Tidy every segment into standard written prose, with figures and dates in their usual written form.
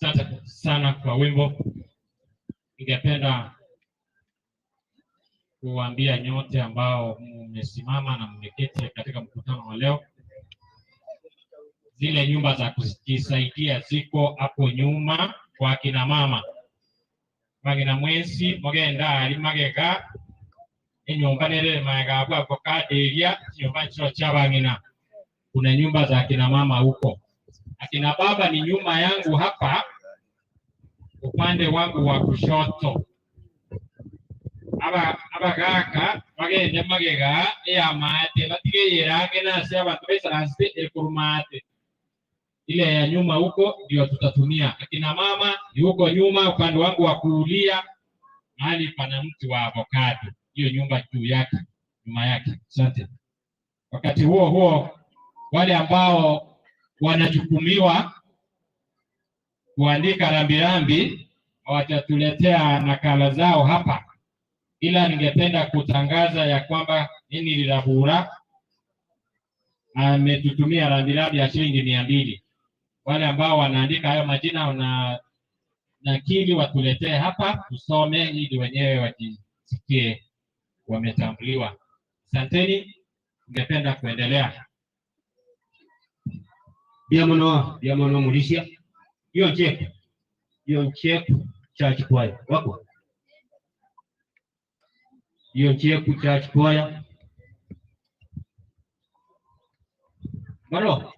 Asante sana kwa wimbo. Ningependa kuambia nyote ambao mmesimama na mmeketi katika mkutano wa leo, zile nyumba za kujisaidia ziko hapo nyuma kwa kina mama. Magina mwezi mogenda ali magega enyumba nere magabwa kwa kaderia nyumba cho chabangina. Kuna nyumba za kina mama huko. Akina baba ni nyuma yangu hapa upande wangu wa kushoto. Abagaka bagende magega ya mate batigeyera ngena se abantu besaranse ekurumate. Ile ya nyuma huko ndio tutatumia. Akina mama ni huko nyuma upande wangu wa kulia, mahali pana mti wa avocado. Hiyo nyumba juu yake, nyuma yake. Asante. Wakati huo wale ambao wanajukumiwa kuandika rambirambi watatuletea nakala zao hapa, ila ningependa kutangaza ya kwamba nini Lirabura ametutumia rambirambi ya shilingi 200. Wale ambao wanaandika hayo majina na nakili watuletee hapa tusome ili wenyewe wajisikie wametambuliwa. Asanteni, ningependa kuendelea. Biamono Mulishia. Hiyo check church choir. Wako? Hiyo check church choir. Baro.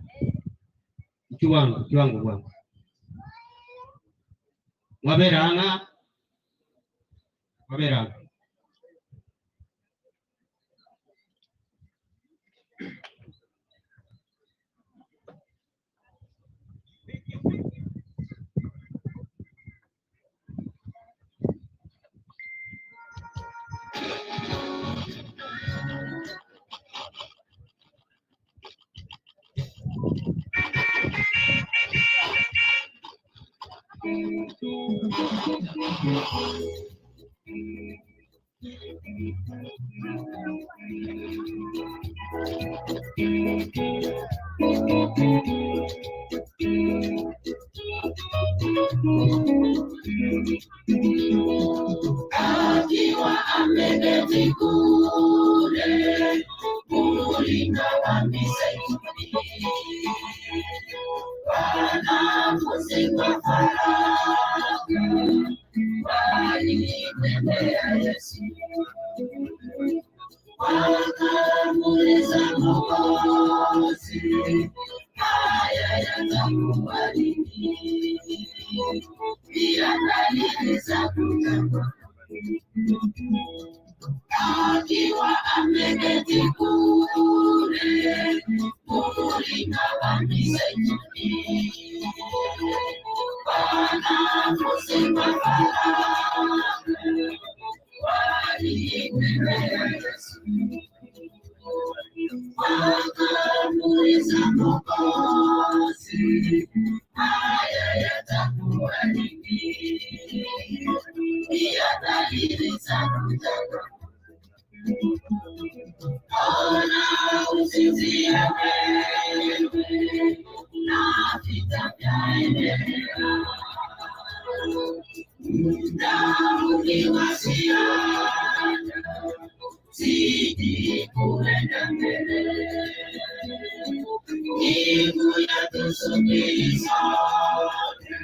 Kiwango wangu. Waberana. Akiwa ameketi kule mulima wa mizeituni, wanafunzi wa faraga walimwendea Yesu, wakamuuliza Mwokozi, haya yatakuwa lini? Pia dalili za kuja. Akiwa ameketi kule mulima wa mizeituni, wanafunzi wa faraga walimwendea Yesu, wakamuuliza Mwokozi, haya yatakuwa lini? Pia dalili za kuja. Ona usinzia wewe na vita vyaendelea, muda ukiwasiana, zidi kuenda mbele. Mbingu yatusubiri sote,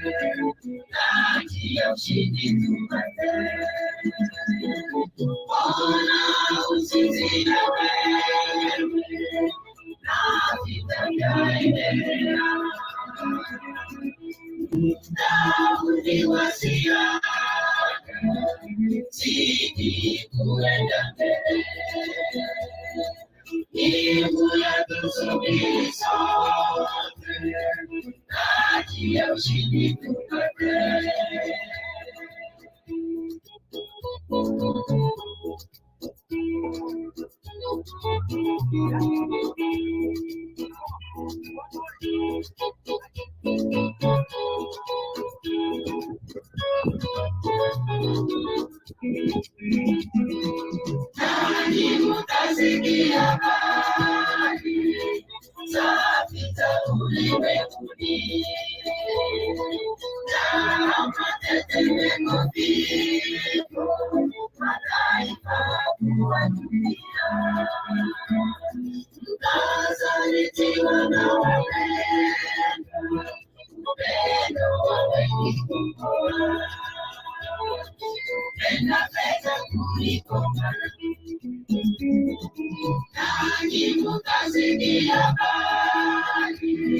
na njia ushindi tupate. usinzia wewe, na vitakaendelea. Uniwasia zidi kuenda mbele, mbingu yatusubiri sote, taji ya ushindi tupate. Nani mutasikia habari za vita ulimwenguni, na matetemeko, vifo, mataifa kuangamia. Mtazalitiwa na wapendwa, upendo wa wengi kupoa. Penda pesa kuliko mali, nanyi mutasikia habari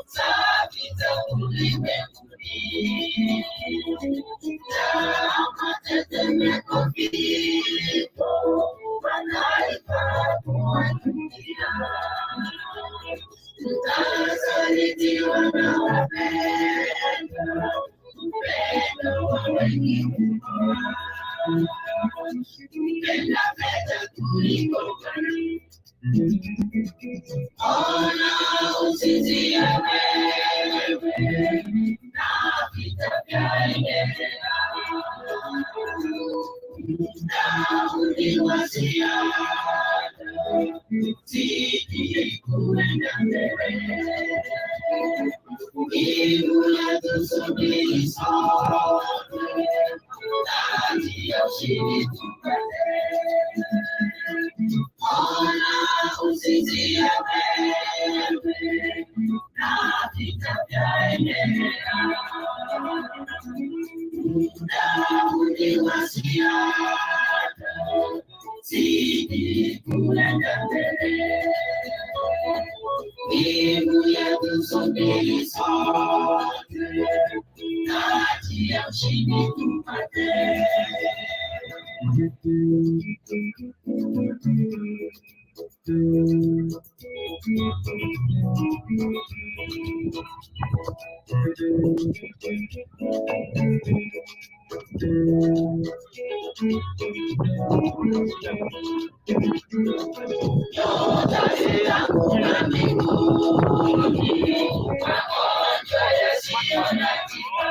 za vita ulimwenguni, na matetemeko, vifo, mataifa kuangamia. Mtazalitiwa na wapendwa, upendo wa wengi kupoa. Penda pesa kuliko mali, ona usinzia wewe, na vita vyaendelea. Na uniwasia zidi kuenda mbele, mbingu yatusubiri sote, taji ya ushindi tupate. Ona usinzia wewe, na vita vyaendelea. Na uniwasia zidi kuenda mbele, mbingu yatusubiri sote, taji ya ushindi tupate. Nyota zinaanguka mbinguni, magonjwa yasiyo na tiba.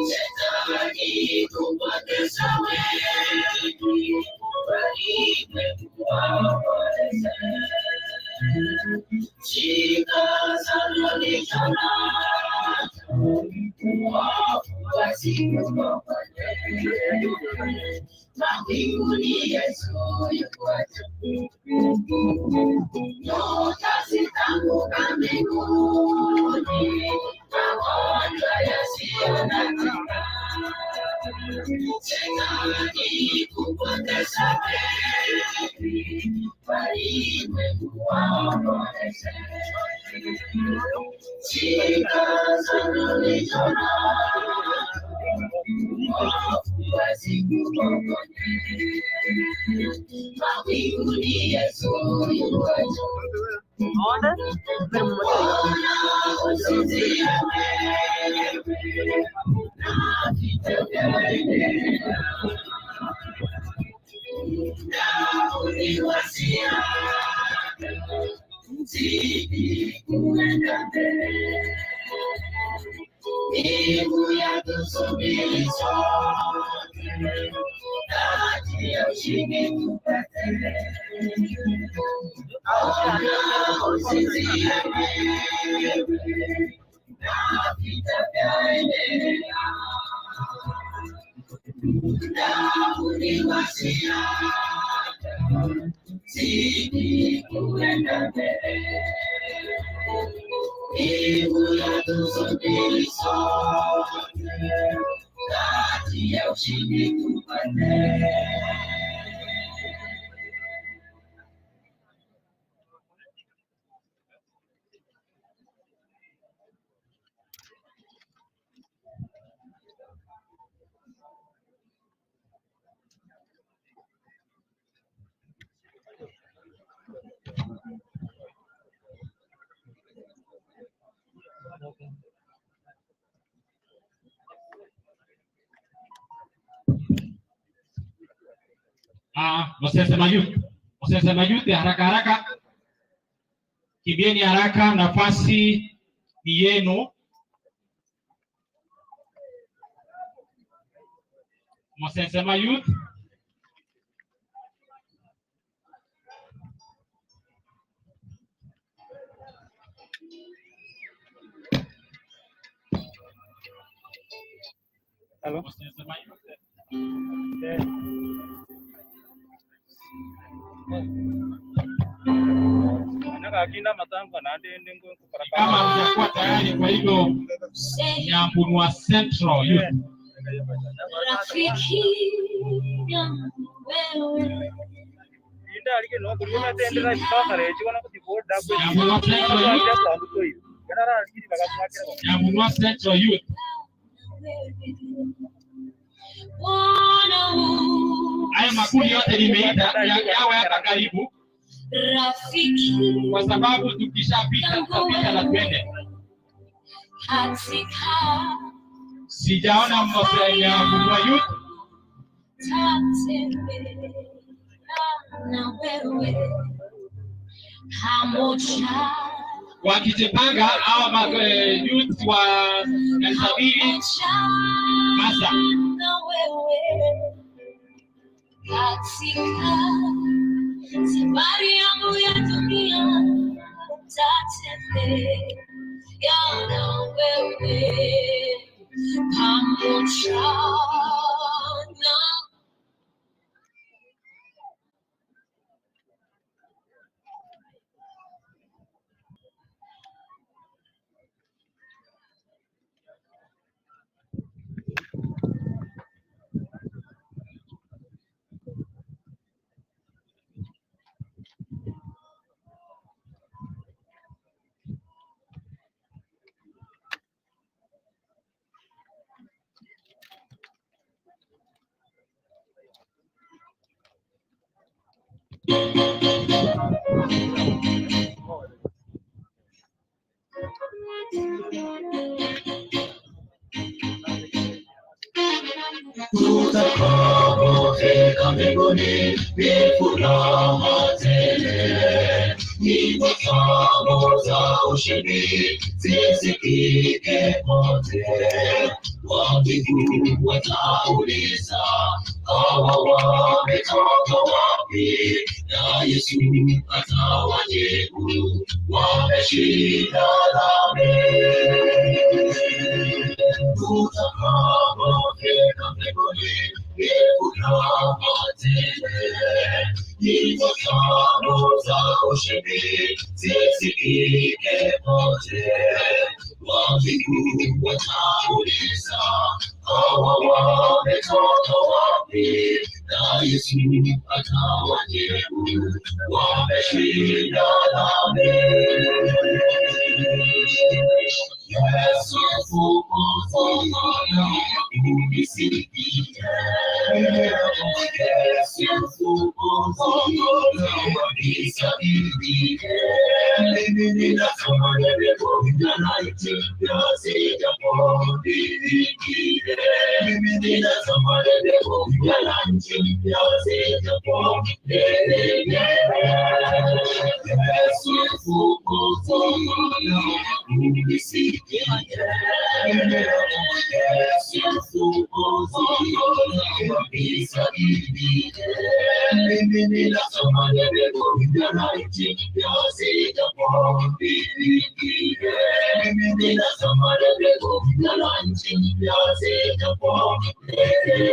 Shetani kupoteza wengi, walimwengu waomboleze. Shika sana ulicho nacho, wafuasi kupokote. Mbinguni Yesu yuko juu, nyota zitaanguka mbinguni, magonjwa yasiyo na tiba. Shetani kupoteza wengi, walimwengu waomboleze. Shika sana ulicho nacho, wafuasi kupokote. Mbinguni Yesu yuko juu, ona usinzia wewe, na vita vyaendelea. Na uniwasia zidi kuenda mbele, mbingu yatusubiri sote, taji ya ushindi tupate. Ona usinzia wewe, na vita vyaendelea. Na uniwasia zidi kuenda mbele, mbingu yatusubiri sote, taji ya ushindi tupate. Msisema youth haraka haraka. Kibieni haraka, nafasi ni yenu. Msisema youth. Hello. Msisema youth. Kama mtakuwa tayari, kwa hivyo Nyambunua Central Youth. Rafiki yangu wewe. Nyambunua Central Youth. Nyambunua Central Youth. Haya makundi yote nimeita yawe hapa karibu. Rafiki, kwa sababu tukishapita tutapita na twende. Sijaona mmoja wa youth wakijipanga au youth wa Nasabiri Masa safari yangu ya dunia tatembea na wewe pamoja na tutakapofika mbinguni ni furaha tele, nyimbo tamu za ushindi zisikike kote. Wa mbingu watauliza, hawa wametoka wapi? Na Yesu atawajibu, wameshinda dhambi. Tutakapofika mbinguni ni furaha tele, nyimbo tamu za ushindi zisikike kote. Wa mbingu watauliza, hawa wametoka wapi? Na Yesu atawajibu, wameshinda dhambi. Yesu fufuka unisikie, Yesu fufuka unisaidie. Mimi ninatamani kuona laiti ya sijaponifikie. Mimi ninatamani kuona laiti ya sijaponifikie. Yesu fufuka unisikie, Yesu fufuka unisaidie. Mimi ninatamani kuona laiti ya sijaponifikie. Mimi ninatamani kuona laiti ya sijaponifikie.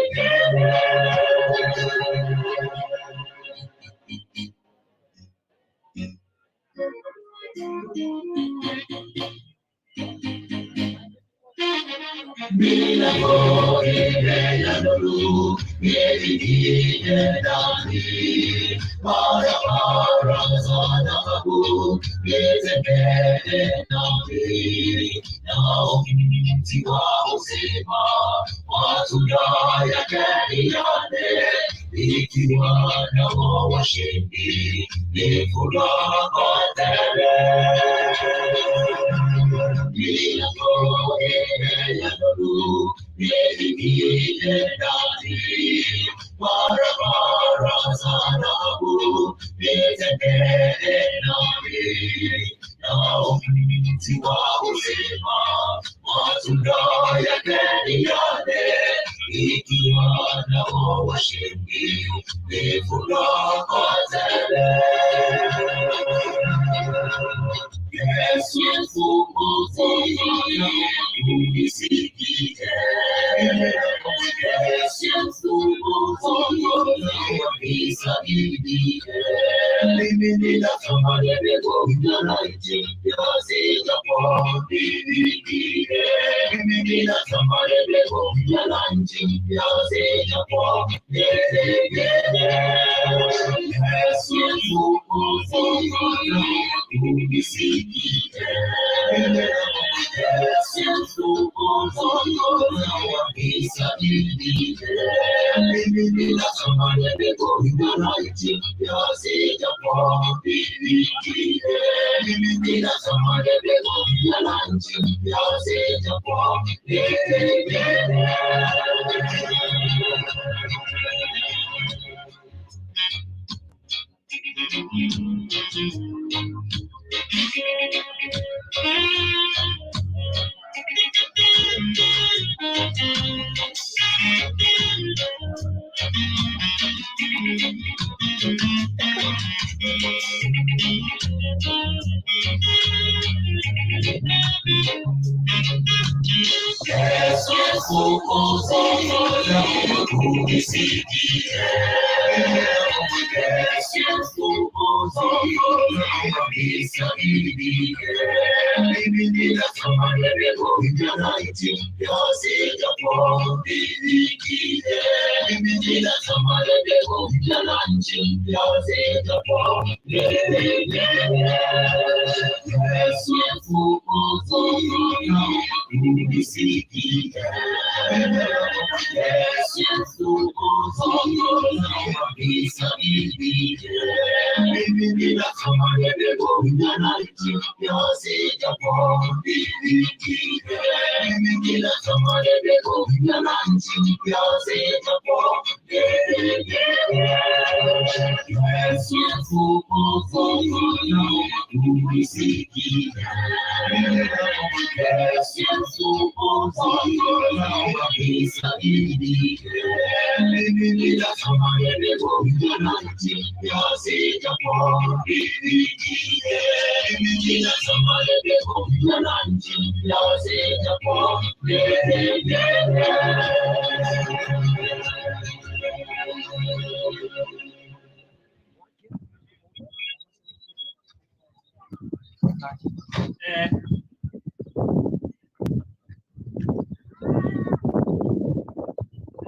Milango imejaa nuru, miengine ndani, barabara za dhahabu nitembee nami. Nao mti wa uzima, matunda yake ni yale ikiwa na washindi ni furaha tele. Milango ya nuru iingie ndani, barabara za dhahabu zitembee nami, nao mti wa uzima matunda yake ni yale, ikiwa na washindi ni furaha tele. Yesu mkombozi unisikie, Yesu mkombozi unisaidie, mimi ninatamani mbingu na nchi zitaponifikie, mimi ninatamani mbingu na nchi zitaponifikie. Yesu mkombozi unisikie,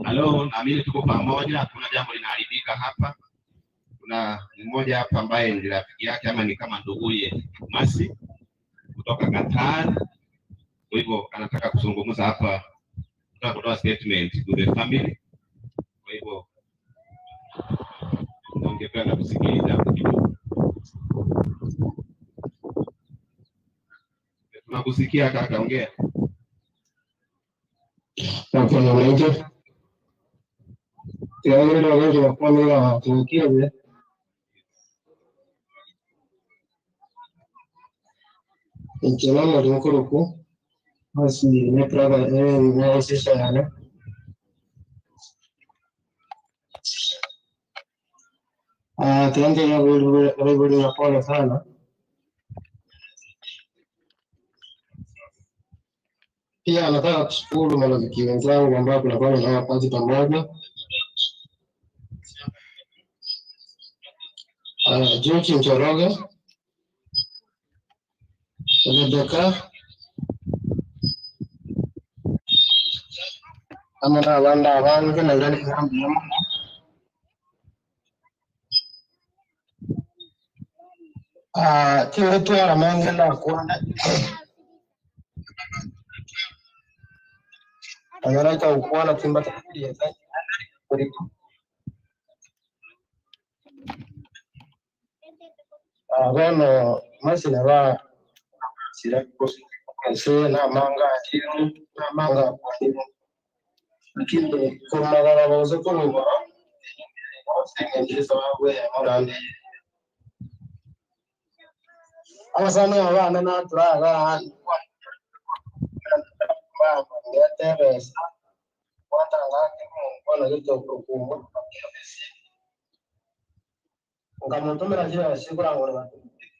Halo, naamini tuko pamoja, hakuna jambo linaharibika hapa. Kuna mmoja hapa ambaye ni rafiki yake ama ni kama nduguye Masi kutoka Qatar. Kwa hivyo anataka kuzungumza hapa, nataka kutoa statement to the family. Kwa hivyo ungependa kusikiliza kidogo. Tunakusikia kaka, ongea. Napenda wengi. Tiago wengi wakwamia tukiwe. Inchilama dunkuruku. Basi nepraga ni sisa yana. Tuanze na wewe na pole sana. Pia nataka kushukuru marafiki wenzangu ambao tunafanya nao kazi pamoja. George Njoroge, Rebecca, Amanda Wanda Wanda na Irani Kambiama. Kile tu Ramanga na kuona. Anaraka ukuana timba takudia zaki. Abana masina ba sira kose na manga kiru na manga kwani lakini kwa magara bazo ko ruba sengenje sababu ya morande abasana abana na turaga ba ngetebesa watanga mbona gito prokumo ngamutomera jira sikura ngora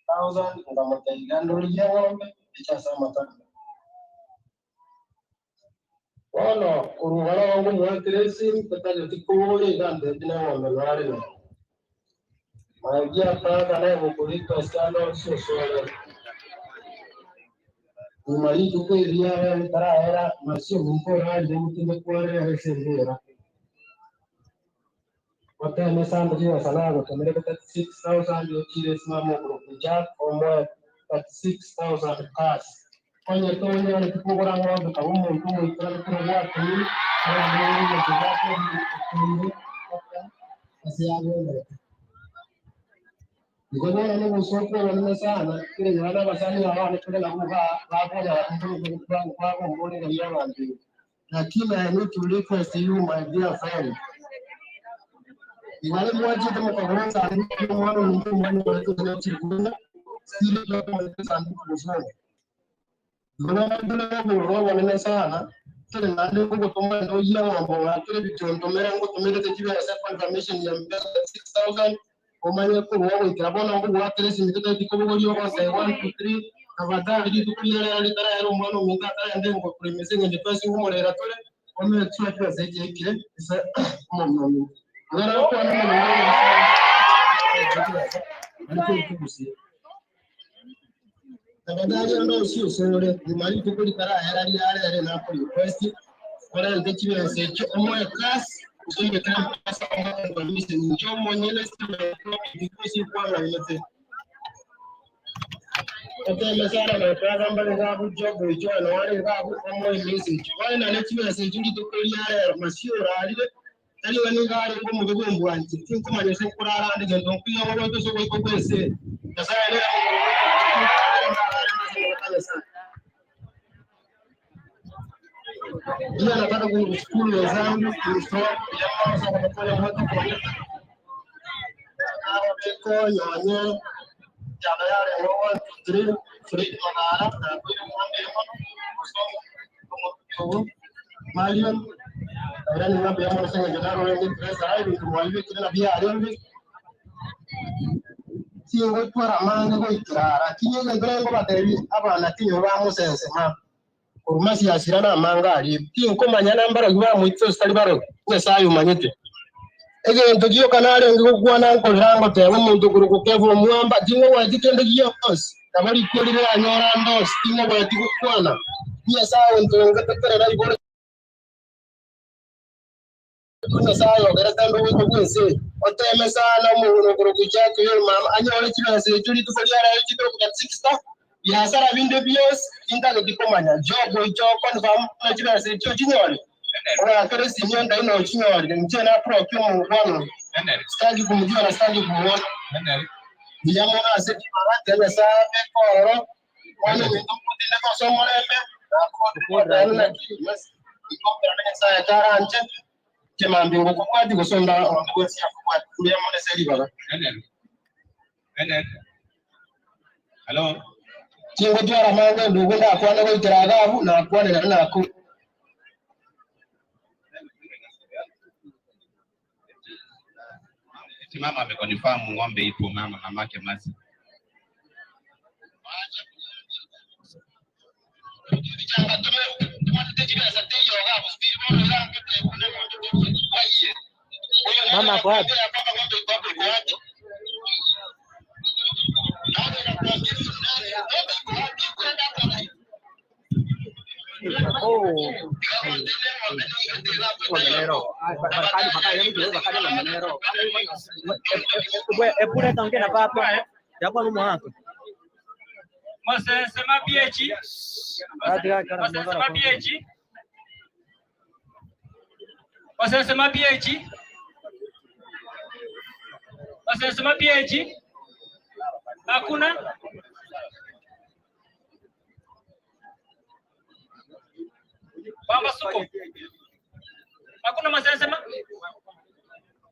1000 ngamutega nduriye ngombe icyasama tano wano urubara wangu mwateresi pataje tikuri gande dina ngombe ngare na magia paka naye mukulika sana sosole umali tukuiria tara masio mpora ndimutinde kware resendera Wata mesanda jiwa salago kamera 36,000 yokile simamo kurukuja omo 36,000 cash kwenye tonya ni kukura ngombe kwa umuntu mwitara kurwa kuni ndio mtakapo kuni asiago Nikoona ni msoko wa sana kile yana basani hawa kile la kuva hapo na mtu kwa mboni na yawa ndio lakini I need to request you my dear friend Wale mwaji kama kwa kwanza ndio mwana mtu mwana wa chikuna sile kama sandu kusoma Gona ndona ngo wale sana kile ndio ngo kama ndio ya mambo kile bichondo mera ngo tumele tejiwa ya confirmation ya 6000 omanye ko wo itrabona ngo wa kile simikita diko ngo yo kwa 1 2 3 abada ndi tukulira ali tara yaro mwana munga tara ndio ngo premese ngo pasi ngo morera tole ome tswa kwa zeje kile isa momo Ngara kwa nini Tabadali ndo sio sore mali tukuli kara yale na kwa request wala ndechiwe secho omo class usije kama pasa kwa mimi njo monyele sisi kwa na yote Ote mesara na kwa mbele ngabu job hicho na wale ngabu omo message wale na ndechiwe secho ndi tukuli yale masio rali Tali wani gari ko mu gugu mbwanti tin kuma ne sai kurara da gandon ku yawo wato so ko ko sai da sai ne ina nataka kushukuru wenzangu kustoa jamaa sana kwa pale watu kwa ko nyonye jana yale 1 2 3 free manara na kwa mambo Mariam Ayani ngapi yang mau saya jalan orang ini terus saya itu mulai kita nabi ada ni. Siapa tu orang mana kau ikrar? Kini yang berang kau bateri apa nanti orang mau saya sema. Kurma si asirana manga di. Tiang kau manyana ambara gua mau itu sekali baru. Kau saya umanyete. Ege untuk dia kanal yang gua nang kau orang kau temu untuk guru kau kevo muamba. Tiang kau itu untuk dia kos. Kamari kau dia nyoran dos. Tiang kau itu kau na. Dia saya untuk yang keteter dari guru. Kuna sayo garatando wiko kwese oteme sana umuntu kurukuja kuyo mama anyore kibase turi tukolyara ikito ku 60 biashara binde bios inga ndikomanya job icho confirm na kibase cyo kinyore ora kare sinyo ndaino kinyore nje na pro kyo mwana stagi kumjua na stagi kumwona Niyamo na seti marate na saa mekoro wana nitokuti na kosomo lembe na kwa na kimas ikompera na saa taranje Cuma minggu kuat juga sonda orang tua siap kuat kuliah mana seri bala. Benar. Halo. Cinggu tu orang mana dulu dah aku ada kau teraga aku nak aku ada nak aku. Mama amekonifahamu ng'ombe ipo mama mamake Masi. Mama kwa wapi? Epure tanke na papa. Japo no mwanako. Sema PH. Sema PH. Sema PH. Hakuna? Baba Suko. Hakuna masema?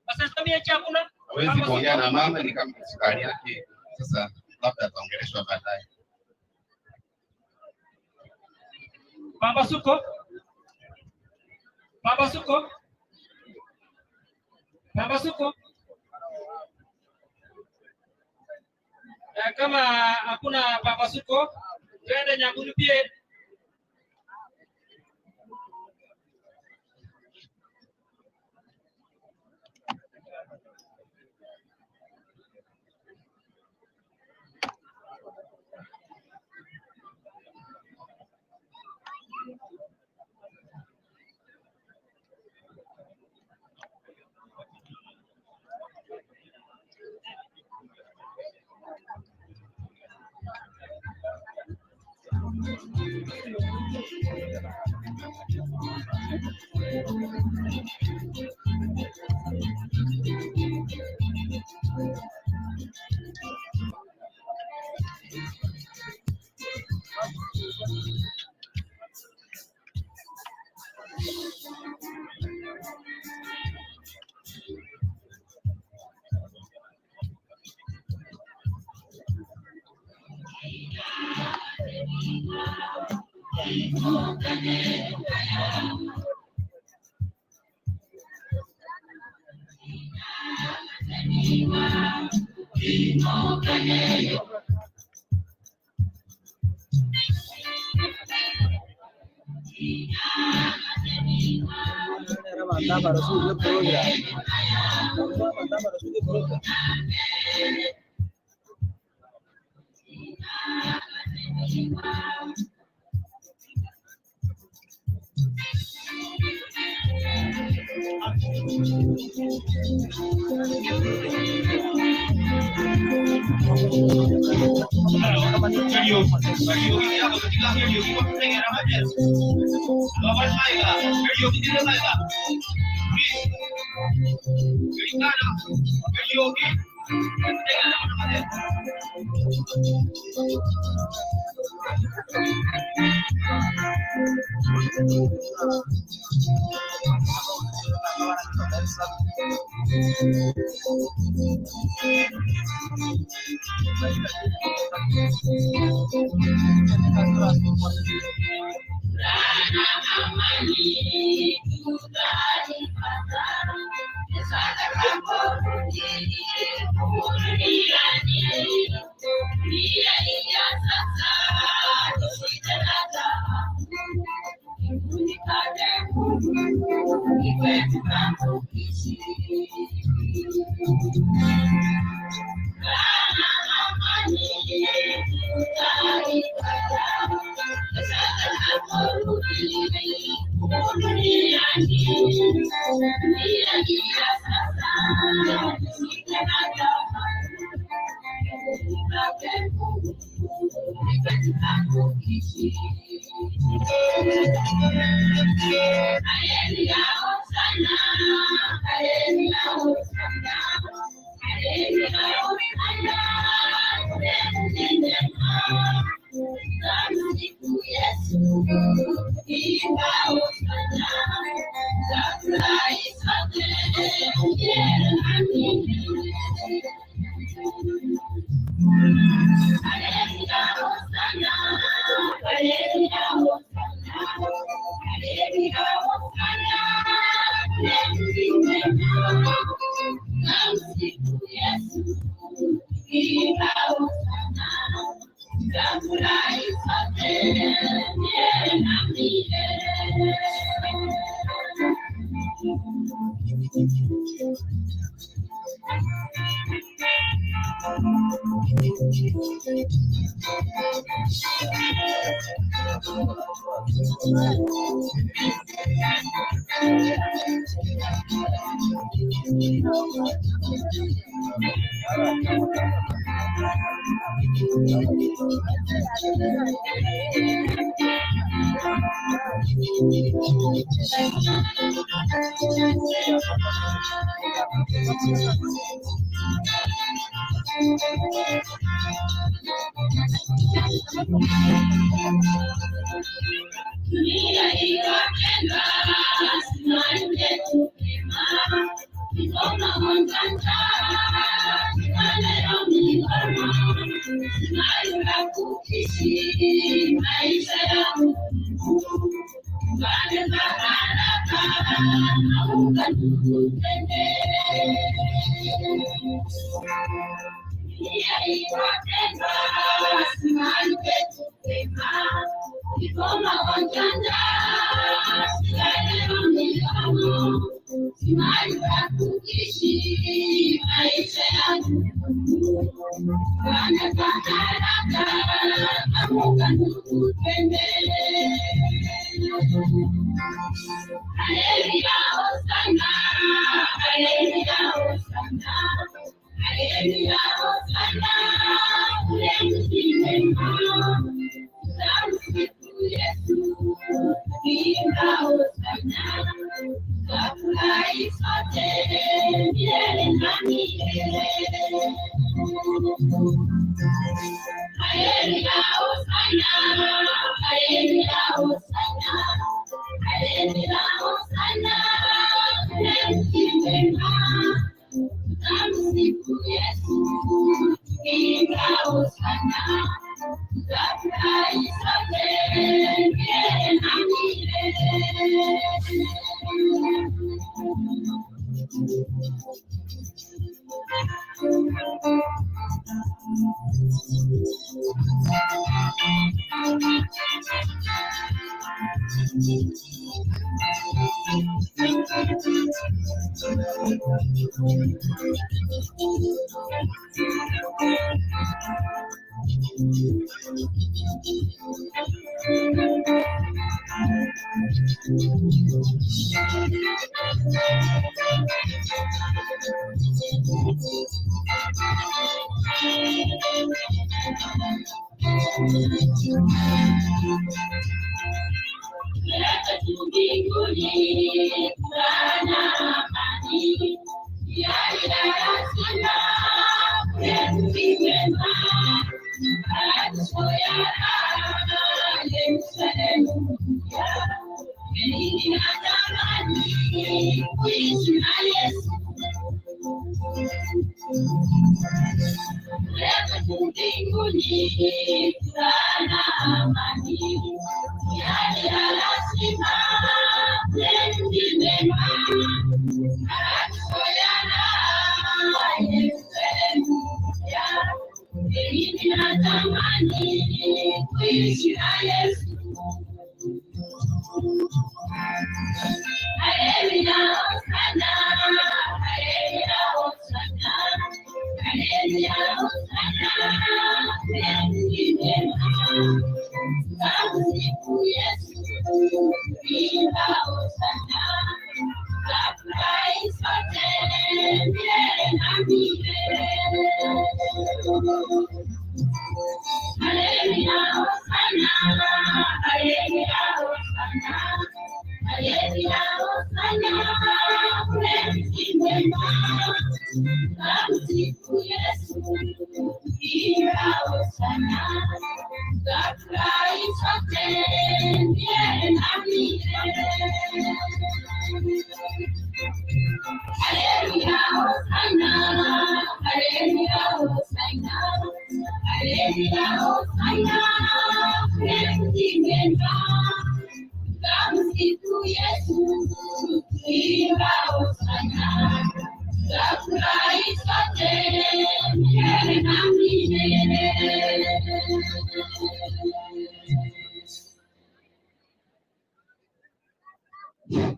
Masema hakuna? Hawezi kuongea na mama ni kama sukari yake. Sasa labda ataongeleshwa baadaye. Baba Suko. Baba Suko. Baba Suko. Kama hakuna Baba Suko, twende Nyanguru pia.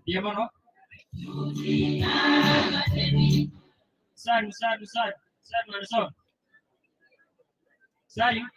Iya mana? San mana son? San.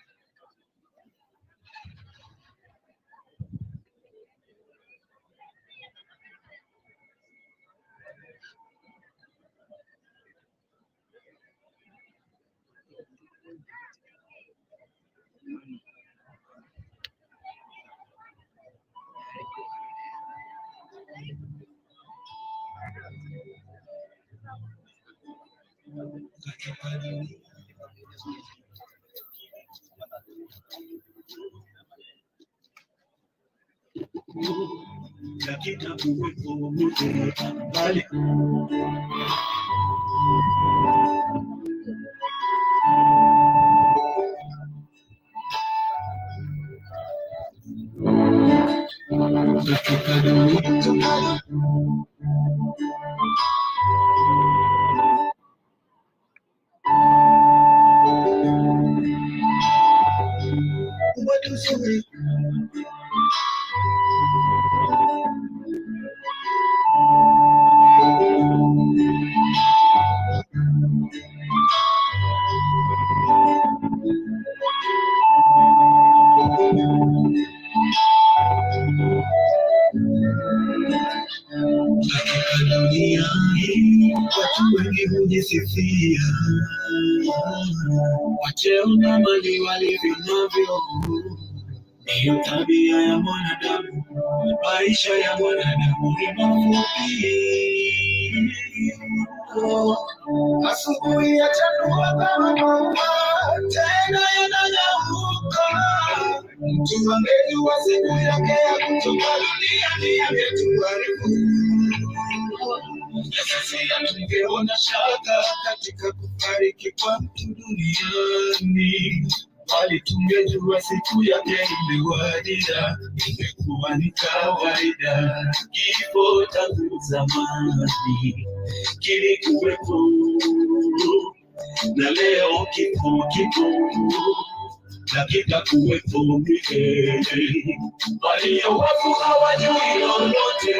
na kitakuwepo milele. Bali katika dunia hii watu wengi hujisifia wacheo na mali walivyo navyo. Ndiyo tabia ya mwanadamu, maisha ya mwanadamu ni mafupi. Asubuhi yachanua kama maua, tena yananyauka. Mtu angejua siku yake ya kutoka duniani angetuarifu. Sisi tungeona shaka katika kufariki kwa mtu duniani, bali tungejua siku yake imewadia, ingekuwa ni kawaida. Kifo tangu zamani kilikuwepo, na leo kipo na kitakuwepo milele. Walio wafu hawajui lolote,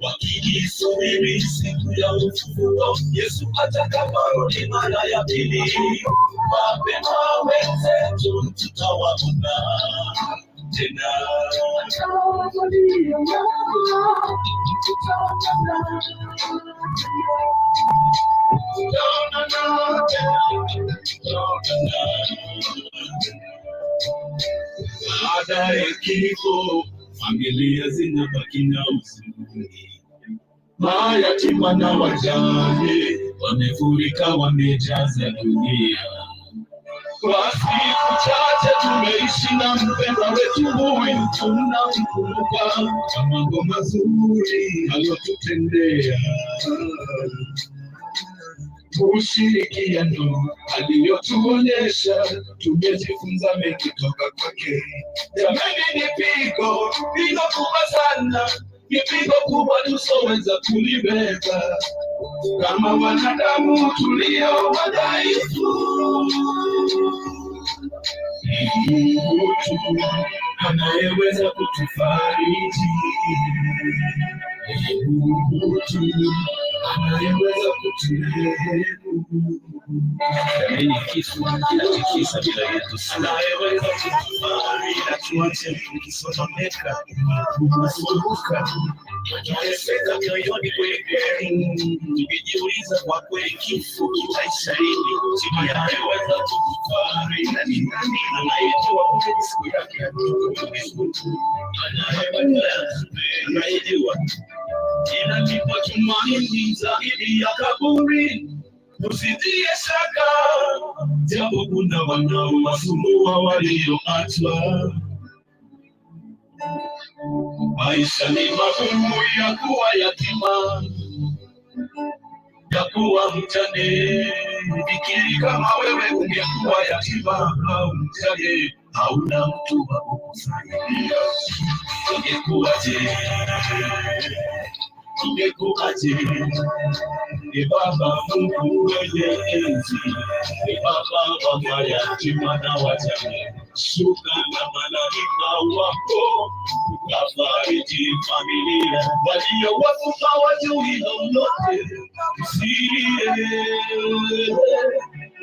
wakijisubiri siku ya ufufuo, Yesu atakaporudi mara ya pili. Mapema wenzetu tutawaona tena. Baada ya kifo, familia zinabaki na huzuni. Mayatima na wajane wamefurika, wamejaza dunia. Kwa siku chache tumeishi na mpendwa wetu huyu, tunamkumbuka kwa mambo mazuri aliyotutendea, ushirikiano aliyotuonyesha. Tumejifunza mengi toka kwake. Jamani, ni pigo kubwa sana, ni pigo kubwa tusoweza kulibeba kama wanadamu tulio wadhaifu. Mtu anayeweza kutufariji, mtu anayeweza kuturehemu. Jameni, kisu kinatikisa bila yetu, anayeweza kutufariji na tuache tukisononeka, tunasumbuka, tunateseka moyoni kweli. Tukijiuliza kwa kweli, kifo kitaisha lini? Anayeweza kutufariji na ni nani anayejua kweli siku yake ya kutufariji? Anayejua inanipa tumaini zaidi ya kaburi. Usitie shaka, japo kuna wanaowasumbua walioachwa. Maisha ni magumu ya kuwa yatima, ya kuwa mjane. Fikiri kama wewe ungekuwa yatima au mjane, hauna mtu wa kukusaidia, ungekuwaje? Ni Baba Mungu mwenye enzi, ni Baba wa mayatima na wajane. Shuka na malaika wako ukafariji familia. Walio wafu hawajui lolote,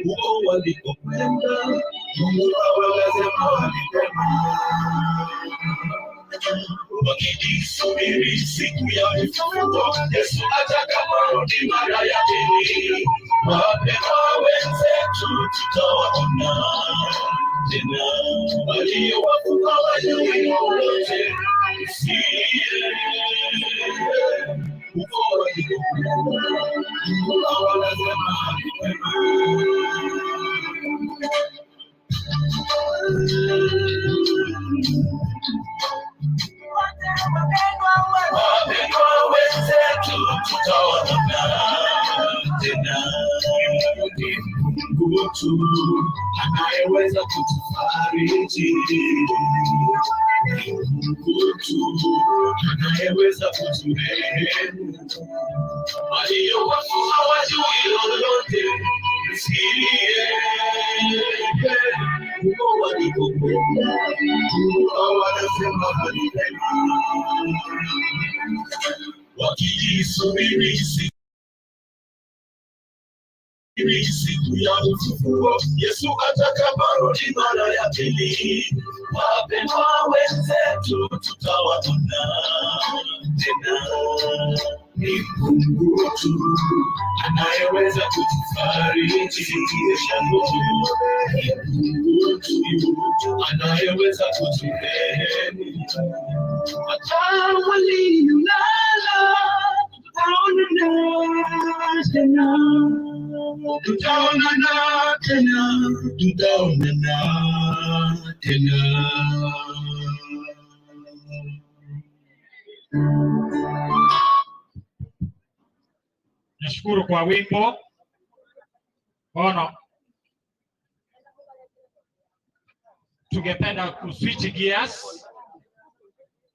huko walikokwenda Mungu hawaweze kuwalipema. Wakijisubiri siku ya ufufuo, Yesu atakaporudi mara ya pili. Mapema wenzetu tutawaona tena. Walio wafu hawajui lolote, Wapendwa wenzetu, tutaonana tena. Mungu tu anayeweza kutufariji, Mungu tu anayeweza kuturehemu. Walio wafu hawajui lolote, msikie Mungu walikokwenda, Mungu wanasema walipema, wakijisubiri siku ya ufufuo. Yesu atakaporudi mara ya pili, wapendwa wenzetu, tutawaona tena. Ni Mungu tu anayeweza kutufariji, Mungu tu anayeweza kuturehemu. Hata waliolala tutaonana tena, tutaonana tena. Nashukuru kwa wimbo. Tungependa kuswitch gears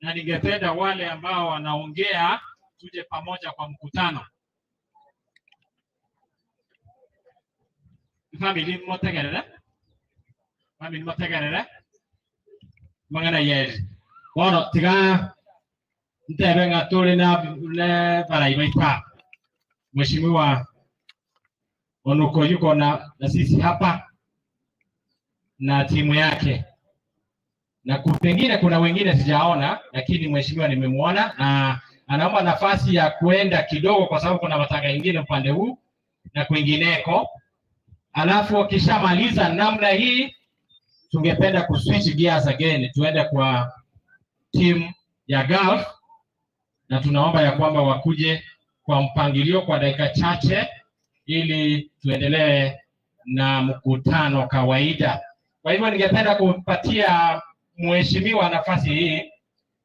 na ningependa wale ambao wanaongea tuje pamoja kwa mkutano. Family motegerere mangana yeri tiga ntebe ngaturi na baraiba. Mheshimiwa Onuko yuko na sisi hapa na timu yake, na pengine kuna wengine sijaona, lakini mheshimiwa nimemuona na anaomba nafasi ya kuenda kidogo kwa sababu kuna matanga mengine upande huu na kwingineko. Alafu wakishamaliza namna hii, tungependa kuswitch gears again, tuende kwa timu ya golf, na tunaomba ya kwamba wakuje kwa mpangilio kwa dakika chache ili tuendelee na mkutano kawaida. Kwa hivyo ningependa kumpatia mheshimiwa nafasi hii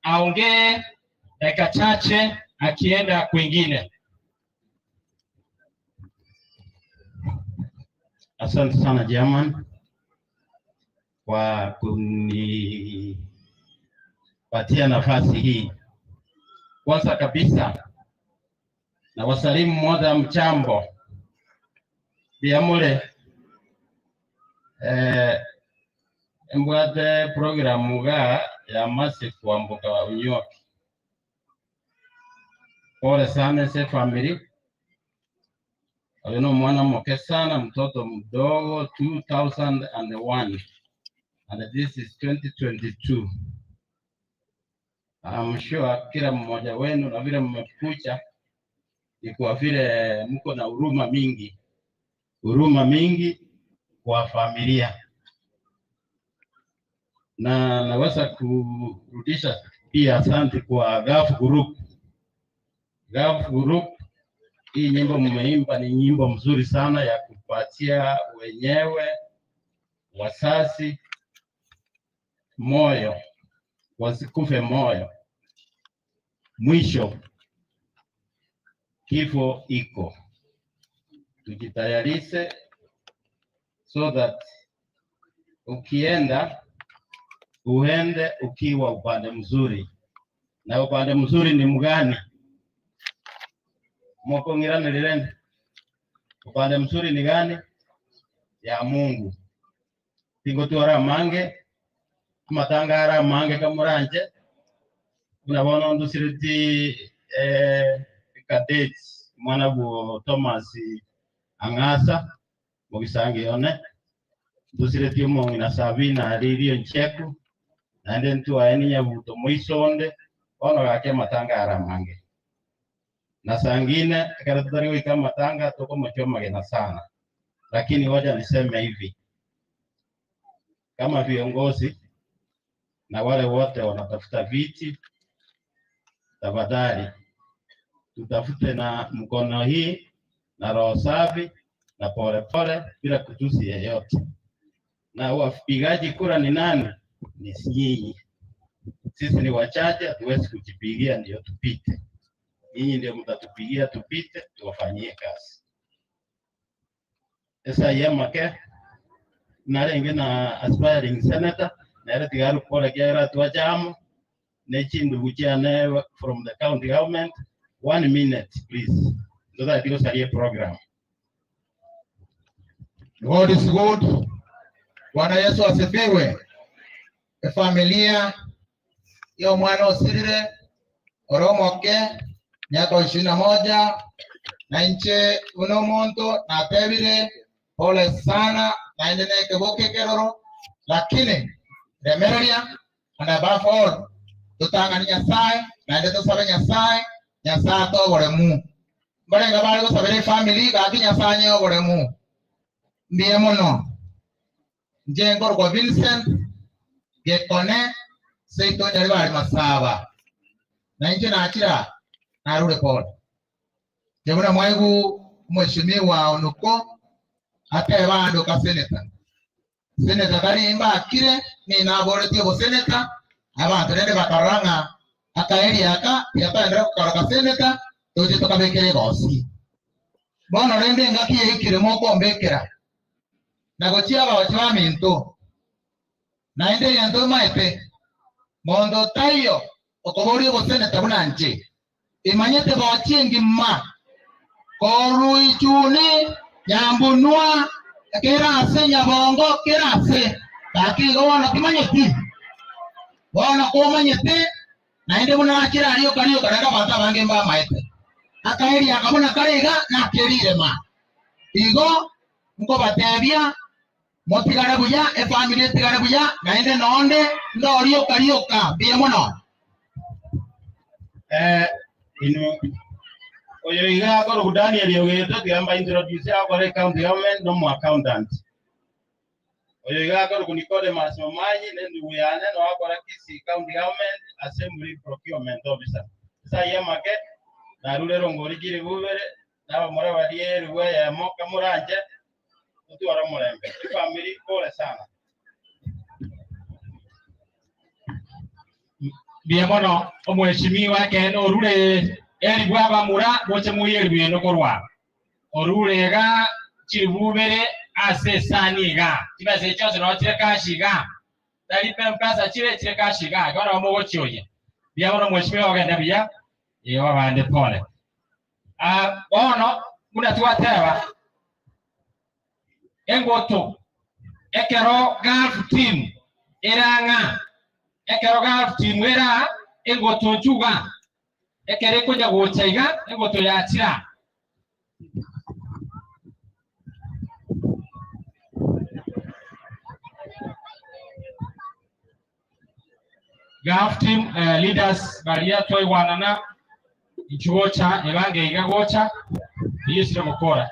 aongee dakika chache akienda kwingine. Asante sana German kwa kunipatia nafasi hii. Kwanza kabisa na wasalimu moja mchambo biamule mbwate programu ga ya masifu wa mbuga wa Unyoki. Pole sana se family. Alino mwana mke sana, mtoto mdogo, 2001 and this is 2022. I'm sure kila mmoja wenu na vile mmekuja ni kwa vile mko na huruma mingi kwa familia, na naweza kurudisha pia asante kwa Gulf Group. Hii nyimbo mmeimba ni nyimbo mzuri sana ya kupatia wenyewe wasasi moyo, wasikufe moyo. Mwisho kifo iko, tujitayarishe so that ukienda uende ukiwa upande mzuri. Na upande mzuri ni mgani? Mwoko ngirane lilende. Upande mzuri ni gani? Ya Mungu. Tingo tuwara mange, matangara mange kamuranje. Unabona ndusiriti kadeti mwana bu Thomas Angasa mugisangi yone. Ndusiriti umongi na Sabina alirio ncheku. Na ndentu waeni ya buto muisonde. Ono gake matangara mange. Na sangine karatari wika matanga toko mchoma gena sana. Lakini waja niseme hivi, kama viongozi na wale wote wanatafuta viti, tafadhali tutafute na mkono hii na roho safi na pole pole bila kutusi yeyote. Na wapigaji kura ni nani? Ni nyinyi. Sisi ni wachache, hatuwezi kujipigia ndio tupite. Nyinyi ndio mtatupigia tupite, tuwafanyie kazi. Sasa yamake narenge na aspiring senator na tigaru pole kiara tuajamu nechindu kuchane from the county government. 1 minute please. So that it goes program. God is good. Bwana Yesu asifiwe. Familia ya mwana Osirire Oromoke nyaka 21 na nche uno monto na tebire pole sana na ndene keboke keroro, lakini remeria and above all tutanga ni Nyasaye na ndete sabe Nyasaye to boremu mbere ngabale go sabere family ga Nyasaye boremu ndiye mono njengor kwa Vincent gekone seito nyari bali masaba na nje na achira na rule pole jebuna mwaigu mheshimiwa onuko ate bando ka seneta kali imba akire ni na bore tio seneta abantu nende bakaranga akaeli aka yataendera kukaraka seneta toje tukabekere bosi bono rende ngaki yikire moko mbekera na gochia ba minto na ende yanto maite mondo tayo okobori bo seneta bunanje imanyete ba chingi ma koru ichuni nyambunwa kera se nyabongo kera se taki gona kimanyeti bona ko manyete na ende buna akira aliyo kaliyo karaka bata bange mba maite akaeli akabona karega na kerire ma igo mko batebia motigara buya family tigara buya na ende nonde ndo aliyo kaliyo ka bia mono ino oyo iga ko Daniel yogeto kiamba introduce akore county government no mo accountant oyo iga ko kunikode masomanyi nendu uyane no akora kisi county government assembly procurement officer sasa yamake na rulero ngori gire bubere naba more baliere we ya moka muranje utu ara murembe family pole sana bia mono omweshimiwa kene orure eri bwaba mura boche muyeri bieno korwa orurega chiribubere ase saniga tibaze chose no chireka shiga dali pempasa chire kashiga gora mogo chioye bia mono mweshimiwa ogenda bia yewa bande pole bono muna tuatewa engoto ekero golf team eranga ekero golf team era engoto juga ekere kuja gochaiga engoto ya tira golf team leaders baria toy wanana ichuocha ebange iga gocha yisira mukora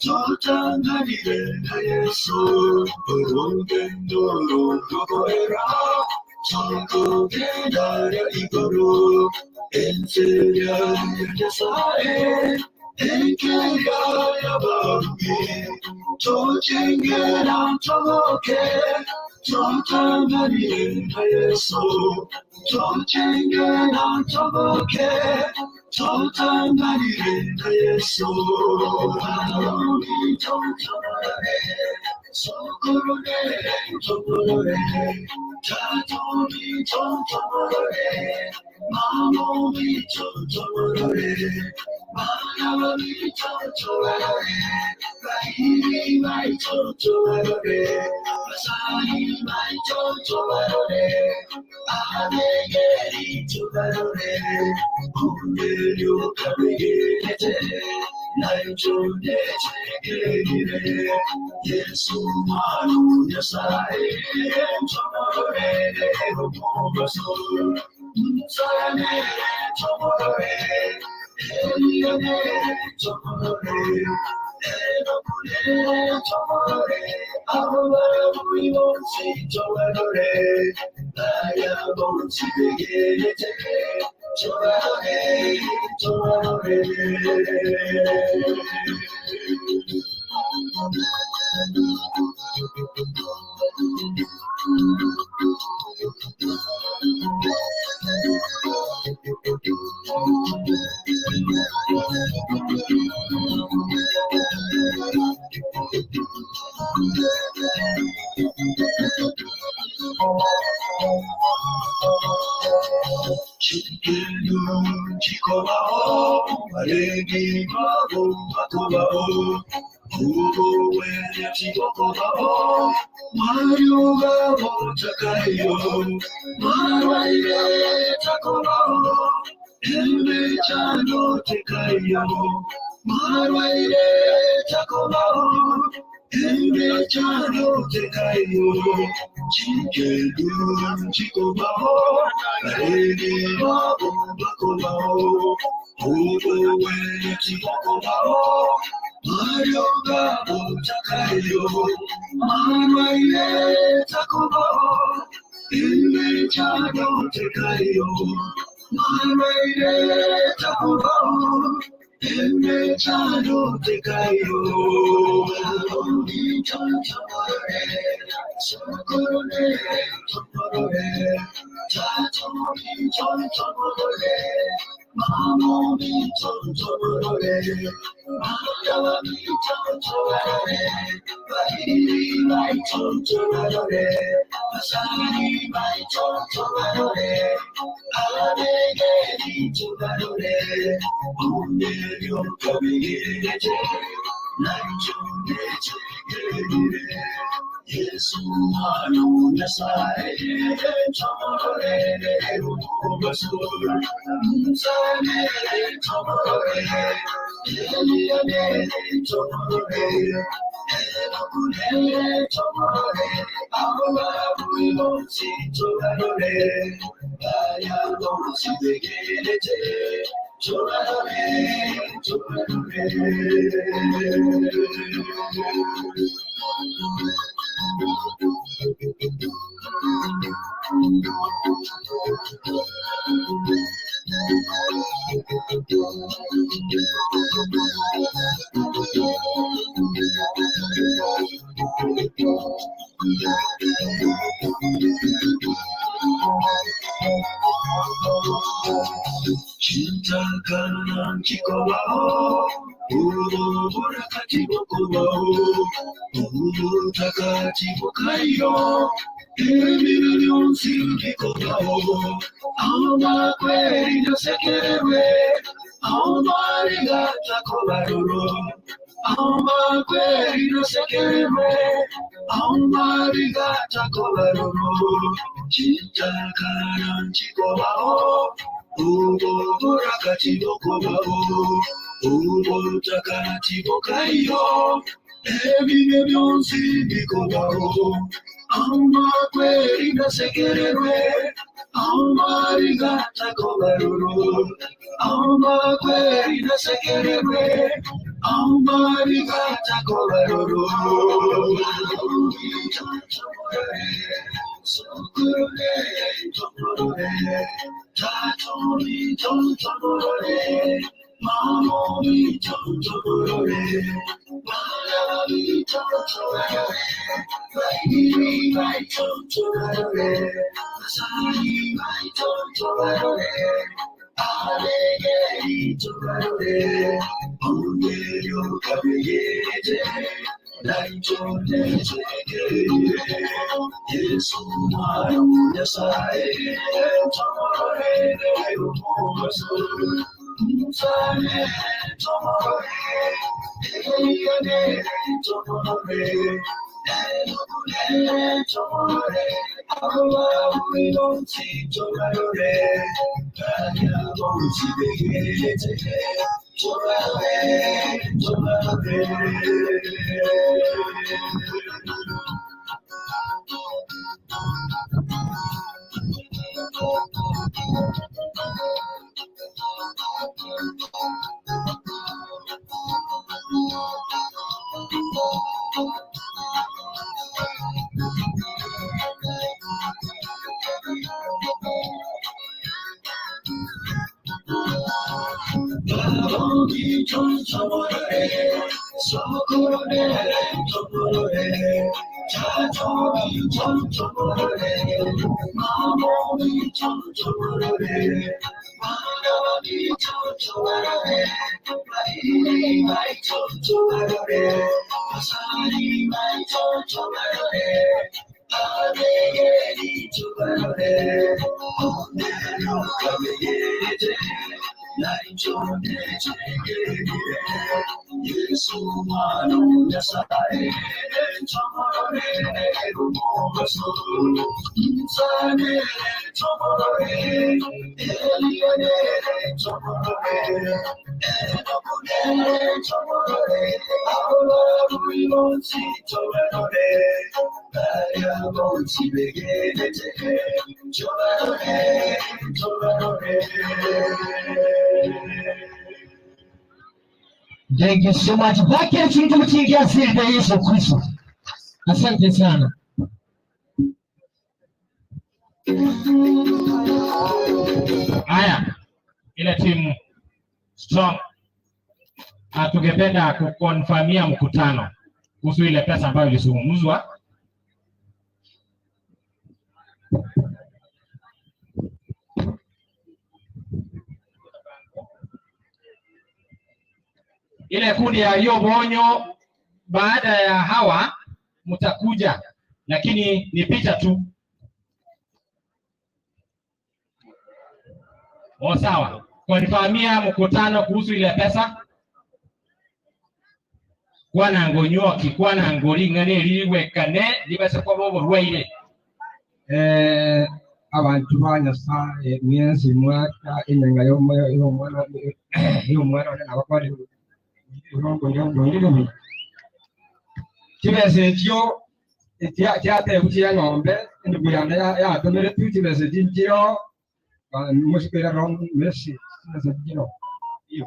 Totanganire na Yesu, urugendo rugokorera, tugenda igoro, inzira yasaye, inzira y'abantu, tugengera tuboke, totanganire na Yesu, tugengera tuboke, totanganire na Yesu. Yesu manu yasaye, tomorore rumobaso, musane tomorore, eliane tomorore, elokune tomorore, awara bonsi tomorore, aya bonsi begete, tomorore, tomorore. Chikobao, Alegi Bago, Makobao, Ugo Wenya Chikobao, Mario Gabo Chakayo, Marwaire Chakobao, Elme Chano Chakayo, Marwaire Chakobao, Elme Chano Chakayo, Chikedu Chikobao, Alegi Bago, Makobao, Ugo Wenya Chikobao, Mario Gabo Chakayo, Marwaire Chakobao, Elme Chano Chakayo, Marwaire Chakobao, Elme Chano Chakayo, Sokorone, Sokorone, Tatomori, Sokorone, Mamoni, Sokorone, Mayawami, Sokorone, Bahiri, my Sokorone, Masari, my Sokorone, Aladegeri, Sokorone, Underio, Kabigete, Nanjune, Chegere, Yesu manu yasaye, tomorore, rumobaso, musane, tomorore, eliane, tomorore, elokune, tomorore, awara buimonsi, tomorore, aya bonsi begete, tomorore, tomorore. Cinta kanan chikobao, uru burakati bokobao, uru takati bokayo, emilion silkikobao, ama kweri no sekerewe, ama rigata kobaruro, ama kweri no sekerewe, ama rigata kobaruro, cinta kanan chikobao, Ugo burakati bokobao, ugo takati bokayo, ebine byonsi bikobao, ama kweri na sekerewe, ama rigata kobaruro, ama kweri na sekerewe, Thank you so much. Baki ya tumtumikie asili ya Yesu Kristo. Asante sana. Haya, ile timu strong. Tungependa kukonfirmia mkutano kuhusu ile pesa ambayo ilizungumzwa. Ile kundi ya Yobonyo baada ya hawa mtakuja, lakini ni picha tu. Sawa. Konfirmia mkutano kuhusu ile pesa. Kwana ngonyoki kwana ngoringane liwekane libase kwa bobo rwaire. Abantu banyasaye mwenzi mwaka inanga yo mwana n'abakora urongo kibese cyo cyateye kukiya ngombe nduguyana ya domere tukibese jinjiro mushikira ron meshi kibese jinjiro iyo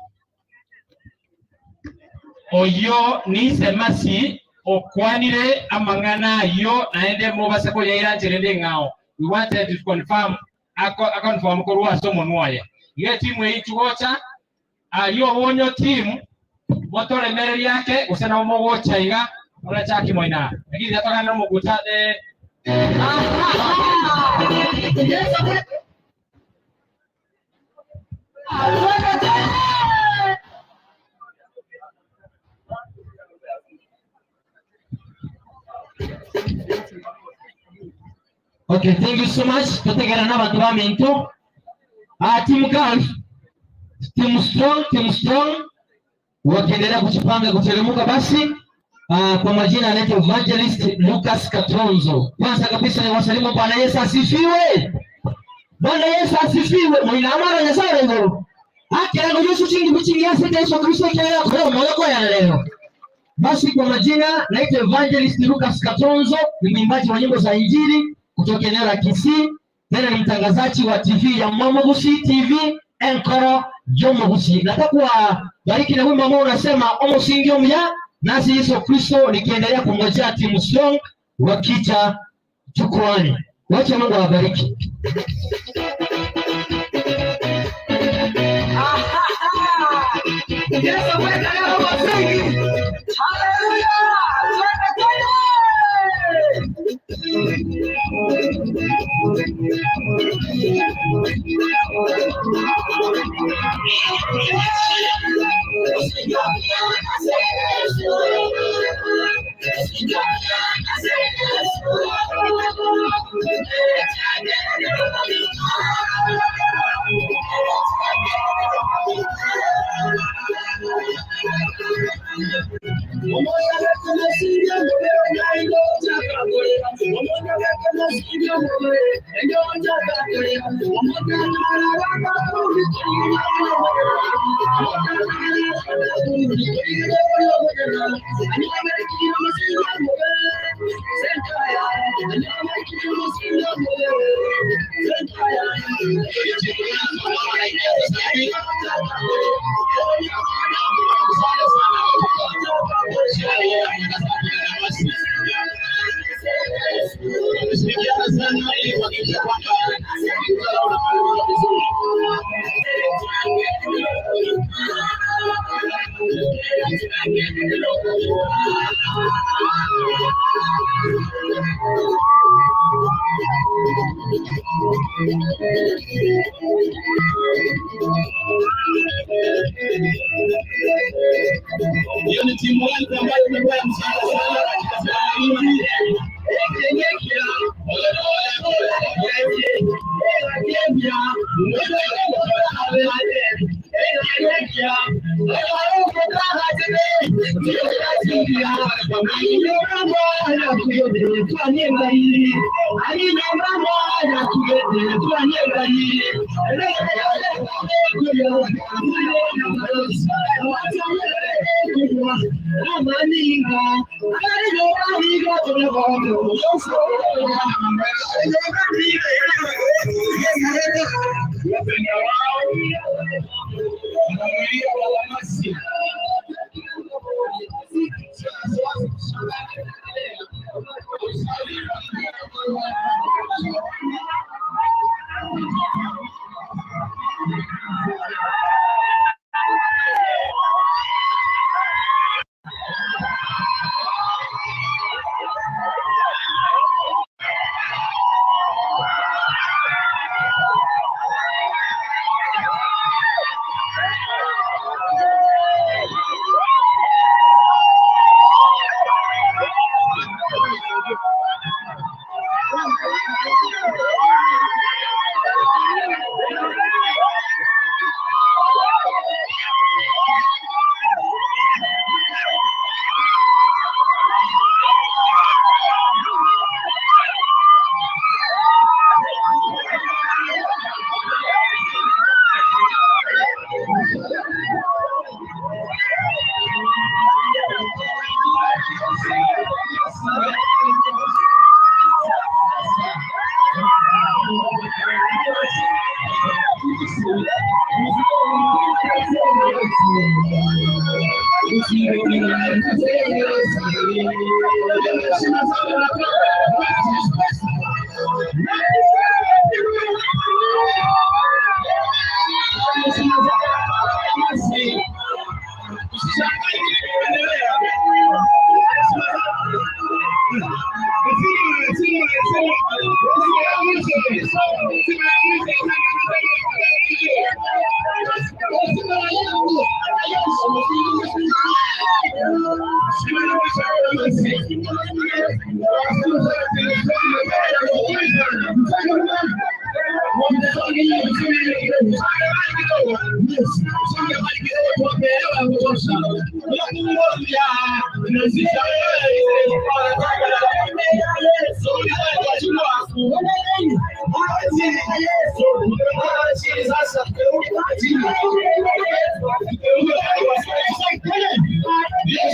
oyo ni semasi okwanire amangana yo naende mubase ko yairangirende ngao. We wanted to confirm confirm ko ruaso monwaye ye timu yichuocha Yobonyo team motore mere yake usena mogocha iga ola chaki moina lakini yatoka na mugutade Okay, thank you so much. Tutegera n'abantu baminto. Team Calf, team strong wakiendelea kujipanga kuteremka basi. Kwa majina anaitwa Evangelist Lucas Katonzo. Kwanza kabisa ni wasalimu Bwana Yesu asifiwe. Bwana Yesu asifiwe. Mwina amara nyasara ngoro. Akira ngo Yesu chingi buchingi asite Yesu Kristo kaya kwa moyo ya leo. Basi kwa majina naitwa Evangelist Lucas Katonzo, ni mwimbaji wa nyimbo za Injili kutoka eneo la Kisii. Tena ni mtangazaji wa TV ya Mwamogusi TV enkoro yomugusi. Nataka bariki na wimbo ambao unasema omusingio mya nasi Yesu Kristo, nikiendelea kumngojea Team Strong wakija jukwani. Wacha Mungu awabariki. Yesu weka leo wasingi. Haleluya! Yesu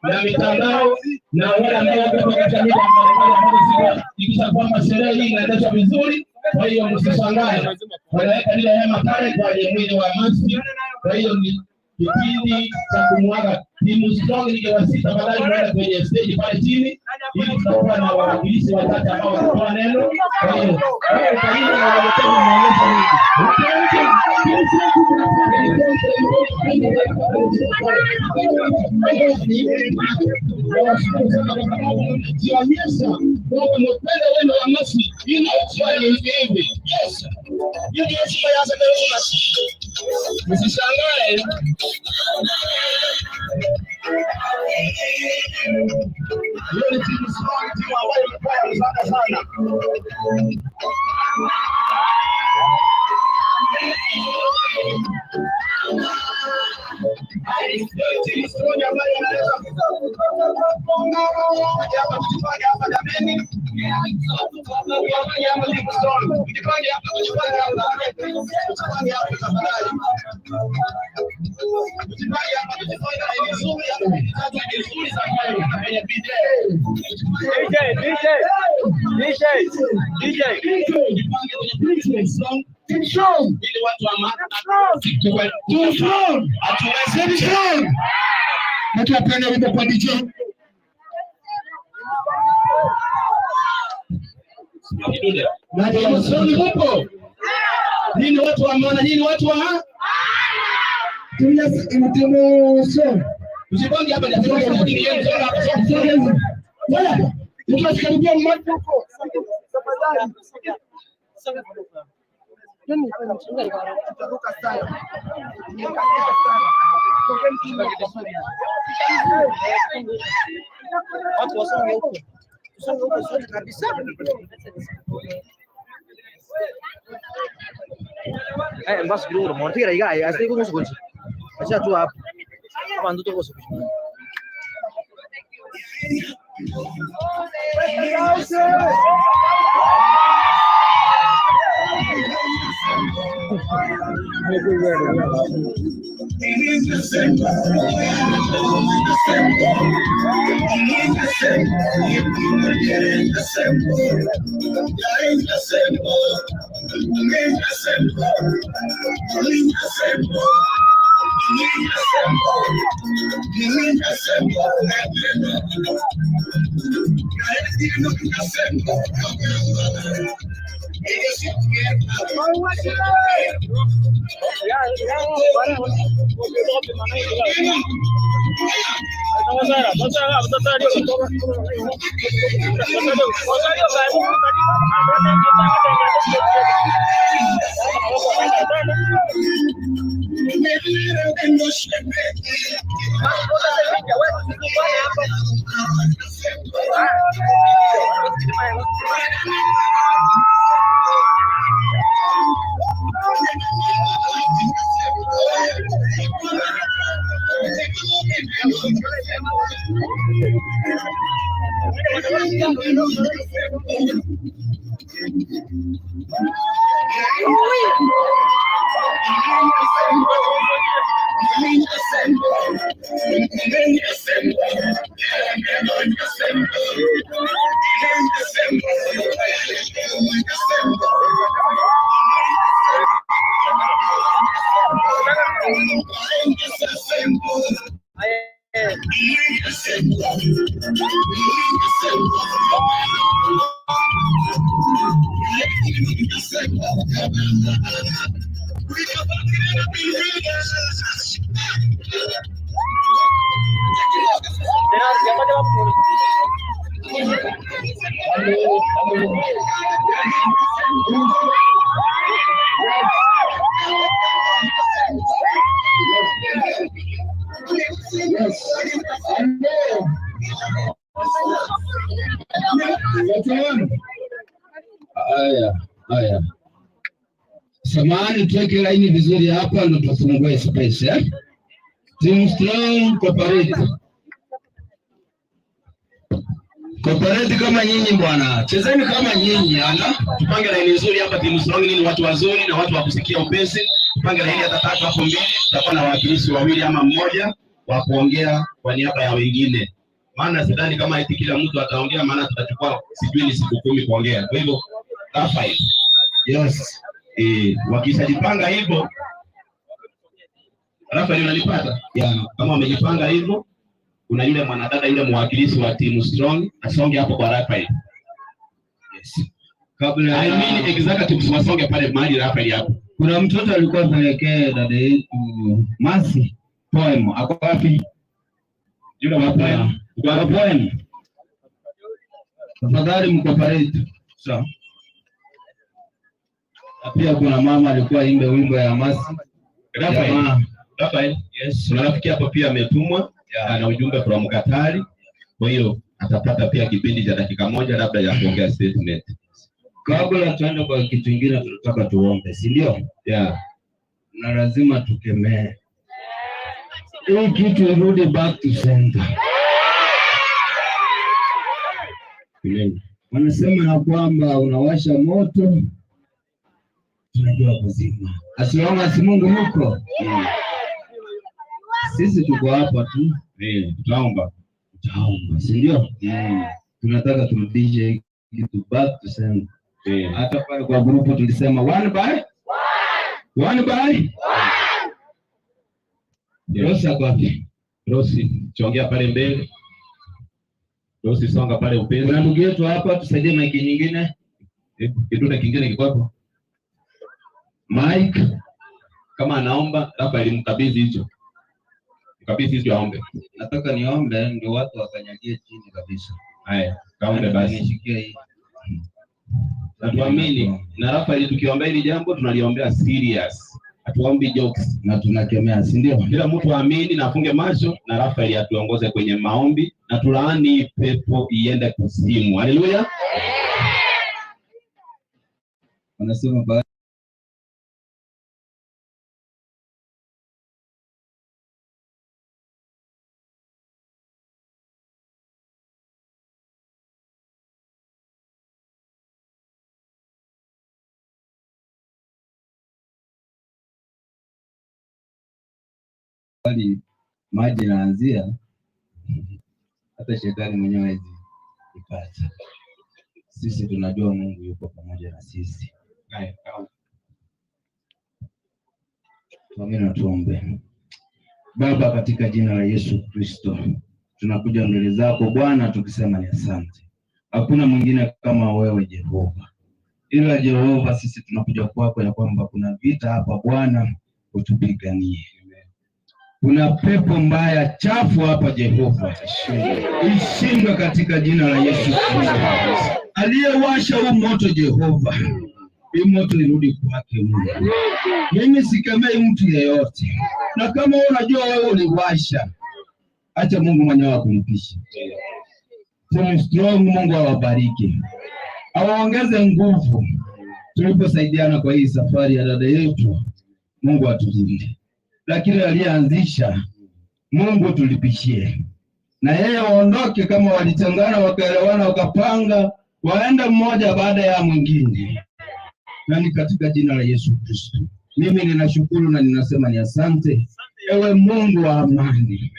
na mitandao na wale ambao wako katika mitandao ikisha kwamba sherehe hii inaendeshwa vizuri. Kwa hiyo msishangae, wanaweka ile hema pale kwa mwili wa masi. Kwa hiyo ni kipindi cha kumwaga timu strong ingewasita baadaye kwenda kwenye stage pale chini, ili tutakuwa na wawakilishi watatu ambao watatoa neno. Kwa hiyo kwa hiyo wanataka maonyesho mengi jionyesha kwamba mpenda wenu wa masi inaochani hivi. Yes, hiyo ndio shida ya sasa. Msishangae hiyo ni timu strong, timu ambayo imekuwa sana. Ili watu wa maana wapende wimbo kwa DJ. Na soni huko. Nini watu wa maana, nini watu wa? Usipange hapa ndio tunasema ni yeye ndio. Wala. Tunasikaribia mmoja huko. Watu wasonge huko. Usonge huko sote kabisa. Basi kidogo mwantikira igai asije kwa msuko. Acha tu hapo. Kama ndio tuko msuko. Haya. Samahani, tuweke laini vizuri hapa ndo tufungue space Team Strong Cooperate kama nyinyi bwana. Chezeni kama nyinyi Tupange laini nzuri hapa Team Strong nini watu wazuri na watu wa kusikia upesi. Tupange laini hata 3 hapo mbele. Tutakuwa na wawakilishi wawili ama mmoja wa kuongea kwa niaba ya wengine. Maana sidhani kama eti kila mtu ataongea, maana tutachukua sijui siku 10 kuongea. Kwa hivyo Rafael. Yes. Wakishajipanga hivyo Rafael unanipata? Kama wamejipanga hivyo kuna yule mwanadada yule mwakilishi wa Team Strong asonge hapo kwa Rafael. Yes. Kabla executive wasonge pale mahali Rafael hapo. Kuna mtoto alikuwa apelekee dada yetu Masi poem. Ako wapi? Yule wa poem. Kwa poem. Tafadhali mcooperate. Sawa. Pia kuna mama alikuwa imbe wimbo ya Masi. Rafael, yes. Kuna rafiki hapo pia ametumwa na ujumbe from Katari. Kwa hiyo atapata pia kipindi cha dakika 1 labda ya kuongea statement. Kabla tuende kwa kitu kingine tunataka tuombe, si ndio? Na lazima tukemee. Hii kitu irudi back to center. Wanasema ya kwamba unawasha moto tunajua kuzima. Asiona si Mungu yuko. Sisi tuko hapa tu. Tutaomba, si ndio? Tunataka turudishe kitu back to center. Hata pale kwa grupu tulisema one by one. Rosa kwapi? Rosi, chongea pale mbele. Rosi songa pale upesi. Kuna ndugu yetu hapa tusaidie maiki nyingine. Kitu kingine kiko hapo. Mike kama anaomba Rafael mkabidhi hicho. Mkabidhi hicho aombe. Nataka niombe ndio watu wakanyagie chini kabisa. Haya, kaombe basi. Nishikie hii. Na tuamini na Rafael tukiombea hili jambo tunaliombea serious. Hatuombi jokes na tunakemea, si ndio? Kila mtu aamini na afunge macho na Rafael atuongoze kwenye maombi na tulaani pepo iende kuzimu. Haleluya. Wanasema maji naanzia hata shetani mwenyewe hawezi ipata. Sisi tunajua Mungu yuko pamoja na sisi. Amina, tuombe. Baba, katika jina la Yesu Kristo tunakuja mbele zako Bwana tukisema ni asante. Hakuna mwingine kama wewe Jehova. Ila Jehova, sisi tunakuja kwako ya kwamba kuna vita hapa Bwana, utupiganie. Kuna pepo mbaya chafu hapa Jehova, ishindwe katika jina la Yesu Kristo. Aliyewasha huu moto Jehova, hii moto irudi kwake Mungu. Mimi sikemei mtu yeyote, na kama unajua wewe uliwasha, acha Mungu mwenyewe akumpishe. Team Strong, Mungu awabariki, awaongeze nguvu tuliposaidiana kwa hii safari ya dada yetu. Mungu atulinde, lakini aliyeanzisha Mungu tulipishie, na yeye waondoke. Kama walitengana wakaelewana wakapanga waenda mmoja baada ya mwingine, nani katika jina la Yesu Kristo mimi ninashukuru na ninasema ni asante. Ewe Mungu wa amani,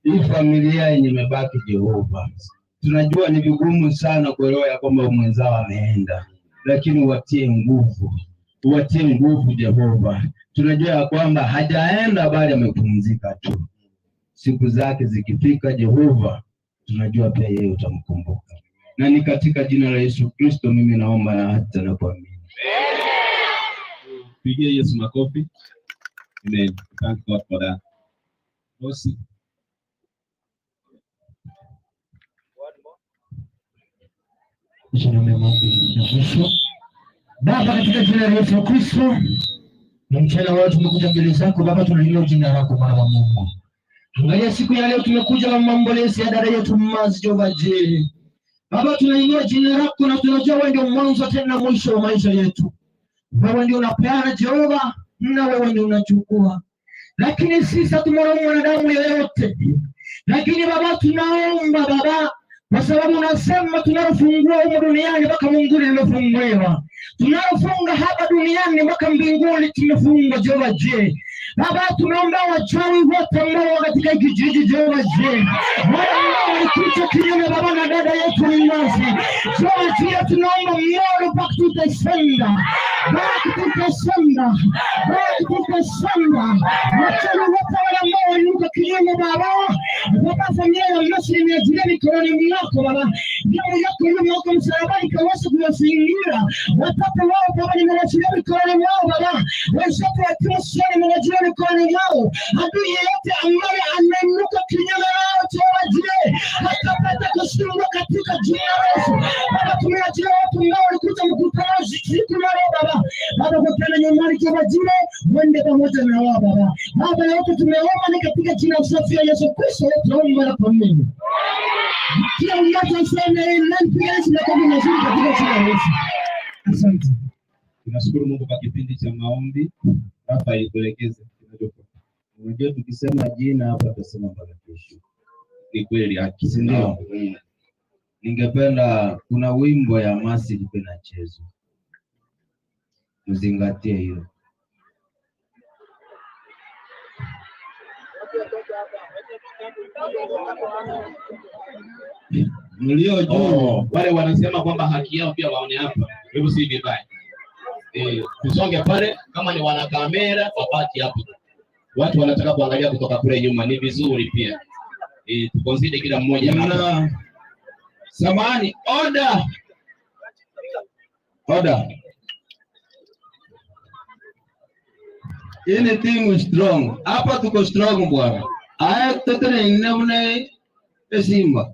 hii familia yenye imebaki Jehova, tunajua ni vigumu sana kuelewa ya kwamba mwenzao ameenda, lakini watie nguvu Jehova. Tunajua ya kwamba hajaenda bali amepumzika tu. Siku zake zikifika Jehova, tunajua pia yeye utamkumbuka. Na ni katika jina la Yesu Kristo mimi naomba na hata na kuamini. Pigie Yesu makofi. Amen. Thank God for that. Bosi. Baba, katika jina la Yesu Kristo, na mchana wao tumekuja mbele zako Baba, tunalilia jina lako Bwana wa Mungu. Angalia siku ya leo tumekuja na maombolezi ya dada yetu Mmazi Jehova Jireh. Baba, tunainua jina lako na tunajua wewe ndio mwanzo tena mwisho wa maisha yetu. Wewe ndio unapeana Jehova, na wewe ndio unachukua. Lakini sisi hatumwona mwanadamu yeyote. Lakini Baba, tunaomba Baba, kwa sababu unasema tunalofungua huko duniani mpaka mbinguni limefunguliwa. Tunalofunga hapa duniani mpaka mbinguni tumefungwa Jehova Jireh. Baba, tunaomba wachawi wote ambao katika kijiji Jehova Jireh, wale walikuja kinyume Baba na dada yetu Mmazi Jehova Jireh, tunaomba moyo mpaka tutasenda, wachawi wote wale ambao walikuja kinyume Baba, familia ya Mmazi imeachilia mikononi mwako Baba. Damu yako ile mwako msalabani kaweza kuwasingira watoto wao Baba, nimeachilia mikononi mwao Baba. Wenzetu wa Kristo nimeachilia mikononi mwao. Adui yeyote ambaye anainuka kinyume nao Jehova Jireh, hatapata kushindwa katika jina la Yesu. Baba, tumeachilia watu ambao walikuja mkutano siku ya leo Baba. Baba, kwa tena nyumbani Jehova Jireh, wende pamoja na wao Baba. Baba, yote tumeomba ni katika jina safi la Yesu Kristo, tunaomba na kuamini. Kila mmoja aseme amen na kwa jina zuri katika jina la Yesu. Asante. Tunashukuru Mungu kwa kipindi cha maombi. Hapa ituelekeze kidogo. Unajua tukisema jina hapa tutasema mpaka kesho. Ni kweli haki, si ndio? Ningependa kuna wimbo ya Masi ipena chezo. Mzingatie hiyo. Mlio juu wale wanasema kwamba haki yao pia waone hapa. Hebu si vibaya. Tusonge pale, kama ni wana kamera wapati hapo. Watu wanataka kuangalia kutoka kule nyuma, ni vizuri pia. Tukonside kila mmoja hapa. Samahani, order. Ile timu strong. Hapa tuko strong bwana. Aya tutene inamne Simba.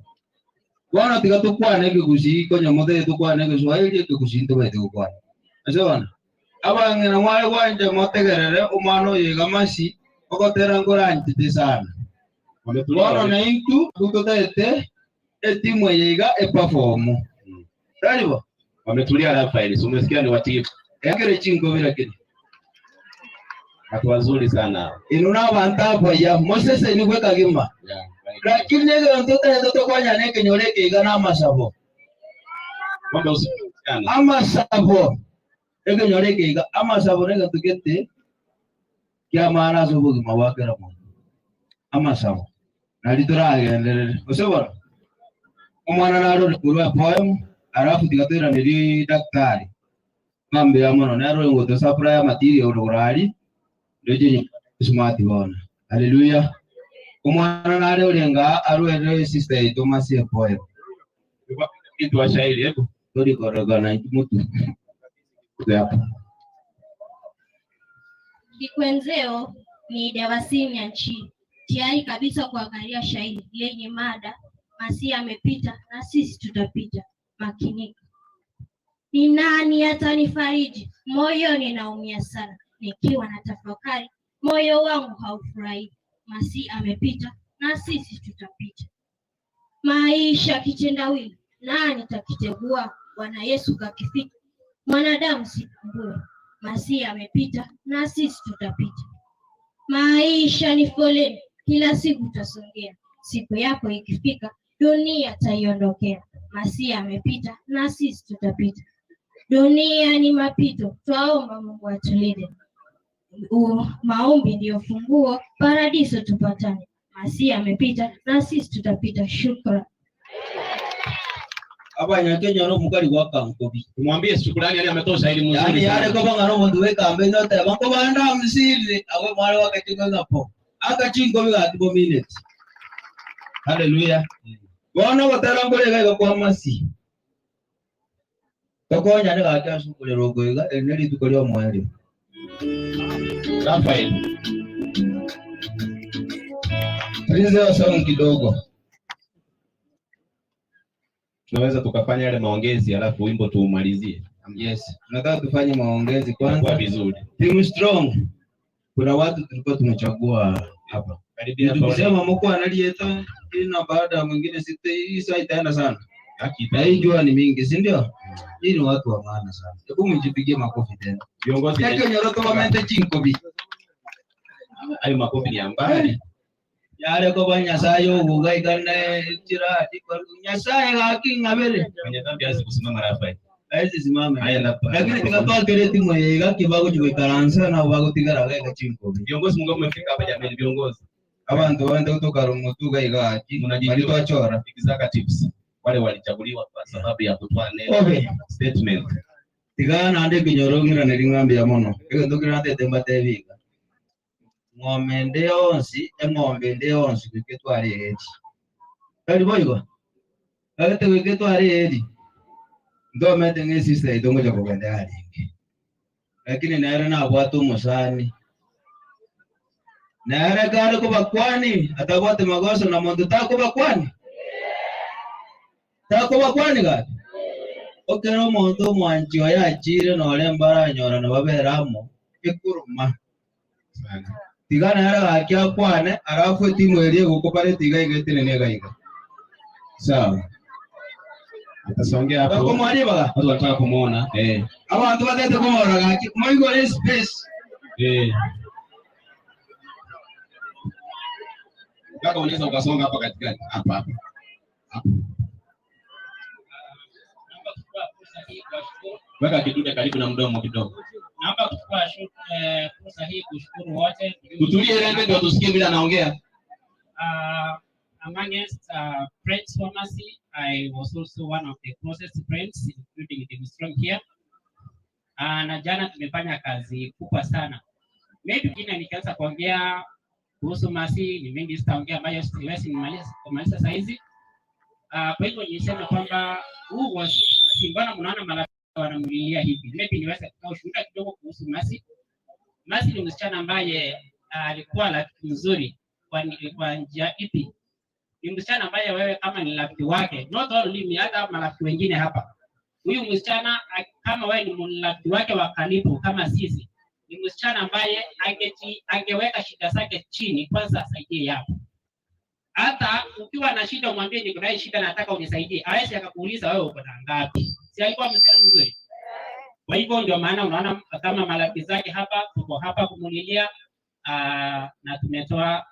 Bwana tukatukwane kushiko nyamode tukwane Swahili kushinto wetu kwa. Asona. Aba ngena mwale wanje motegerere umano yegamasi okotera ngorante sana. Wametuona na intu tutotete timu yega perform. Talibo. Wametulia Rafael, umesikia ni watifu. Yakere chingo bila kile. Watu wazuri sana. Inuna bantapo ya Moses ni kweka gima. Lakini ndio mtoto kwa nyane kenyoleke igana masabo. Kwamba usikana. Amasabo. Ege nyoleke iga amasabo nega tukete. Kia maana sobo gima wakera mo. Amasabo. Nalitora agendere. Osebora. Omwana naro kurwa poem arafu tikatera nili daktari. Mambe amono naro ngoto supply material urali. Ndio smart bwana. Haleluya. Umwana nale ulenga arwele sister Thomas Epoe. Kitu ashairi hebu. Ndio korogana mtu. Hapo. Kikwenzeo ni dawasini ya nchi. Tayari kabisa kuangalia shairi yenye mada Masihi amepita na sisi tutapita. Makinika. Ni nani atanifariji? Moyo ninaumia sana. Nikiwa na tafakari, moyo wangu haufurahi. Masihi amepita na sisi tutapita. Maisha kitendawili, nani takitegua? Bwana Yesu kakifika, mwanadamu sikumbue. Masihi amepita na sisi tutapita. Maisha ni foleni, kila siku utasongea. Siku yako ikifika, dunia taiondokea. Masihi amepita na sisi tutapita. Dunia ni mapito, twaomba Mungu atulinde. Maombi ndio funguo, paradiso tupatane. Masihi amepita na sisi tutapita. Shukrani. Abanya Kenya no mukali waka mkobi. Tumwambie shukrani yale ametosha ili mzuri. Yaani yale kwa ngaro mtu weka ambe nota bako banda msili awe mwale wakati ngapo. Aka chingo biga atibo minutes. Hallelujah. Bona batarangole ga kwa masi. Tokonya ne ga kya sukule rogo ga eneli tukolio mwali. Rafael. Tulize song kidogo. Tunaweza tukafanya yale maongezi alafu wimbo tuumalizie. Yes, nataka tufanye maongezi kwanza. Kwa vizuri. Team strong. Kuna watu tulikuwa tumechagua hapa. Karibia tukisema mko analieta ina baada ya mwingine site hii sasa itaenda sana. Na hii jua ni mingi, si ndio? Hii ni watu wa maana sana. Hebu mjipigie makofi tena. Viongozi yake nyoroto wamente chinkobi. Hayo makofi ni ambali. Yale ko banya sayo ugai kana tira kwa nyasaye haki ngabele. Mwenye dhambi hawezi kusimama Rafael. Hawezi simama. Lakini tikatoa kereti mwe kibago chwe karansa na ubago tigara ga chinkobi. Viongozi Mungu mmefika hapa jamani viongozi. Abantu wende kutoka Rumutuga igaki mnajitoa chora executives wale walichaguliwa kwa sababu ya kutoa neno statement tigana ande kinyorongira nelingambi ya mono ego ndokira ate temba teviga ngombe ndeonsi engombe ndeonsi kwitwari eti kali boygo agate kwitwari eti ndo mete ngesi sister idongo cha kugenda hali lakini naera na watu musani Nare gare ko bakwani atabote magoso na mondo ta ko bakwani ta ko bakwani ga okero mondo mwanji ya chire no le mbara nyora no baberamo ikuruma tigana yara akya kwane arafu timu elie guko pale tiga igetene ne gaiga sawa atasongea hapo kwa mwali baga watu wanataka kumuona abantu batete kumora ga moigo le space Kaka unaweza ukasonga hapa katikati hapa hapa. Weka kidude karibu na mdomo kidogo. Naomba kuchukua fursa hii kushukuru wote. Tutulie ile ndio tusikie bila anaongea. Amongst friends pharmacy, I was also one of the closest friends, including the strong here. Na jana tumefanya kazi kubwa sana. Maybe kina nikianza kuongea kuhusu masi ni mengi sitaongea ambayo siwezi kumaliza saa hizi. Kwa hivyo niseme kwamba huu was mbona mnaona marafiki wanamlilia hivi. Maybe niweze kutoa ushuhuda kidogo kuhusu Masi. Masi ni msichana ambaye alikuwa rafiki mzuri kwa njia ipi? Ni msichana ambaye wewe kama ni rafiki wake, not only me, hata marafiki wengine hapa. Huyu msichana kama wewe ni rafiki wake wa karibu kama sisi, ni msichana ambaye angeweka shida zake chini kwanza asaidie yako. Hata ukiwa na shida umwambie niko na shida nataka unisaidie. Hawezi akakuuliza wewe uko na ngapi. Si alikuwa msichana mzuri? Kwa hivyo ndio maana unaona kama marafiki zake hapa tuko hapa kumulilia na tumetoa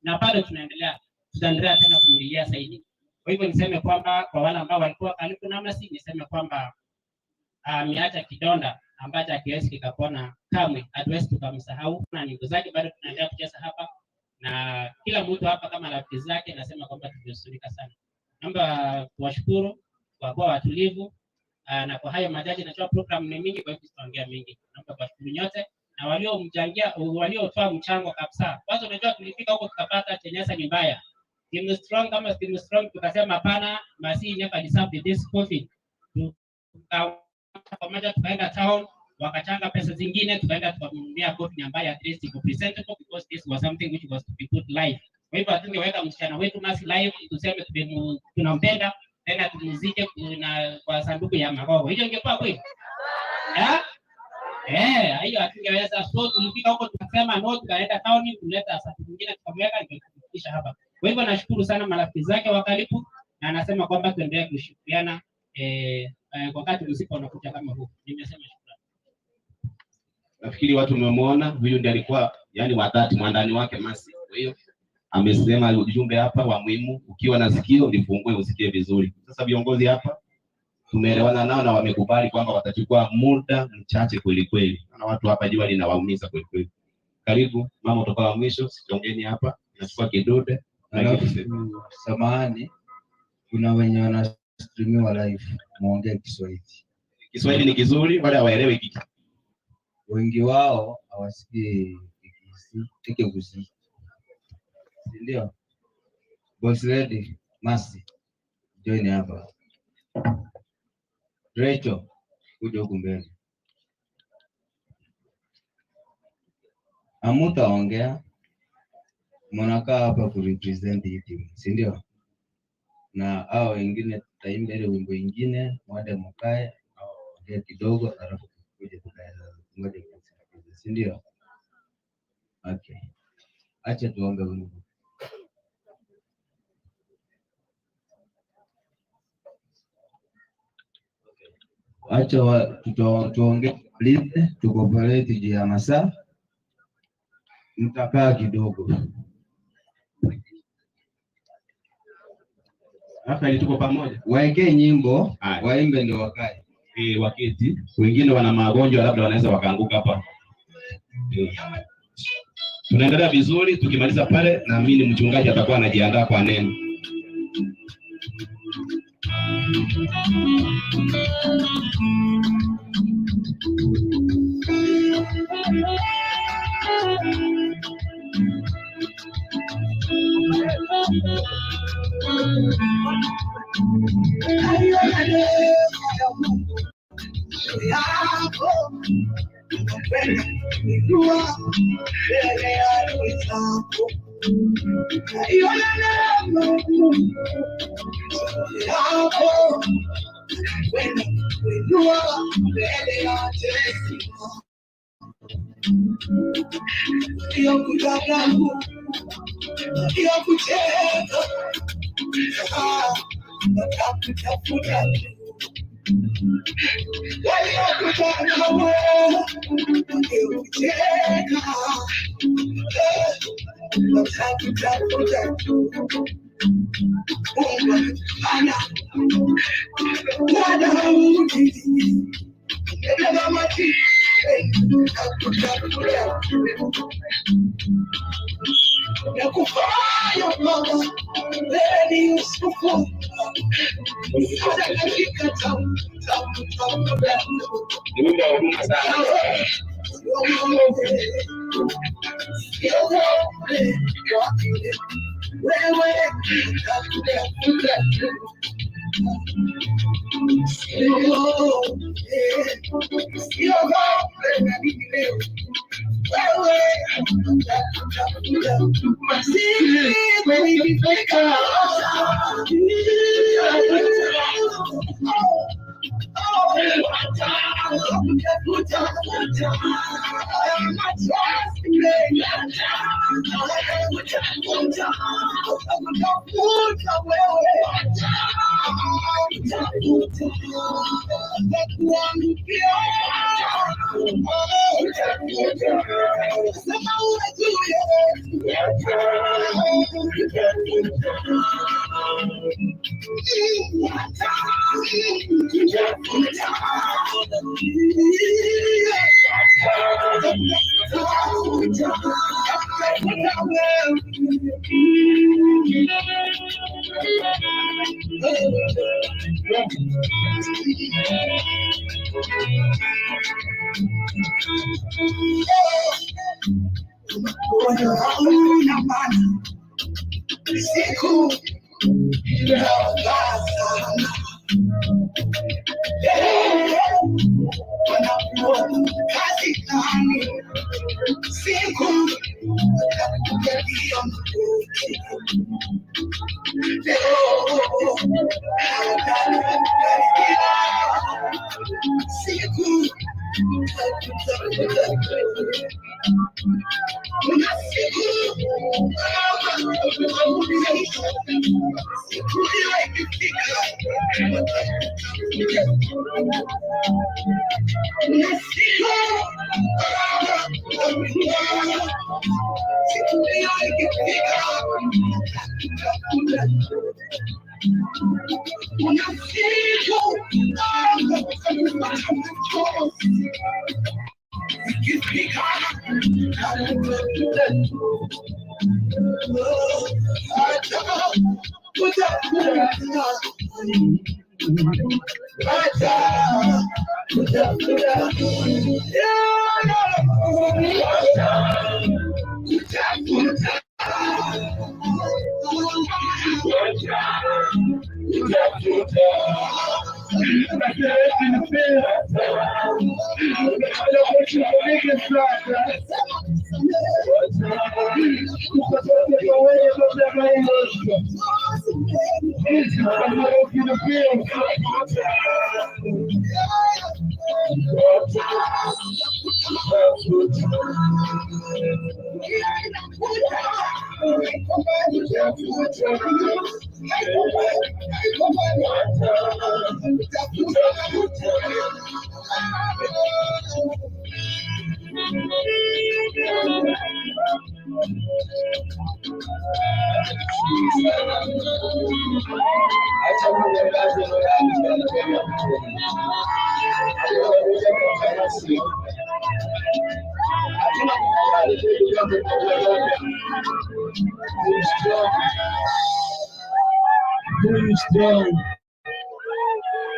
na bado tutaendelea tena kumulilia zaidi. Kwa hivyo niseme kwamba kwa wale ambao walikuwa karibu na Masi, niseme kwamba ameacha kidonda ambacho hakiwezi kikapona kamwe. Hatuwezi tukamsahau na ndugu zake bado tunaendelea kucheza hapa. Na kila mtu hapa kama rafiki zake nasema kwamba tumehuzunika sana. Naomba kuwashukuru kwa kuwa watulivu na kwa hayo majaji. Najua program ni mingi, kwa hivyo tutaongea mingi. Naomba kuwashukuru nyote na waliotoa mchango kabisa. Kwanza unajua tulifika huko tukapata Chenyasa ni mbaya. Team Strong kama Team Strong tukasema hapana, Masi never deserve this COVID. Pamoja tukaenda town wakachanga pesa zingine tukaenda tukamnunulia coffee ambayo at least iko presentable because this was something which was to be put live. Kwa hivyo tungeweka msichana wetu Masi live tuseme tunampenda tena tumuzike kwa sanduku ya magogo. Hiyo ingekuwa kweli? Hiyo hatungeweza. So tulifika huko tukasema no, tukaenda town kuleta sanduku nyingine tukamweka nikafikisha hapa. Kwa hivyo nashukuru sana marafiki zake wa karibu na anasema kwamba tuendelee kushirikiana wakati msipo unakuja kama huu. Nimesema shukrani. Nafikiri watu wamemwona huyu ndiye alikuwa yani watatu mwandani wake Masi. Kwa hiyo amesema ujumbe hapa wa muhimu, ukiwa na sikio lifungue usikie vizuri. Sasa viongozi hapa tumeelewana nao na wamekubali kwamba watachukua muda mchache kweli kweli. Na watu hapa jua linawaumiza kweli kweli. Karibu mama kutoka mwisho, siongeni hapa. Nachukua kidude. Samahani. Kuna wenye wana streamiwa live, muongee Kiswahili. Kiswahili ni kizuri, wale hawaelewi kiki. Wengi wao hawasikii Kikusi. Ndio. Boss lady, Masi. Join hapa. Rachel, kuja huku mbele. Hamutaongea. Mnakaa hapa ku represent hii team, si ndio? Na hao wengine tutaimba ile wimbo ingine, mwende mkae au ongea kidogo alafu kuja tukae. Ngoja kwanza, si ndio? Okay. Acha tuombe wimbo. Acha tuongee lite, tukoparate juu ya masaa. Mtakaa kidogo. Hapa ili tuko pamoja. Waeke nyimbo, waimbe ndio wakae. Waketi. Wengine wana magonjwa labda wanaweza wakaanguka hapa. Tunaendelea vizuri, tukimaliza pale naamini mchungaji atakuwa anajiandaa kwa neno.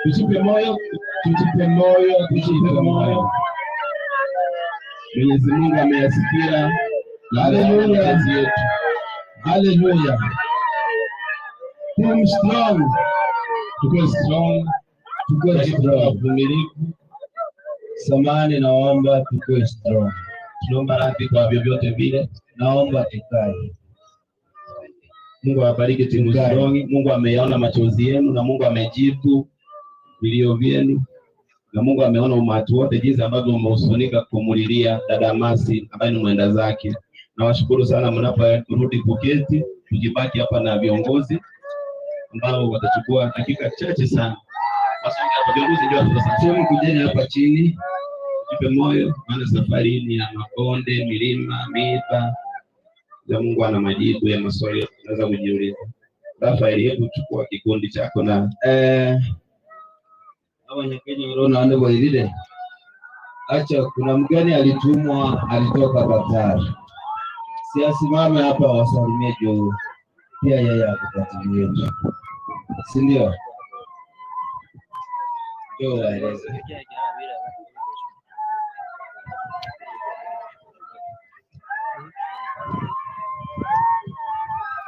Tujipe moyo, tujipe moyo, tujipe moyo. Mwenyezi Mungu ameyasikia. Haleluya. Haleluya. Tuwe strong. Tuwe strong. Tuwe strong. Vumilivu. Samani naomba tuwe strong. Tunaomba radhi kwa vyovyote vile. Naomba tukae. Mungu awabariki timu strong. Mungu ameyaona machozi yenu na Mungu amejibu vilio vyenu. Na Mungu ameona umati wote jinsi ambavyo umehuzunika kumulilia dada Masi ambaye ni mwenda zake. Nawashukuru sana mnaporudi kuketi, tujibaki hapa na viongozi ambao watachukua dakika chache sana. Wasonge hapa viongozi ndio tutasafiri kujeni hapa chini. Jipe moyo maana safari ni ya mabonde, milima, mita. Ya Mungu ana majibu ya maswali unaweza kujiuliza. Rafael, hebu chukua kikundi chako na hawa nyakeni unaona wale wailile. Acha kuna mgeni alitumwa alitoka Qatar. Si asimame hapa wasalimie juu pia yeye akupatilie. Si ndio? Ndio waeleze.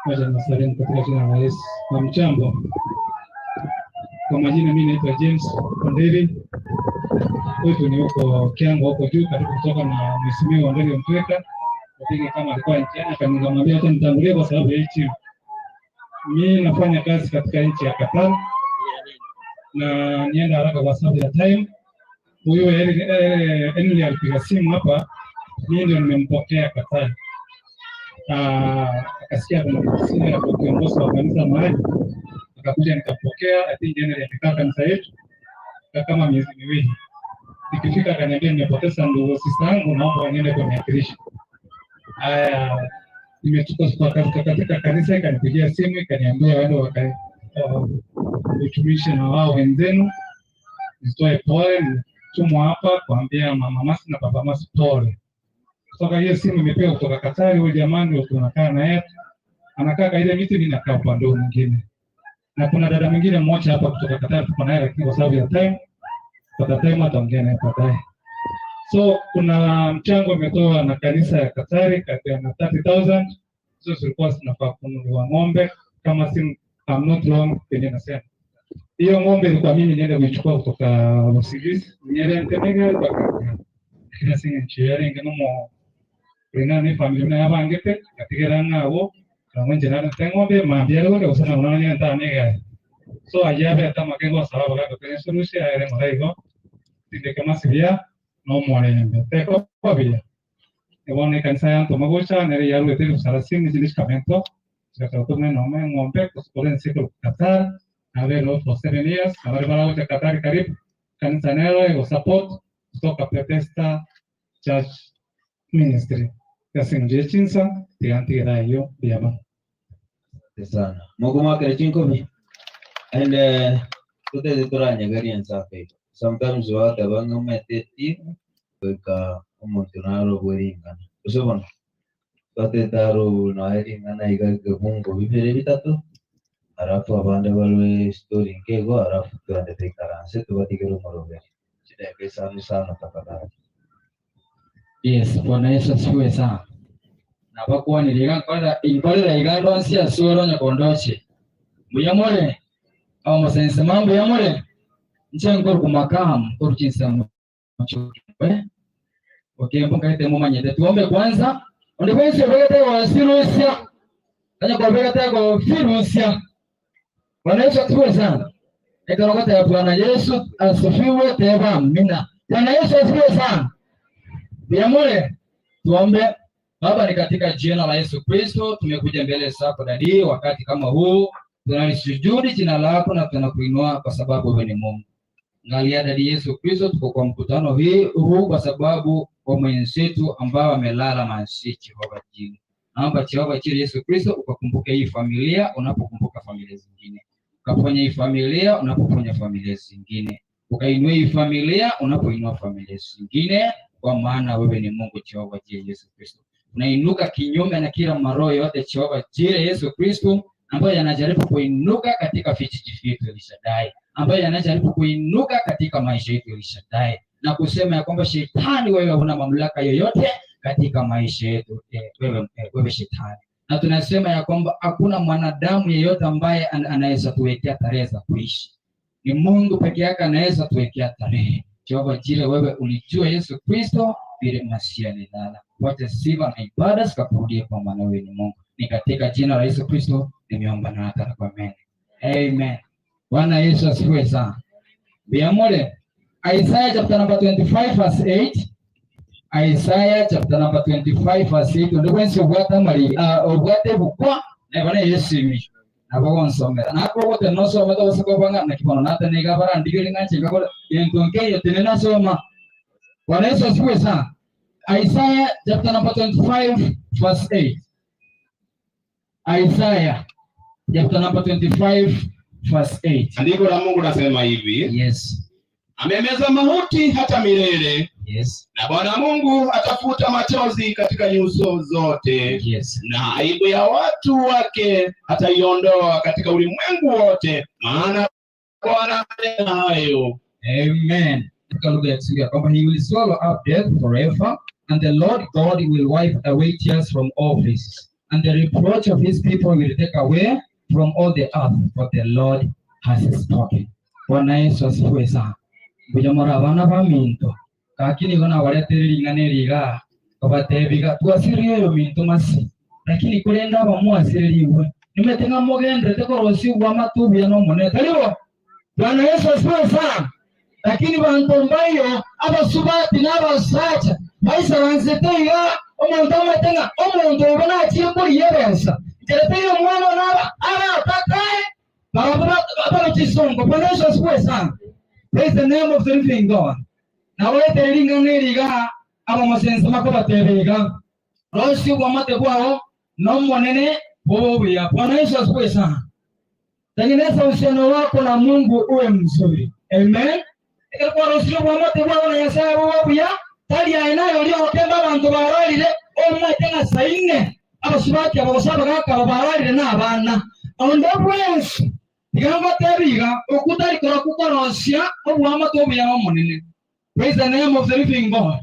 Wacha nasalimu katika jina la Yesu. Hamjambo. Kwa majina mimi naitwa James Kondeli. Wetu ni huko Kiango huko juu karibu kutoka na mheshimiwa Ndege Mtweka. Lakini kama alikuwa njiani akamwambia hata nitangulie kwa sababu ya hichi. Mimi nafanya kazi katika nchi ya Qatar. Na nienda haraka kwa sababu ya time. Huyo Henry alipiga simu hapa, mimi ndio nimempokea Qatar. Akasikia kuna simu ya kiongozi wa kanisa mahali. Akakuja nikapokea, I think Henry alikaa kanisa yetu kama miezi miwili. Nikifika akaniambia nimepoteza ndugu sister yangu naomba niende kwa miakirisho. Nimechukua katika kanisa ikanipigia simu ikaniambia wale utumishi na wao wenzenu nitoe pole tumwa hapa kuambia mama Masi na baba Masi pole. Kutoka hiyo simu imepewa kutoka Katari, huyo jamani ndio tunakaa na yeye. Anakaa ile miti mimi nakaa upande mwingine. Na kuna dada mwingine mmoja hapa kutoka Katari tuko naye lakini kwa sababu ya time kwa time ataongea naye baadaye. So kuna mchango umetoa na kanisa ya Katari kati ya 30,000. Hizo zilikuwa zinafaa kununuliwa ng'ombe kama si I'm not wrong kwenye nasema. Hiyo ng'ombe ilikuwa mimi niende kuichukua kutoka Mosivisi, niende Ntenege mpaka kila singa nchiari ngenomo kulingana na familia y'abangete katigera ngabo kamwenje na ng'ombe maambia leo usana unaona ntanega. So ajabe hata makengo sababu la kwenye solution ya ile mlaigo tinde kama sivia no mwalembe teko babia. Ebone kanisa yanto magosha nere yaru ete usarasini ziliskamento. Tukatoka na ng'ombe kusikole siku Qatar na leo for 7 years na wale wao wa Qatar karibu kanisa nalo support kutoka Bethesda Church Ministry kasinje chinsa tianti rayo biama sana mogo mwaka chinko mi and tote toranya gari ensafe sometimes wata banga meteti ka omontonaro bweringa usobona tote taro na eringa na igaga mungu bibere bitatu Alafu abande walwe story nkego alafu tuende tikaranse tubatigero morobe. Chideke sana tafadhali. Yes, Bwana Yesu asifiwe sana. Na bakuwa niliga kwenda ikolera igando ansia suoro nyakondoche. Muyamole au masense mambo yamole. Nchengo kumakamu kuruchinsa mchukwe. Okay, mpunga ite mumanyete tuombe kwanza. Onde kwense begete wa sirusia. Kanya kwa begete kwa firusia. Bwana Yesu asifiwe sana. Ekarokota ya Bwana Yesu asifiwe teba amina. Bwana Yesu asifiwe sana. Biamole tuombe. Baba, ni katika jina la Yesu Kristo tumekuja mbele zako dadi, wakati kama huu tunalisujudi jina lako na tunakuinua kwa sababu wewe ni Mungu. Angalia dadi Yesu Kristo, tuko kwa mkutano huu kwa sababu kwa mwenzetu ambao amelala mansichi Jehova jina. Naomba Jehova jina Yesu Kristo ukakumbuke hii familia unapokumbuka familia zingine. Ukafanya hii familia unapofanya familia zingine. Ukainua hii familia unapoinua familia zingine, kwa maana wewe ni Mungu Jehova jina Yesu Kristo. Unainuka kinyume na kila maroho yote Jehova jina Yesu Kristo ambayo yanajaribu kuinuka katika vijiji vyetu Elishadai, ambayo yanajaribu kuinuka katika maisha yetu Elishadai, na kusema ya kwamba shetani wewe huna mamlaka yoyote katika maisha yetu, wewe shetani. Na tunasema ya kwamba hakuna mwanadamu yeyote ambaye anaweza tuwekea tarehe za kuishi. Ni Mungu peke yake anaweza tuwekea tarehe. Jehova jile wewe ulijua Yesu Kristo vile Masia nilala. Wote sifa na ibada zikakurudie kwa maana wewe ni Mungu. Ni katika jina la Yesu Kristo nimeomba na hata kwa amen. Amen. Bwana Yesu asifiwe sana. Biamole Isaiah chapter number 25 verse 8. Isaiah chapter number 25 verse 8. Ndio kwenye ubwata mali ubwate bukwa na Bwana Yesu hivi. Na kwa nsomera. Na kwa wote nosoma to sako banga na kipono nata nega bara ndigeli ngache ngako yentonke yote nena soma. Bwana Yesu asifiwe sana. Isaiah chapter number 25 verse 8. Isaiah chapter number 25 verse 8. Andiko la Mungu nasema hivi. Yes. Amemeza mauti hata milele. Yes. Na Bwana Mungu atafuta machozi katika nyuso zote. Yes. Na aibu ya watu wake ataiondoa katika ulimwengu wote, maana Bwana anayo. Amen. Lugha ya Kiswahili kwamba he will swallow up death forever, and the Lord God will wipe away tears from all faces, and the reproach of his people will take away from all the earth, for the Lord has spoken. Bwana Yesu asifiwe sana. Bujamora abana baminto kakini gona waletereri nganeriga kabatebiga twasiriye yo minto masi, lakini kulenda bamuasiriwe nimetenga mogendre tekorosi wa matubi no moneta liwo. Bwana Yesu asifiwe sana. Lakini bantu mbayo abasubati n'abasacha baisa banzetega omuntu amatenga omuntu ubona akiri yebensa kereteyo mwana naba atakaye baba kisongo. Bwana Yesu asifiwe sana. Praise the name of the living God. Na wete linga ngiriga aba masense makobatebega rosi wa mate kwao no monene bobo ya. Bwana Yesu asifiwe sana. Tengeneza uhusiano wako na Mungu uwe mzuri. Amen. Kwa rosi wa mate kwao na yasa bobo ya tali ainayo lio kemba bantu baralire omwe tenga saine abasubati abasaba gaka baralire na abana onda bwensi igamba tebiga okutali kora kukorosia obwama tobu ya omunene. Praise the name of the living God.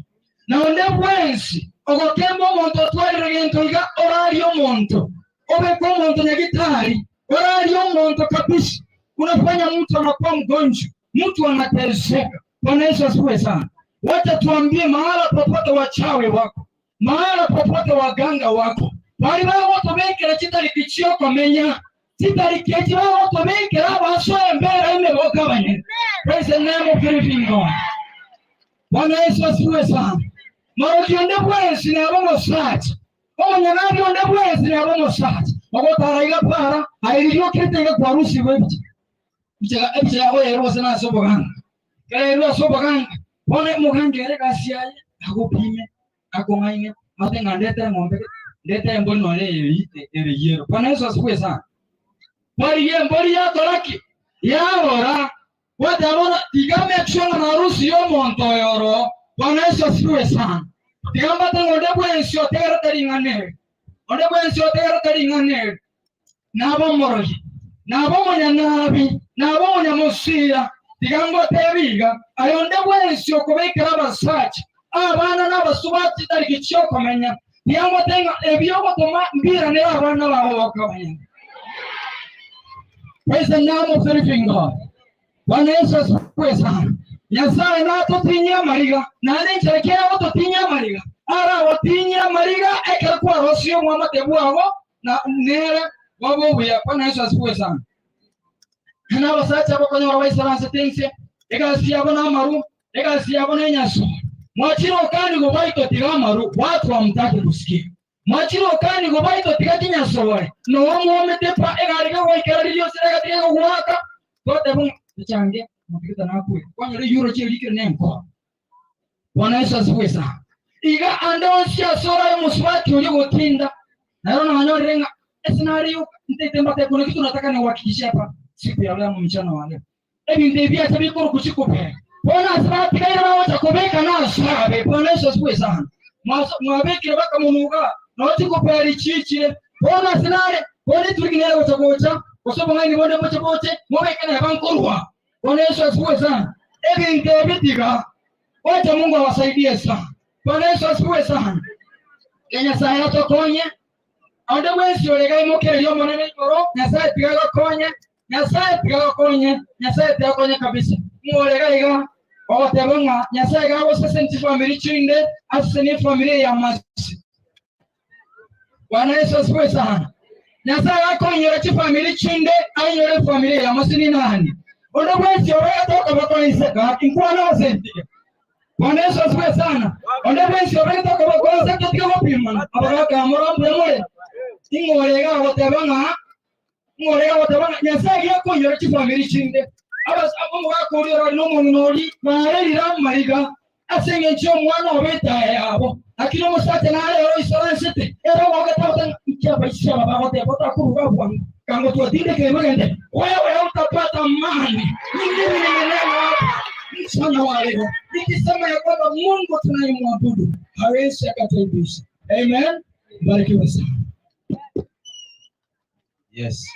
Na onda bwensi ogokemba omuntu twalire gento iga orali omuntu obeko omuntu nyagitari orali omuntu kabisa unafanya mtu anakuwa mgonjwa, mtu anateseka. Bwana Yesu asifiwe sana. Wacha tuambie mahala popote wachawi wako, mahala popote waganga wako, bali wao wotobekera kitali kichio komenya kitali keji wao wotobekera basoe mbere ime bokabanye. Praise the name of the living God. Bwana Yesu asifiwe sana. Marokionde bwesi na bomo sat omonyanabi onde bwesi na bomo sat ogotaraga para airiyo kitenge kwa rusi webi bichega oye rose na soboganga kero soboganga one mugangere kasiaye akupime akongaine matenga ndete ngombe ndete mbono le yero. Bwana Yesu asifiwe sana. Bali ye mbori ya toraki ya ora watabona tigame chona na rusi yo montoyoro. Bwana Yesu asifiwe sana. Tigamba tango ndebwe nsio tegera teringane onde bwe nsio tegera teringane na bomoroji nabonya nabi nabonya musira tigango tebiga ayonde bwensi okubekera abasachi abana n'abasubati tari kicho komenya tigango tenga ebyo toma mbira ne abana bawo bakamenya. Praise the name of the living God. Bwana Yesu asifiwe sana. Nyasaye natutinya mariga nani ncherekea watotinya mariga ara watinya mariga ekalikuwa rosio mwamatebu abo na nere wabo buya. Bwana Yesu asifiwe sana. Na wasacha hapo kwenye waisala setense ekasi yabo na maru ekasi yabo na nyaso mwachiro kani go baito tiga maru watu wamtaki kusikia mwachiro kani go baito tiga kinyaso wale no wamuometepa egariga waikaririo serega tiga kuwaka tote bunga change mukita nakwe kwanya le euro chiri kire nempo. Bwana Yesu asifiwe sana. Iga andonsia sora ya muswati uje gotinda naona wanyorenga scenario ntetemba te kuna kitu nataka niwahakikishie hapa siku ya leo mchana wa leo. Ebi ndivya tabiko kuchikope. Bwana asante kaira wacha kubeka na sabe. Bwana Yesu asifiwe sana. Mwabeki baka munuga na wacha kupeli chichile. Bwana sinare bwana tulikinele wacha bocha kwa sababu ngani bwana bocha boche mwabeka na bankorwa. Bwana Yesu asifiwe sana. Ebi ndivya wacha Mungu awasaidie sana. Bwana Yesu asifiwe sana. Kenya saa yato konye ande wesi olega imokere yo monene koro nyasaye pigaga konye nyasaye pigaga konye nyasaye pigaga konye kabisa muolega iga otebonga nyasaye ga wose senti family chinde aseni family ya masi. Bwana Yesu asifiwe sana. Nyasaye akonye chi family chinde ayore family ya masi ni nani ande wesi olega toka bakoni seka inkwana senti. Bwana Yesu asifiwe sana. Ande wesi olega toka bakoni seka tiga wapima abaka amurambe mole ngolega wotebanga nyasaye yakonyera kifamiri chinde abamu bakurira no munori barerira mariga asenge cyo mwana obeta yabo akiro musate na lero isoransete era wagata icyaba cyaba bahote batakuruga bwa kango tuatinde ke magende wewe utapata mali nyingine neno sana wale nikisema ya kwamba Mungu tunayemwabudu hawezi akataibisha. Amen. Barikiwa sana. Yes.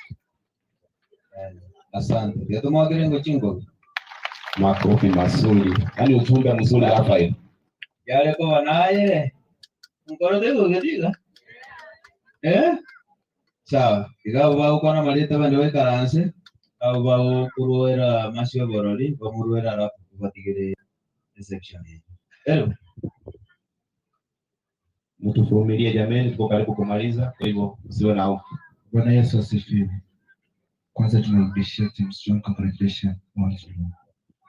Asante. Ndio tumwagile ngochingo. Makofi mazuri. Yaani ujumbe mzuri hapa hivi. Yale kwa naye. Mkono dego gediga. Sawa. Igao bao kwa na maleta bande we karanse. Au bao kuruera masio boroli, bamuruera rafu kubatigere section hii. Hello. Mtuvumilie jameni, tuko karibu kumaliza, kwa hivyo usiwe na hofu. Bwana Yesu asifiwe. Kwanza tunarudishia Team Strong congratulations once more.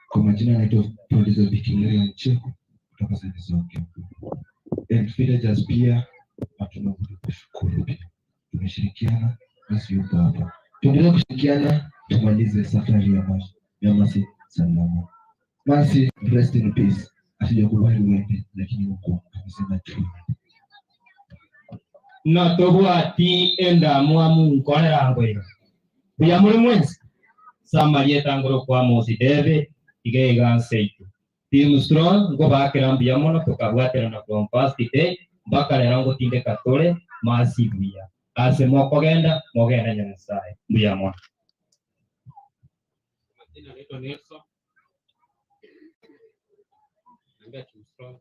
Kwa majina naitwa Producer Bikileo Ncheko kutoka Saidizoke. And villagers pia hatuna budi kushukuru pia. Tumeshirikiana basi yupo hapa. Tuendelee kushirikiana tumalize safari ya Masi salama. Masi rest in peace. Asijakubali uende lakini Mungu amesema tu. Na tobwati enda mwamu nkorera ngwira buya muri mwensi samarie tangoro kwa Mosi David igega seitu Team Strong ngo bakera mbia mono tukabwatera na from past day bakara ngo tinde katore masi buya ase mogenda nyasaye buya mono. Majina naitwa Nelson. Naambia Team Strong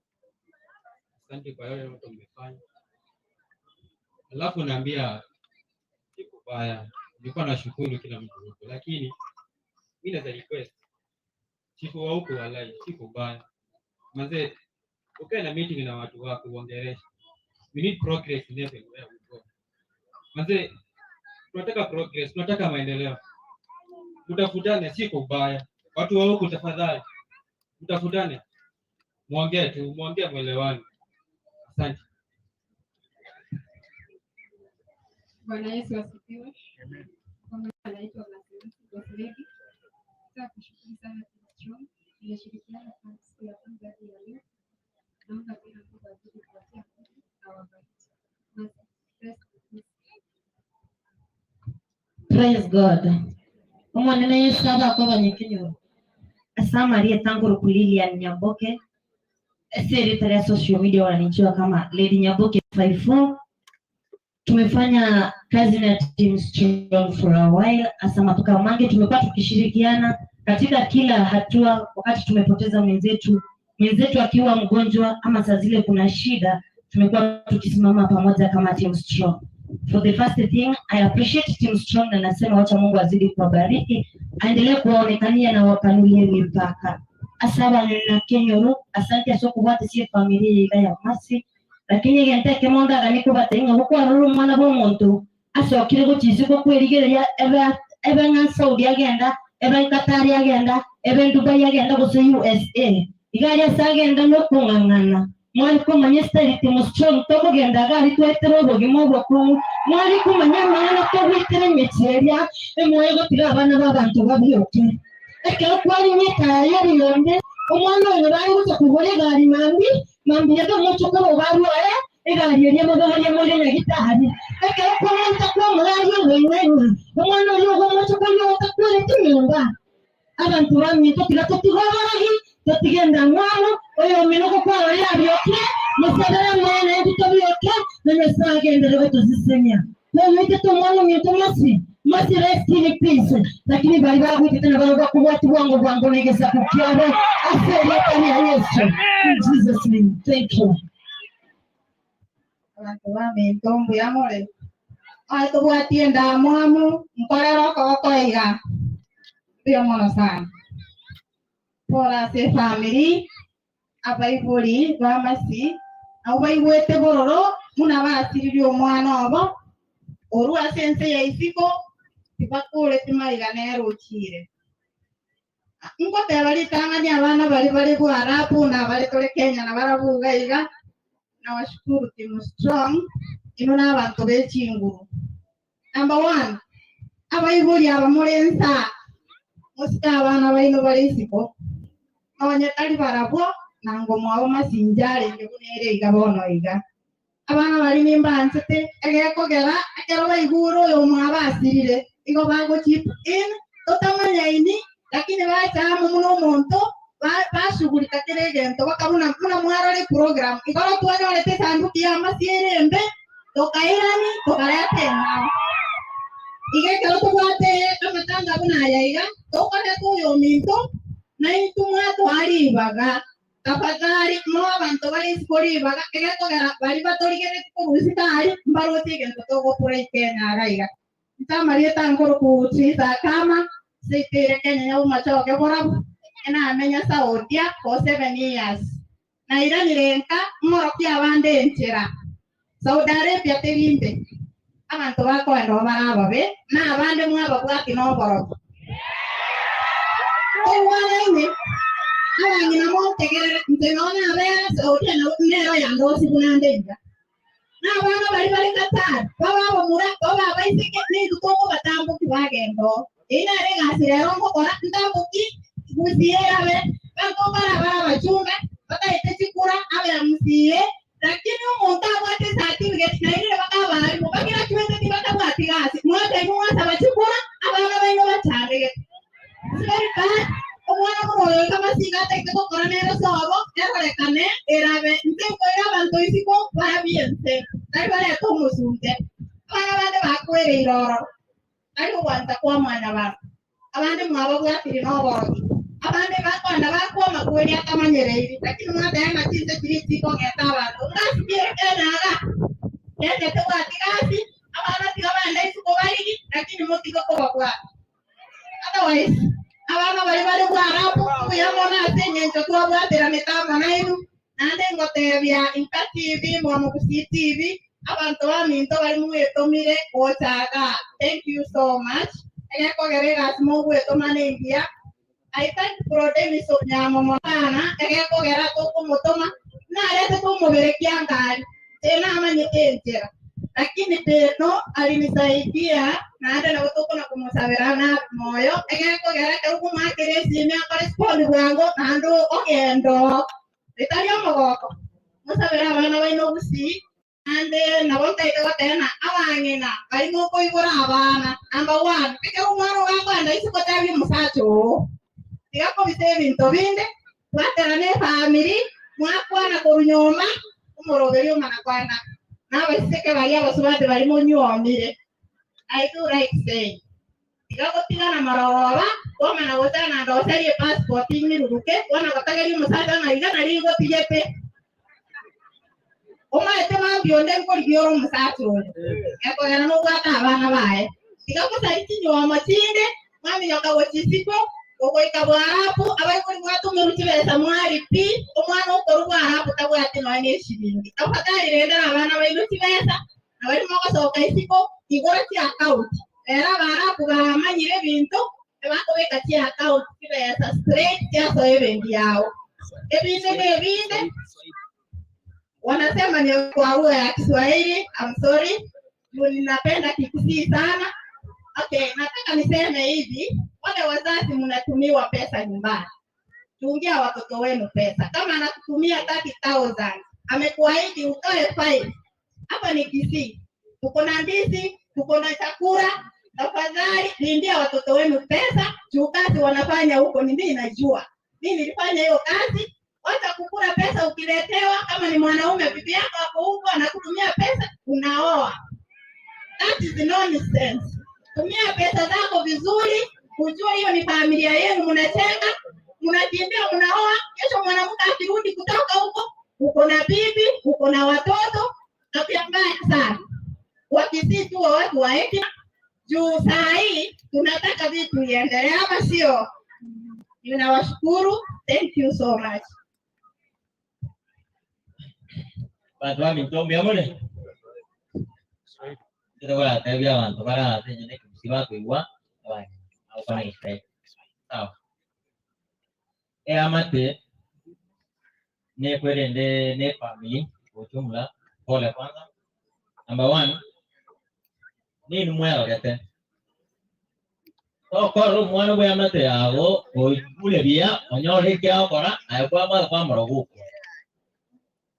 asante kwa yale yote mmefanya. Alafu naambia siku baya, nilikuwa nashukuru kila mtu huko, lakini mimi naweza request chifu wa huko walai siku baya. Mzee, ukae na meeting na watu wako uongeleshe. We need progress in everywhere we go. Mzee, tunataka progress, tunataka maendeleo. Tutafutane siku baya. Watu wa huko tafadhali. Tutafutane. Muongee mwelewani. Asante. Bwana Yesu asifiwe. Amen. Kwa maana anaitwa Gosledi. Sasa kushukuru sana Team Strong. Tumeshirikiana kwa siku ya kwanza hadi ya leo. Naomba pia Mungu azidi kuwatia nguvu na wabariki. Praise God. Omwana Yesu aba kwa banyekenyo. Asama aliye tangu rukulilia Nyamboke. Siri tare social media wananijua kama Lady Nyamboke 54. tumefanya kazi na Team Strong for a while. Hasa Matuka Mange tumekuwa tukishirikiana katika kila hatua. Wakati tumepoteza mwenzetu akiwa mgonjwa ama saa zile kuna shida, tumekuwa tukisimama pamoja kama Team Strong. For the first thing, I appreciate Team Strong na nasema wacha Mungu azidi kuwabariki, aendelee kuwaonekania na wapanulie mipaka. Asaba na Kenyoro, asante soko watu si familia ya Masi, lakini gente kemonda ganiko batenga huko aruru mwana bomuntu. Aso kirego chiziko kwerigere ya ebe nga Saudi agenda, ebe Qatar agenda, ebe Dubai agenda go USA. Igari asagenda no kungangana. Mwali kumanya style Team Strong tobo genda gari twetero bogimo bwo mwali kumanya mwana to witere mecheria emwego tira abana babantu babyoke ekero kwali nyeka yari yonde omwana oyo bali gusa kubole gari mambi yato mucho ko baru aya egari yari amagari amole na gitari ekero kwanta kwa mwali wenene omwana oyo go mucho ko yo takwere tinyumba abantu bamwe to tira to tibarahi to tigenda mwana oyo minoko kwa yari yoke musabara mwana ndito byoke na mesagende leto zisenya leo ito mwana mtu masi rest in peace, lakini bali babu tena bali watu wangu negeza kukiana afeli kani ya Yesu. In Jesus name, thank you. Abantu bame ntombu ya mole ato bwatienda mwamu mkorero ko iga bio mono sana pora se family abaibuli bamasi abaibwete bororo muna basiriri omwana obo orua sense ya isiko tibakule timaiga nero chire ngo tebali tanganya abana bali Arabu na bali tole Kenya na barabu gaiga na washukuru Team Strong inona abantu bechinguru. Number 1 abaibuli abamulensa musika abana baino bali isiko abanyatali barabo nango mwabo masinjale ngekunere igabono iga abana bali nimbanzete egekogera akero baiguro yo mwabasirire igo bago chip in totamanya ini lakini bacha muno monto bashughulika kiregento bakabuna kuna mwarale program igoro tuwane walete sanduki ya masierembe tokairani tokarate nao igekero tubate amatanga buna yaiga tokane tuyo minto na itumwa twalibaga tafadhali mo abantu bali sikolibaga egekogera bali batoligere kubusitali mbaroti gento togo pure Kenya agaiga Marieta ngoro kuuliza kama sitere Kenya ya umachoke borabu ena amenya Saudia for 7 years na irani renka moro pia bande enchera Saudi Arabia terinde abantu bako ndo baraba be na bande mwaba bwaki no borobo wana ine abangi na monte gere ntenona be Saudi na nero ya ndosi kunandenga na bana bali Qatar baba mura baba isike ni tuko batambo kibagendo ina rega sirero ngo kora ndambuki musiera be bako bara bachunga baka itechikura abe amsiye lakini umuntu abate certificate na ile baka bari bakira kiwete tibata bati gasi mwote muwasa bachikura abana baino bachange sirika omwana ko kama sigate ko koronero sobo erekane erabe ntempo abantu isiko babiense nabale ko musunte abana bakwere iroro ari wanta kwa mwana ba abandi mwabo bwatiri noboro abandi bakwanda bakoma kweri akamanyereri lakini mwata yana tise kiriti ko ngeta abantu ngasiye enaga yende twati gasi abana tigabanda isiko bari lakini motiko ko bakwa otherwise abana bali Arabu kuyamona asenye nchokwa bwatera mitama nainu nande ngotebya Impact TV mwa TV abantu baminto bali muyetomire otaga. Thank you so much egeko gerera smo bwetomane india I thank Prode so nyamo mwana egeko gera ko motoma na lete ko mobere kiangari tena amanye entera lakini teno alinisaidia na hata na watu kuna kumusaberana moyo egeko gera ko makere sime correspond bwango nando ogendo italia mogoko musabera bana baino busi ande na bonta ito tena awangina bali mo ko ibora abana number 1 peke umaro wabanda isiko tabi musacho tigako bise binto binde waterane family mwakwana ko nyoma umoroberio mana kwana nawe sike bagia basubate bari munyomire. I do right say. Ikagotigana maroroba, koma na gotana ndo serie passport imiruruke, wana gotageri musata na igana rigo tiyepe. Oma ete mambionde ngorigio musatu. Eko yana no gwata abana bae. Ikakusariti nyoma chinde, mami yakagochisiko, gogo ikabwarapu, abai kuri gwatu merutibesa mwari pi, omwana okoruwa harapu tabwate no ane shilingi. Afatari renda abana bairutibesa, abari mogosoka isiko, igorati account. Era barapu bamanyire bintu, ebakobeka ti account kibesa straight yaso ebendi yao. Ebinde wanasema ni kwa lugha ya Kiswahili. I'm sorry. Ninapenda Kisii sana. Okay, nataka niseme hivi, wale wazazi mnatumiwa pesa nyumbani. Tuungia watoto wenu pesa. Kama anakutumia 30,000, amekuahidi utoe 5. Hapa ni Kisii. Tuko na ndizi, tuko na chakula. Tafadhali lindia watoto wenu pesa. Kazi wanafanya huko ni mimi najua. Mimi nilifanya hiyo kazi. Wacha kukula pesa ukiletewa, kama ni mwanaume bibi yako hapo huko anakutumia pesa unaoa. That is nonsense. Tumia pesa zako vizuri, kujua hiyo ni familia yenu, mnacheka, mnakimbia, mnaoa. Kesho mwanamke akirudi kutoka huko, uko na bibi, uko na watoto, tabia mbaya sana. Wakisii tu watu wa hekima, juu saa hii tunataka vitu iendelee, ama sio? Ninawashukuru. Thank you so much. Bantu wa mintombi amole. Kita wala tabia bantu para tenya kusiba kuiwa abanye. Au kana ife. Sawa. Amate ne kwerende ne family kwa jumla pole kwanza. Number 1 ni mwero gete. Okoro mwana bwa amate yago ule bia onyore kya okora ayakwa ma kwa morogo.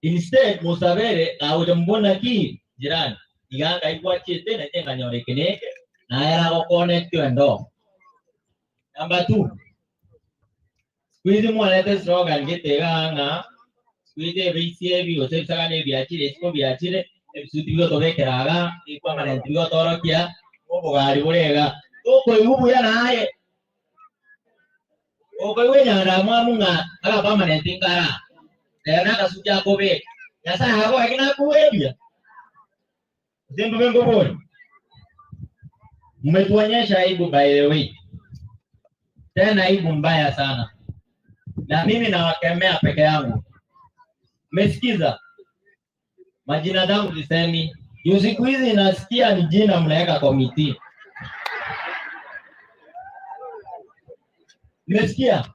Instead musabere awujambona ki jirani iganga igwa chete na tenga nyore keneke na era go connect endo. Number 2 squeeze mwana slogan getega squeeze bisi bi ose sagane biachire siko biachire ebisuti to bekeraga ikwa manenti go torokia obugari burega oko yubu ya naye oko wenya mwamunga ala ba manenti ngara na kasuja kobe yasa hapo akina kuebia zembe bengo bora mmetuonyesha aibu by the way, tena aibu mbaya sana, na mimi nawakemea peke yangu. Mmesikiza majina zangu zisemi siku hizi nasikia ni jina mnaweka komiti. Mmesikia?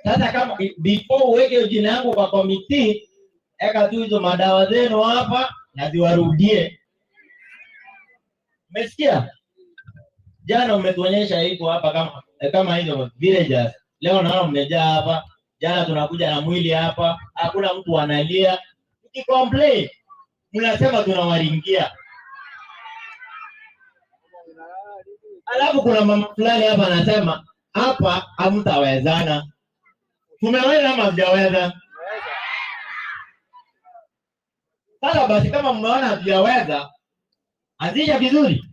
Sasa kama before uweke jina yangu kwa komiti, eka tu hizo madawa zenu hapa na ziwarudie. Umesikia? Jana umetuonyesha hivyo hapa kama hizo villagers. Leo naona mmejaa hapa. Jana tunakuja na mwili hapa, hakuna mtu analia. Ukicomplain, mnasema tunawaringia. Alafu kuna mama fulani hapa anasema hapa hamtawezana. Tumeweza ama hamjaweza? Sasa basi kama mnaona hamjaweza, anzisha vizuri.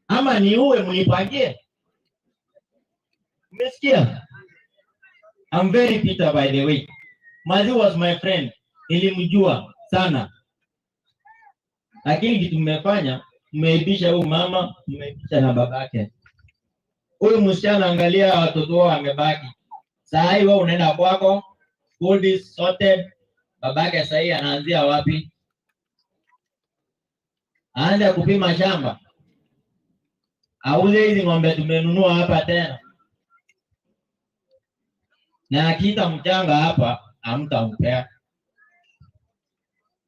Ama ni uwe mnipangie. Umesikia? I'm very bitter by the way. Mazi was my friend. Nilimjua sana. Lakini kitu mmefanya, mmeibisha huyu mama, mmeibisha na babake. Huyu msichana angalia watoto wao wamebaki. Saa hii wewe unaenda kwako, school is sorted. Babake saa hii anaanzia wapi? Aanze kupima shamba. Auze hizi ng'ombe tumenunua hapa tena. Na akita mchanga hapa hamtampea.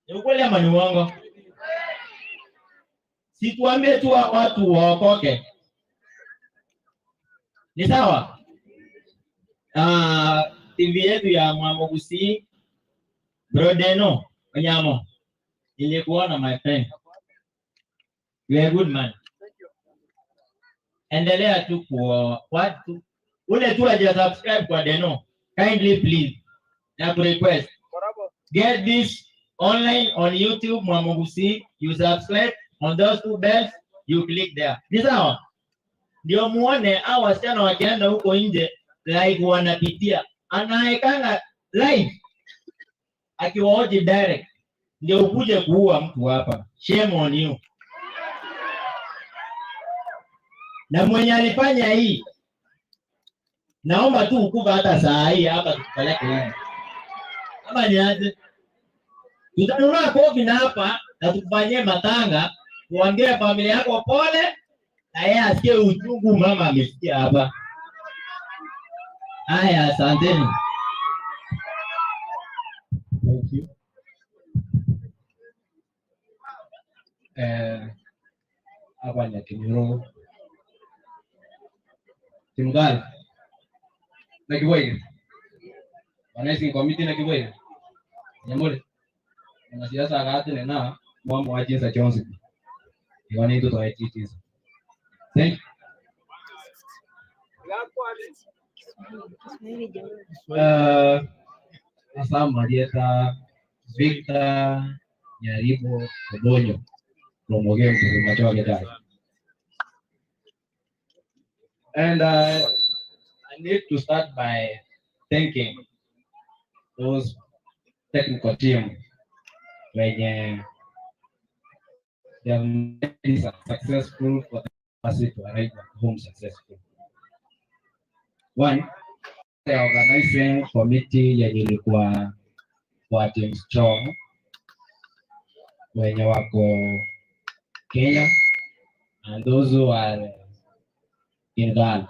Ni ukweli ama ni uongo? Si tuambie tu watu waokoke. Ni sawa? TV yetu ya Mwamogusi Brodeno Onyamo. Nilikuona my friend. You are a good man. Endelea tu kwa watu. Ule tu aje subscribe kwa Deno. Kindly please. Na request. Get this online on YouTube Mwamugusi, you subscribe on those two bells, you click there. Ni sawa? Ndio muone hao wasichana wakienda huko nje like wanapitia. Anaekanga live akiwaoji direct. Ndio ukuje kuua mtu hapa. Shame on you. Na mwenye alifanya hii, naomba tu ukuva hata saa hii hapa tupeleke hivi. Kama ni aje? Tutanunua kofi na hapa na tukufanyie matanga, uambie familia yako pole na yeye asikie uchungu mama amesikia hapa. Haya, asanteni. Thank you. Hapa ni Kinyoro. Timu gani? Na Kiwege. Wanaishi committee na Kiwege. Nyamole. Na siasa akate na mwamu wa jinsa Johnson. Iwani ndo taitiza. Thank you. Asa Marieta Victor Nyaribo Obonyo from Ogem to Machoge Dai. And I need to start by thanking those technical team when they have made it successful for the person to arrive at home successful. One, the organizing committee yenye ilikuwa kwa Team Strong wenye wako Kenya and those who are in Ghana.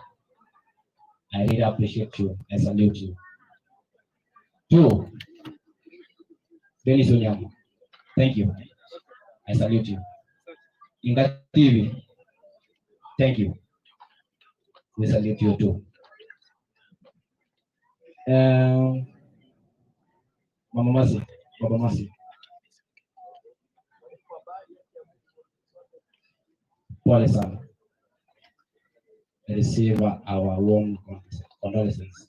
I really appreciate you. I salute you. Two, Dennis Onyamo. Thank you. I salute you. Inga TV. Thank you. We salute you too. Mama Masi, Baba Masi. Pole sana. Receive our warm condolences.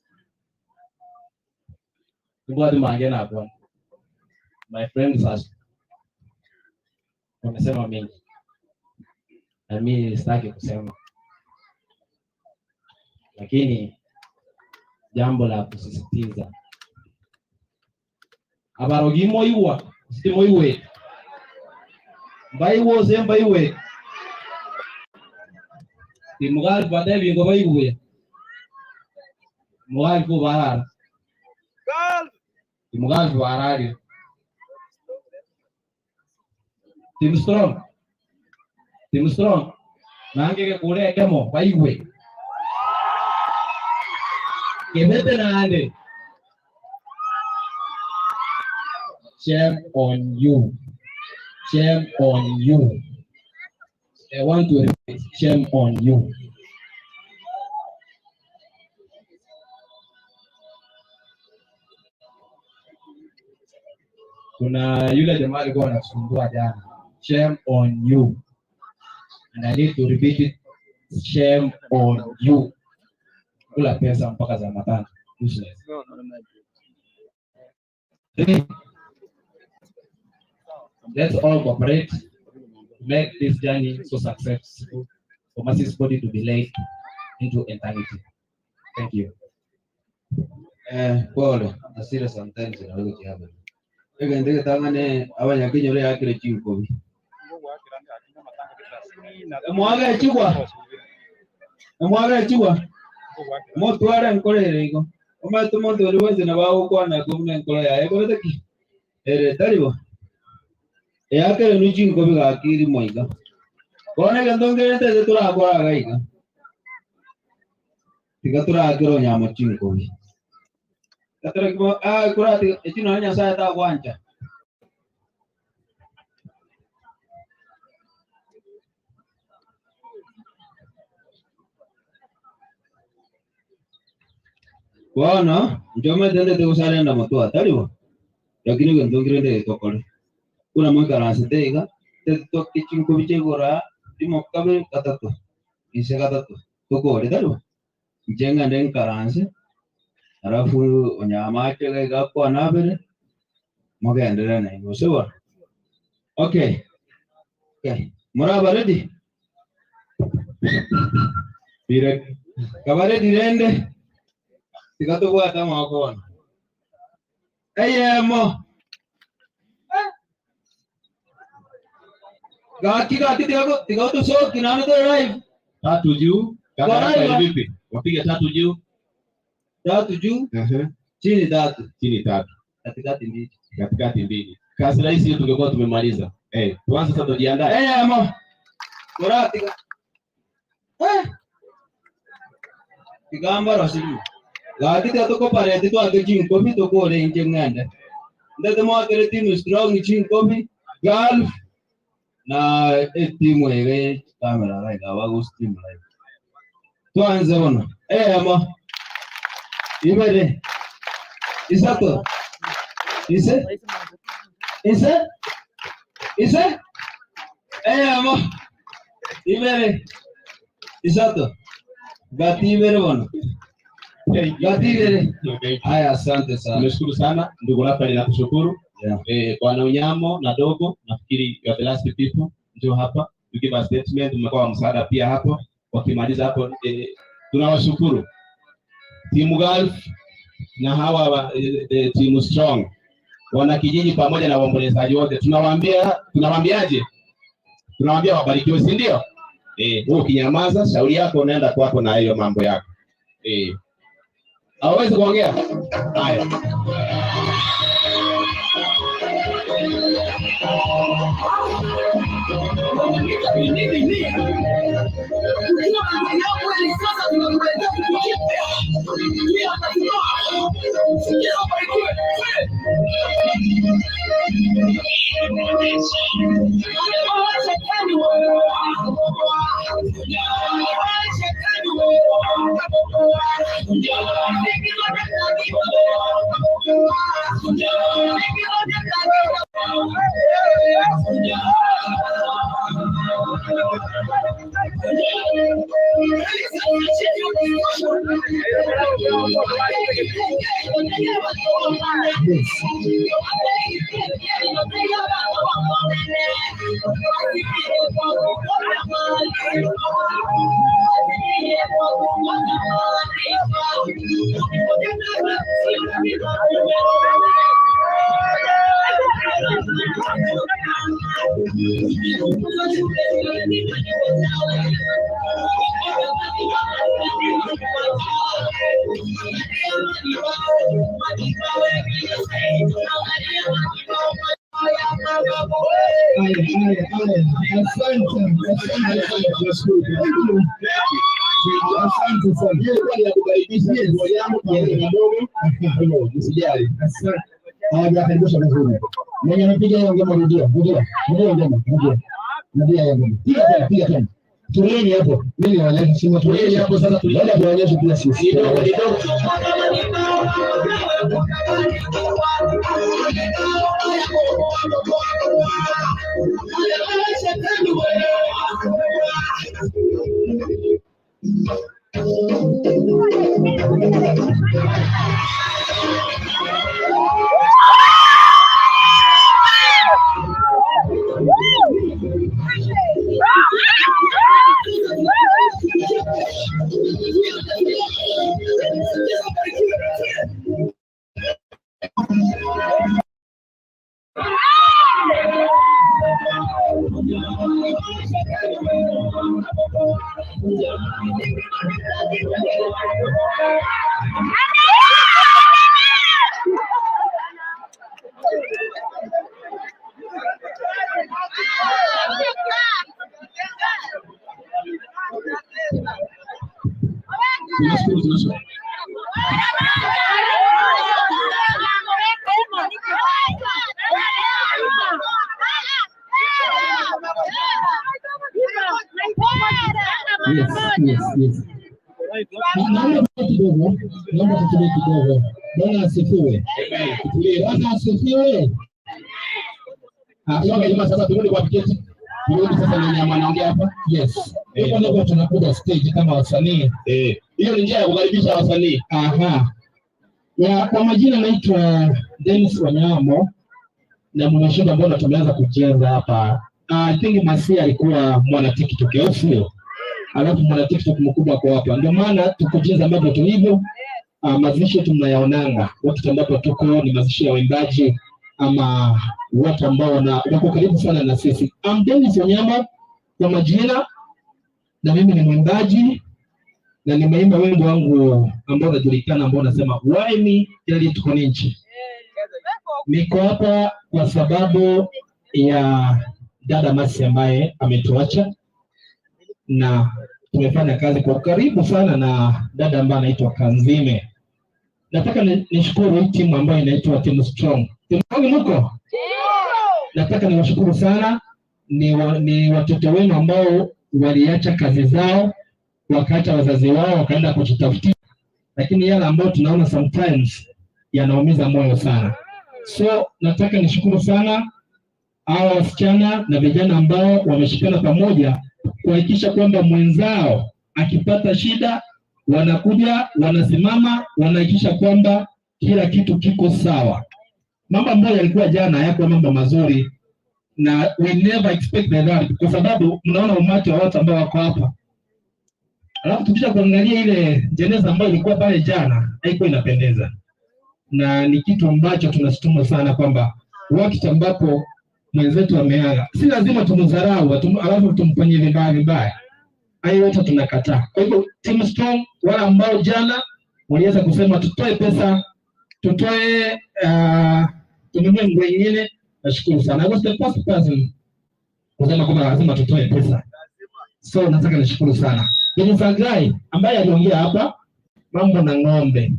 My friends are wamesema mengi na mimi sitaki kusema, lakini jambo la kusisitiza abarogimo iwa simo iwe mbaiwo zemba iwe timugal bade bingo baiwe mugal ko barar timugal barari Team Strong nange ke kule demo baiwe kebete na ande. Shame on you. Shame on you. I want to repeat, shame on you. Kuna yule jamaa alikuwa anasumbua jana. Shame on you. And I need to repeat it. Shame on you. Kula pesa mpaka za matano. Useless. Let's all cooperate to make this journey so successful for Mercy's body to be laid into eternity. Thank you. Pole, asira sometimes na wewe kiabe. Ega ndege tangane abanya kinyore yakire chiko. Mwaga chikwa. Mwaga chikwa. Moto ara nkorere iko. Oma tomoto riweze na bawo kwa na kumne nkore ya ego teki. Taribo. Yakire nuchi ko biga akiri moiga. Kone gandongere te tura kwa gaiga. Tigatura akiro nyamo chinko. Katara ko kurati etino nya sa ta kwanja. Bwana, njome tende te usale na moto ataliwa. Lakini gandongere te tokole. Kuna mwaka rasitega te tokki chinko biche gora timo kabe katato. Ise katato. Tokole taliwa. Jenga ndeng karanse. Alafu onyama chega gapo anabere Magaendelea na hivyo sawa. Okay. Okay. Muraba ready? Dire kabare dirende tikato bwata makona. Ayemo. Gati tikato so kinano to live. Tatu juu. Kaka vipi? Wapiga tatu juu. Tatu juu. Chini tatu. Chini tatu. Katikati mbili. Katikati mbili. Kazi rahisi hiyo tungekuwa tumemaliza. Tuanze sasa tujiandae. Ayemo. Bora tika. Kigamba rasimu. Gati tikato ko parete to age chin kopi to ko le inje ngande. Ndete mo tere team strong chin kopi. Golf na timu ile kamera right awago steam right. Tuanze bwana. Ama ibere. Isato. Ise? Ama ibere. Isato. Gati ibere bwana. Gati ibere. Haya, asante sana. Nimeshukuru sana ndugu Rafael, nakushukuru. Kwa Unyamo na Dogo, nafikiri you are the last people ndio hapa to give a statement. Mmekuwa msaada pia hapo. Wakimaliza hapo tunawashukuru timu Golf na hawa timu Strong, wana kijiji pamoja na waombolezaji wote. Tunawaambiaje? Tunawaambia wabarikiwe, si ndio? Wewe ukinyamaza shauri yako unaenda kwako na hiyo mambo yako. Hawezi kuongea. Haya. Tulieni hapo. Mimi naonyesha simu, tulieni hapo sasa, tulienda tuonyeshe pia sisi. Naomba kidogo. Bwana asifiwe. Bwana asifiwe. Sasa turudi kwa tiketi. Turudi sasa ni nyama naongea hapa. Yes. Ndio tunakuja stage kama wasanii. Hiyo ni njia ya kukaribisha wasanii. Aha. Kwa majina naitwa Dennis Wanyamo. na mnashinda mbona tumeanza kucheza hapa. I think Masia alikuwa mwana TikTok au sio? Alafu mwana TikTok mkubwa kwa hapa. Ndio maana tukucheza ambavyo tulivyo. Mazishi tunayaonanga. Watu ambapo tuko ni mazishi ya waimbaji ama watu ambao wako karibu sana na sisi. Dennis Wanyama kwa majina, na mimi ni mwimbaji na nimeimba wimbo wangu ambao unajulikana ambao unasema why me tell it Koninchi. Niko hapa kwa sababu ya dada Masi ambaye ametuacha, na tumefanya kazi kwa karibu sana na dada ambaye anaitwa Kanzime. Nataka nishukuru hii timu ambayo inaitwa Team Strong. Timu mko? Nataka niwashukuru sana, ni watoto wenu ambao waliacha kazi zao, wakaacha wazazi wao wakaenda kujitafutia, lakini yale ambayo tunaona sometimes yanaumiza moyo sana. So nataka nishukuru sana hawa wasichana na vijana ambao wameshikana pamoja kuhakikisha kwamba mwenzao akipata shida wanakuja, wanasimama, wanahakikisha kwamba kila kitu kiko sawa. Mambo ambayo yalikuwa jana hayakuwa mambo mazuri, na we never expect that, kwa sababu mnaona umati wa watu ambao wako hapa. Alafu tukija kuangalia ile jeneza ambayo ilikuwa pale jana, haikuwa inapendeza. Na ni kitu ambacho tunashtumu sana kwamba wakati ambapo mwenzetu ameaga, si lazima tumdharau alafu tumfanyie vibaya. Hayo yote tunakataa. Kwa hivyo Team Strong, wala ambao jana waliweza kusema tutoe pesa, tutoe tununue nguo nyingine, nashukuru sana. I was the first person kusema kwamba lazima tutoe pesa. So nataka nishukuru sana. Ni Fagai ambaye aliongea hapa mambo na ng'ombe.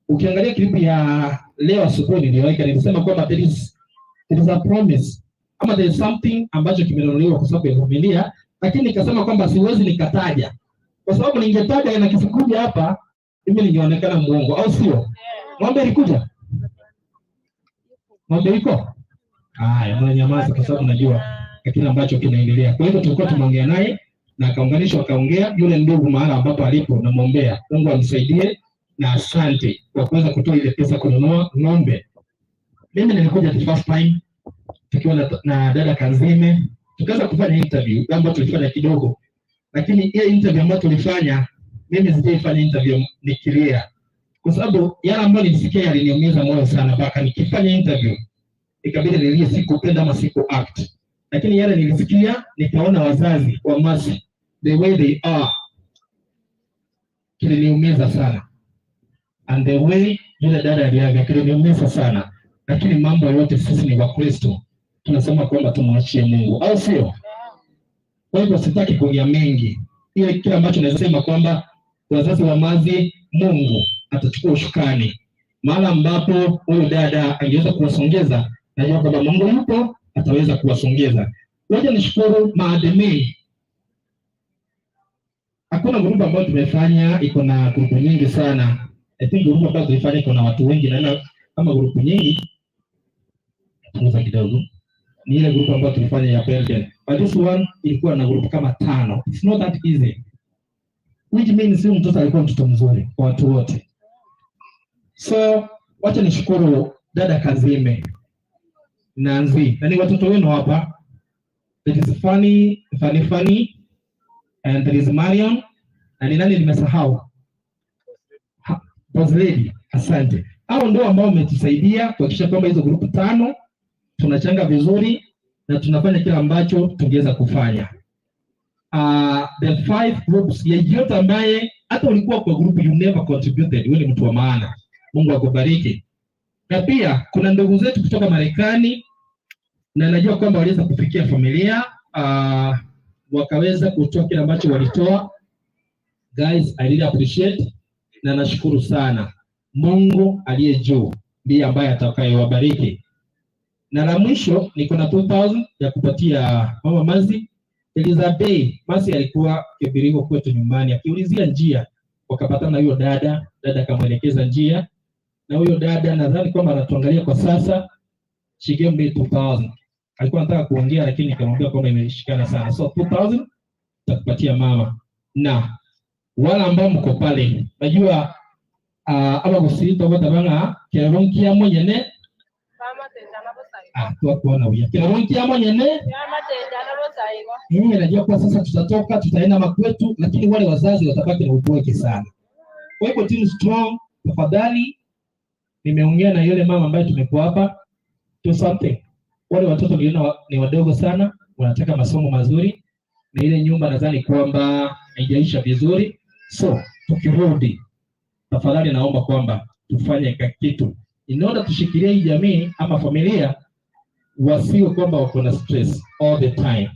Ukiangalia klipu ya leo asubuhi niliweka, nilisema kwamba there is a promise ama there is something ambacho kimenunuliwa kwa sababu ya familia, lakini nikasema kwamba siwezi nikataja, kwa sababu ningetaja na kisikuja hapa mimi ningeonekana muongo, au sio? Ng'ombe ilikuja? Ng'ombe iko? Haya, mnanyamaza kwa sababu najua kile ambacho kinaendelea. Kwa hivyo tulikuwa tumeongea naye na akaunganishwa, akaongea yule ndugu mahala ambapo alipo, namwombea Mungu amsaidie, na asante kwa kuweza kutoa ile pesa kununua ng'ombe. Mimi nilikuja the first time tukiwa na dada Kanzime, tukaanza kufanya interview ambayo tulifanya kidogo, lakini ile interview ambayo tulifanya mimi sijaifanya interview nikilia, kwa sababu yale ambayo nilisikia yaliniumiza moyo sana, mpaka nikifanya interview ikabidi nilie, sikupenda ama siku act, lakini yale nilisikia nikaona wazazi wa Masi the way they are, kiliniumiza sana, and the way yule dada aliaga kiliniumiza sana. Lakini mambo yote sisi ni Wakristo, tunasema kwamba tumwachie Mungu, au sio? Kwa hivyo sitaki kuongea mengi. Ile kile ambacho nasema kwamba wazazi wa Masi, Mungu atachukua ushukani mahali ambapo huyu dada angeweza kuwasongeza, najua kwamba Mungu yupo, ataweza kuwasongeza. Wacha nishukuru maademi. Hakuna grupu ambayo tumefanya iko na grupu nyingi sana. I think grupu ambayo tulifanya iko na watu wengi, na kama grupu nyingi tunaza kidogo. Ni ile grupu ambayo tulifanya ya Belgium. But this one ilikuwa na grupu kama 5. It's not that easy. Which means mtoto alikuwa mtoto mzuri kwa watu wote. So wacha nishukuru dada Kanzime, Nanzi, na ni watoto wenu hapa. It is funny, and there is Marion, na ni nani nimesahau? Boss Lady, asante. Hao ndio ambao umetusaidia kuhakikisha kwamba hizo grupu 5 tunachanga vizuri na tunafanya kile ambacho tungeweza kufanya. The 5 groups, yeyote ambaye hata ulikuwa kwa grupu you never contributed, wewe ni mtu wa maana. Mungu akubariki. Na pia kuna ndugu zetu kutoka Marekani, na najua kwamba waliweza kufikia familia, wakaweza kutoa kile ambacho walitoa. Guys, I really appreciate, na nashukuru sana. Mungu aliye juu ndiye ambaye atakayewabariki. Na la mwisho niko na 2000 ya kupatia mama Masi. Elizabeth Masi alikuwa kibiriko kwetu nyumbani akiulizia njia, wakapatana na huyo dada akamwelekeza njia, na huyo dada nadhani kwamba anatuangalia kwa sasa. She gave me 2000. Alikuwa anataka kuongea lakini nikamwambia kwamba imeshikana sana. So 2000 takupatia mama. Na wala ambao mko pale, najua aba gusita batabanga kironkia mwenyene Kwa kuona uya. Kila wiki ama nyene? Najua kwa sasa tutatoka, tutaenda makwetu, lakini wale wazazi watabaki na upweke sana. Kwa hivyo Team Strong, tafadhali nimeongea na yule mama ambaye tumekuwa hapa. Do something. Wale watoto ni wadogo sana, wanataka masomo mazuri, na ile nyumba nadhani kwamba haijaisha vizuri. So, tukirudi, tafadhali naomba kwamba tufanye kitu. Inaona tushikilie hii jamii ama familia wasiwe kwamba wako na stress all the time.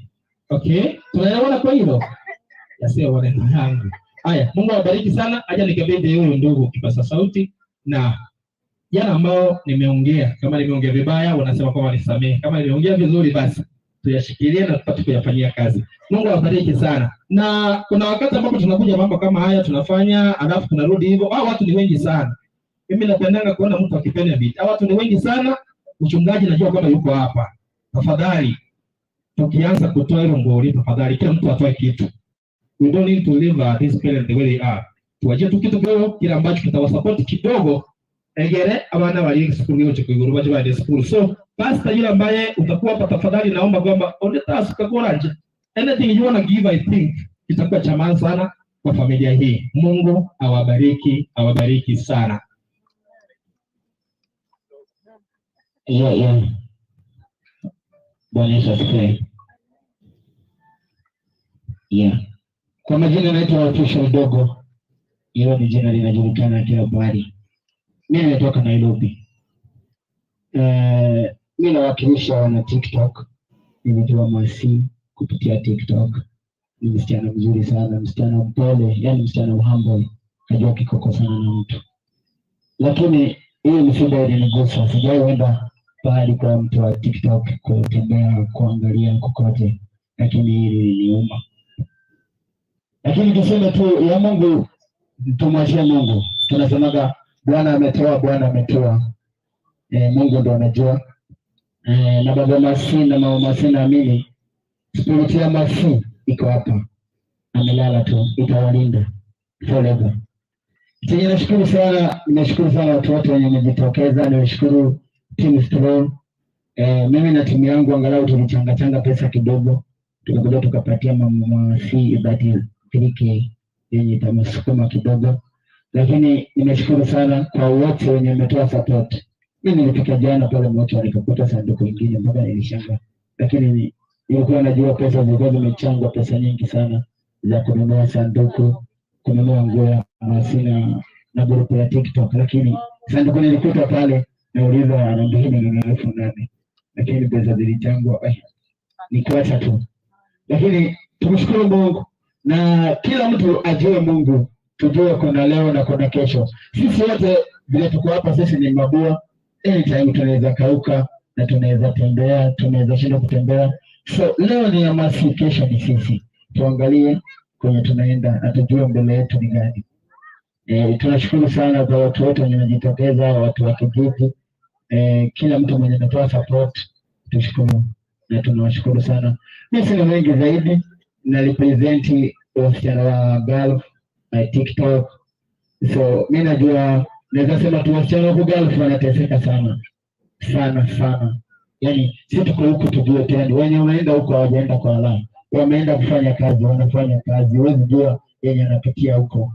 Okay? Tunaelewana kwa hilo? Yasiwe waneno yangu. Haya, Mungu awabariki sana. Acha nikabidhi huyo ndugu kipaza sauti, na jana ambao nimeongea, kama nimeongea vibaya wanasema kwamba nisamehe. Kama nimeongea vizuri basi tuyashikilie na tupate kuyafanyia kazi. Mungu awabariki sana. Na kuna wakati ambapo tunakuja mambo kama haya tunafanya, alafu tunarudi hivyo. Watu ni wengi sana. Mimi napendanga kuona mtu akipenda vitu. Watu ni wengi sana. Mchungaji najua kwamba yuko hapa. Tafadhali tukianza kutoa hilo ngori, tafadhali kila mtu atoe kitu. We don't need to leave these parents the way they are. Tuwaje tu kitu kidogo kile ambacho kitawasupport kidogo. Egere abana bali school yote kuiguru baje bali school. So pastor yule ambaye utakuwa hapa, tafadhali naomba kwamba ondeta asikakoraje. Anything you want to give, I think itakuwa cha maana sana kwa familia hii. Mungu awabariki sana. Bwana Yesu asifiwe. Kwa majina naitwa Official Dogo. Hilo ni jina linajulikana kila bahari. Mimi nimetoka Nairobi. Mimi nawakilisha wana TikTok. Nimetoa masi kupitia TikTok. Ni msichana mzuri sana, msichana mpole, yani msichana humble, hajua kikoko sana na mtu. Lakini hiyo msiba ilinigusa. Sijaenda pahali kwa mtu wa TikTok kutembea, kuangalia kokote, lakini hili liniuma. Lakini tuseme tu ya Mungu, tumwachie Mungu. Tunasemaga Bwana ametoa, Bwana ametoa. Mungu ndo anajua. Na baba Masi na mama Masi naamini spirit ya Masi iko hapa. Amelala tu, itawalinda forever. Nashukuru sana watu wote wenye wamejitokeza. Nashukuru Team Strong. Mimi na timu yangu angalau tulichanga pesa kidogo. Tukakuja tukapatia mama Masi 3K yenye itamsukuma kidogo. Lakini nimeshukuru sana kwa wote wenye wametoa support. Mimi nilifika jana pale moto nikakuta sanduku lingine mpaka nilishanga. Lakini nilikuwa najua pesa zilikuwa zimechangwa, pesa nyingi sana za kununua sanduku, kununua nguo ya Masi na grupu ya TikTok. Lakini sanduku nilikuta pale na uliza anambia ni 8,000. Lakini pesa zilichangwa ni kuacha tu. Lakini tumshukuru Mungu na kila mtu ajue Mungu. Tujue kuna leo na kuna kesho. Sisi wote vile tuko hapa sisi ni mabua. Anytime tunaweza kauka na tunaweza tembea, tunaweza shinda kutembea. So leo ni ya Masi, kesho ni sisi. Tuangalie kwenye tunaenda na tujue mbele yetu ni gani. Tunashukuru sana kwa watu wote wenye wamejitokeza, watu wa kijiji. Kila mtu mwenye anatoa support, tushukuru na tunawashukuru sana. Mimi sina mengi zaidi, na represent wasichana wa Gulf TikTok. So mimi najua naweza sema tu wasichana wa Gulf wanateseka sana. Yaani sisi tuko huku tujue tena. Wenye wanaenda huko hawajaenda kwa Allah. Wameenda kufanya kazi, wanafanya kazi. Wewe jua yenye anapitia huko.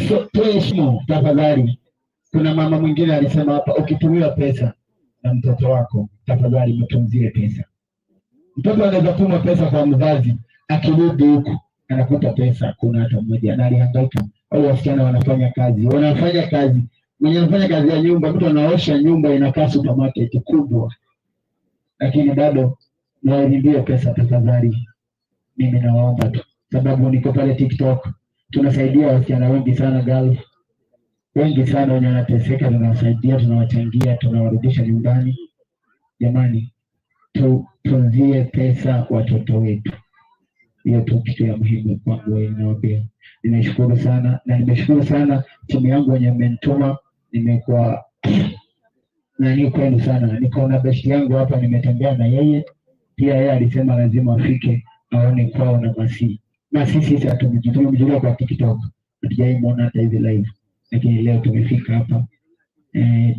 So tuheshimu tafadhali. Kuna mama mwingine alisema hapa, ukitumiwa pesa na mtoto wako, tafadhali mtunzie pesa. Mtoto anaweza tuma pesa kwa mzazi, akirudi huku anakuta pesa kuna hata mmoja na alihangaika. Au wasichana wanafanya kazi. Mwenye anafanya kazi ya nyumba, mtu anaosha nyumba inakaa supermarket kubwa. Lakini bado nawaambia pesa tafadhali. Mimi nawaomba tu. Sababu niko pale TikTok, tunasaidia wasichana wengi sana Gulf. Wengi sana wenye wanateseka tunawasaidia, tunawachangia, tunawarudisha nyumbani. Jamani, tutunzie pesa watoto wetu. Hiyo tu kitu ya muhimu kwangu nawaambia. Nimeshukuru sana na nimeshukuru sana timu yangu wenye mentor. Nimekuwa na niko sana. Niko na best yangu hapa, nimetembea na yeye. Pia yeye alisema lazima afike aone kwao na Masi. Na sisi tumejitolea kwa TikTok. Hatujaimwona hata hivi live. Lakini leo tumefika hapa.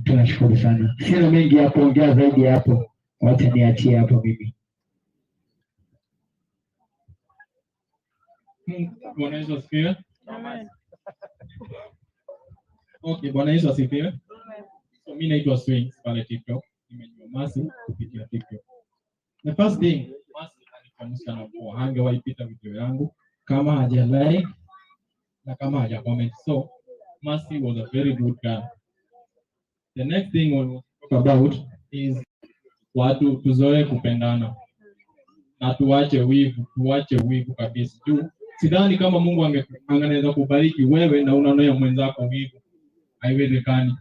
Tunashukuru sana. Sina mengi ya kuongea zaidi hapo, wacha niachie hapo mimi. Bwana Yesu asifiwe. Okay, Bwana Yesu asifiwe. So mimi naitwa Swings pale TikTok. Nimejua Mercy kupitia TikTok. The first thing, Mercy alikuwa na kwa hangewaipita video yangu kama haja like na kama haja comment. So Mercy was a very good girl. The next thing we will talk about is watu tuzoe kupendana na tuache wivu kabisa. Juu sidhani kama Mungu anaweza kubariki wewe na unaonea mwenzako wivu. Haiwezekani.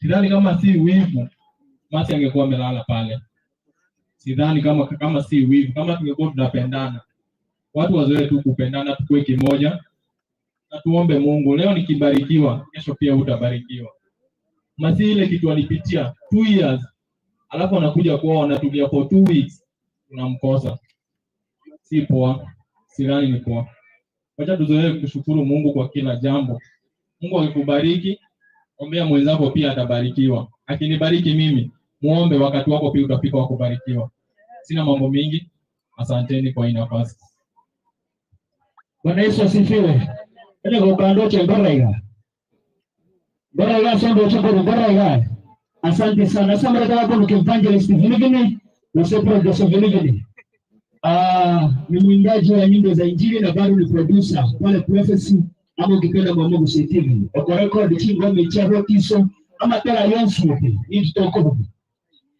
Sidhani kama si wivu Mercy angekuwa amelala pale. Sidhani kama si wivu, kama tungekuwa tunapendana. Watu wazoe tu kupendana, tukue kimoja na tuombe Mungu. Leo nikibarikiwa, kesho pia utabarikiwa. Mercy ile kitu alipitia 2 years, alafu anakuja kwa anatulia for 2 weeks, unamkosa. Si poa. Sidhani ni poa. Wacha tuzoe kushukuru Mungu kwa kila jambo. Mungu akikubariki, ombea mwenzako pia atabarikiwa. Akinibariki mimi, muombe wakati wako pia utafika wa kubarikiwa. Sina mambo mingi. Asanteni kwa hii nafasi. Bwana Yesu asifiwe. Ile gokando cha Baraiga. Baraiga sondo cha Baraiga. Asante sana. Sasa mara hapo nikimfanya Stephen Usepo de Stephen. Ni mwimbaji wa nyimbo za Injili na bado ni producer pale Prophecy ama ukipenda kwa Mungu TV. Kwa record chingome cha Rokiso ama tena Yonsu ni tutoko.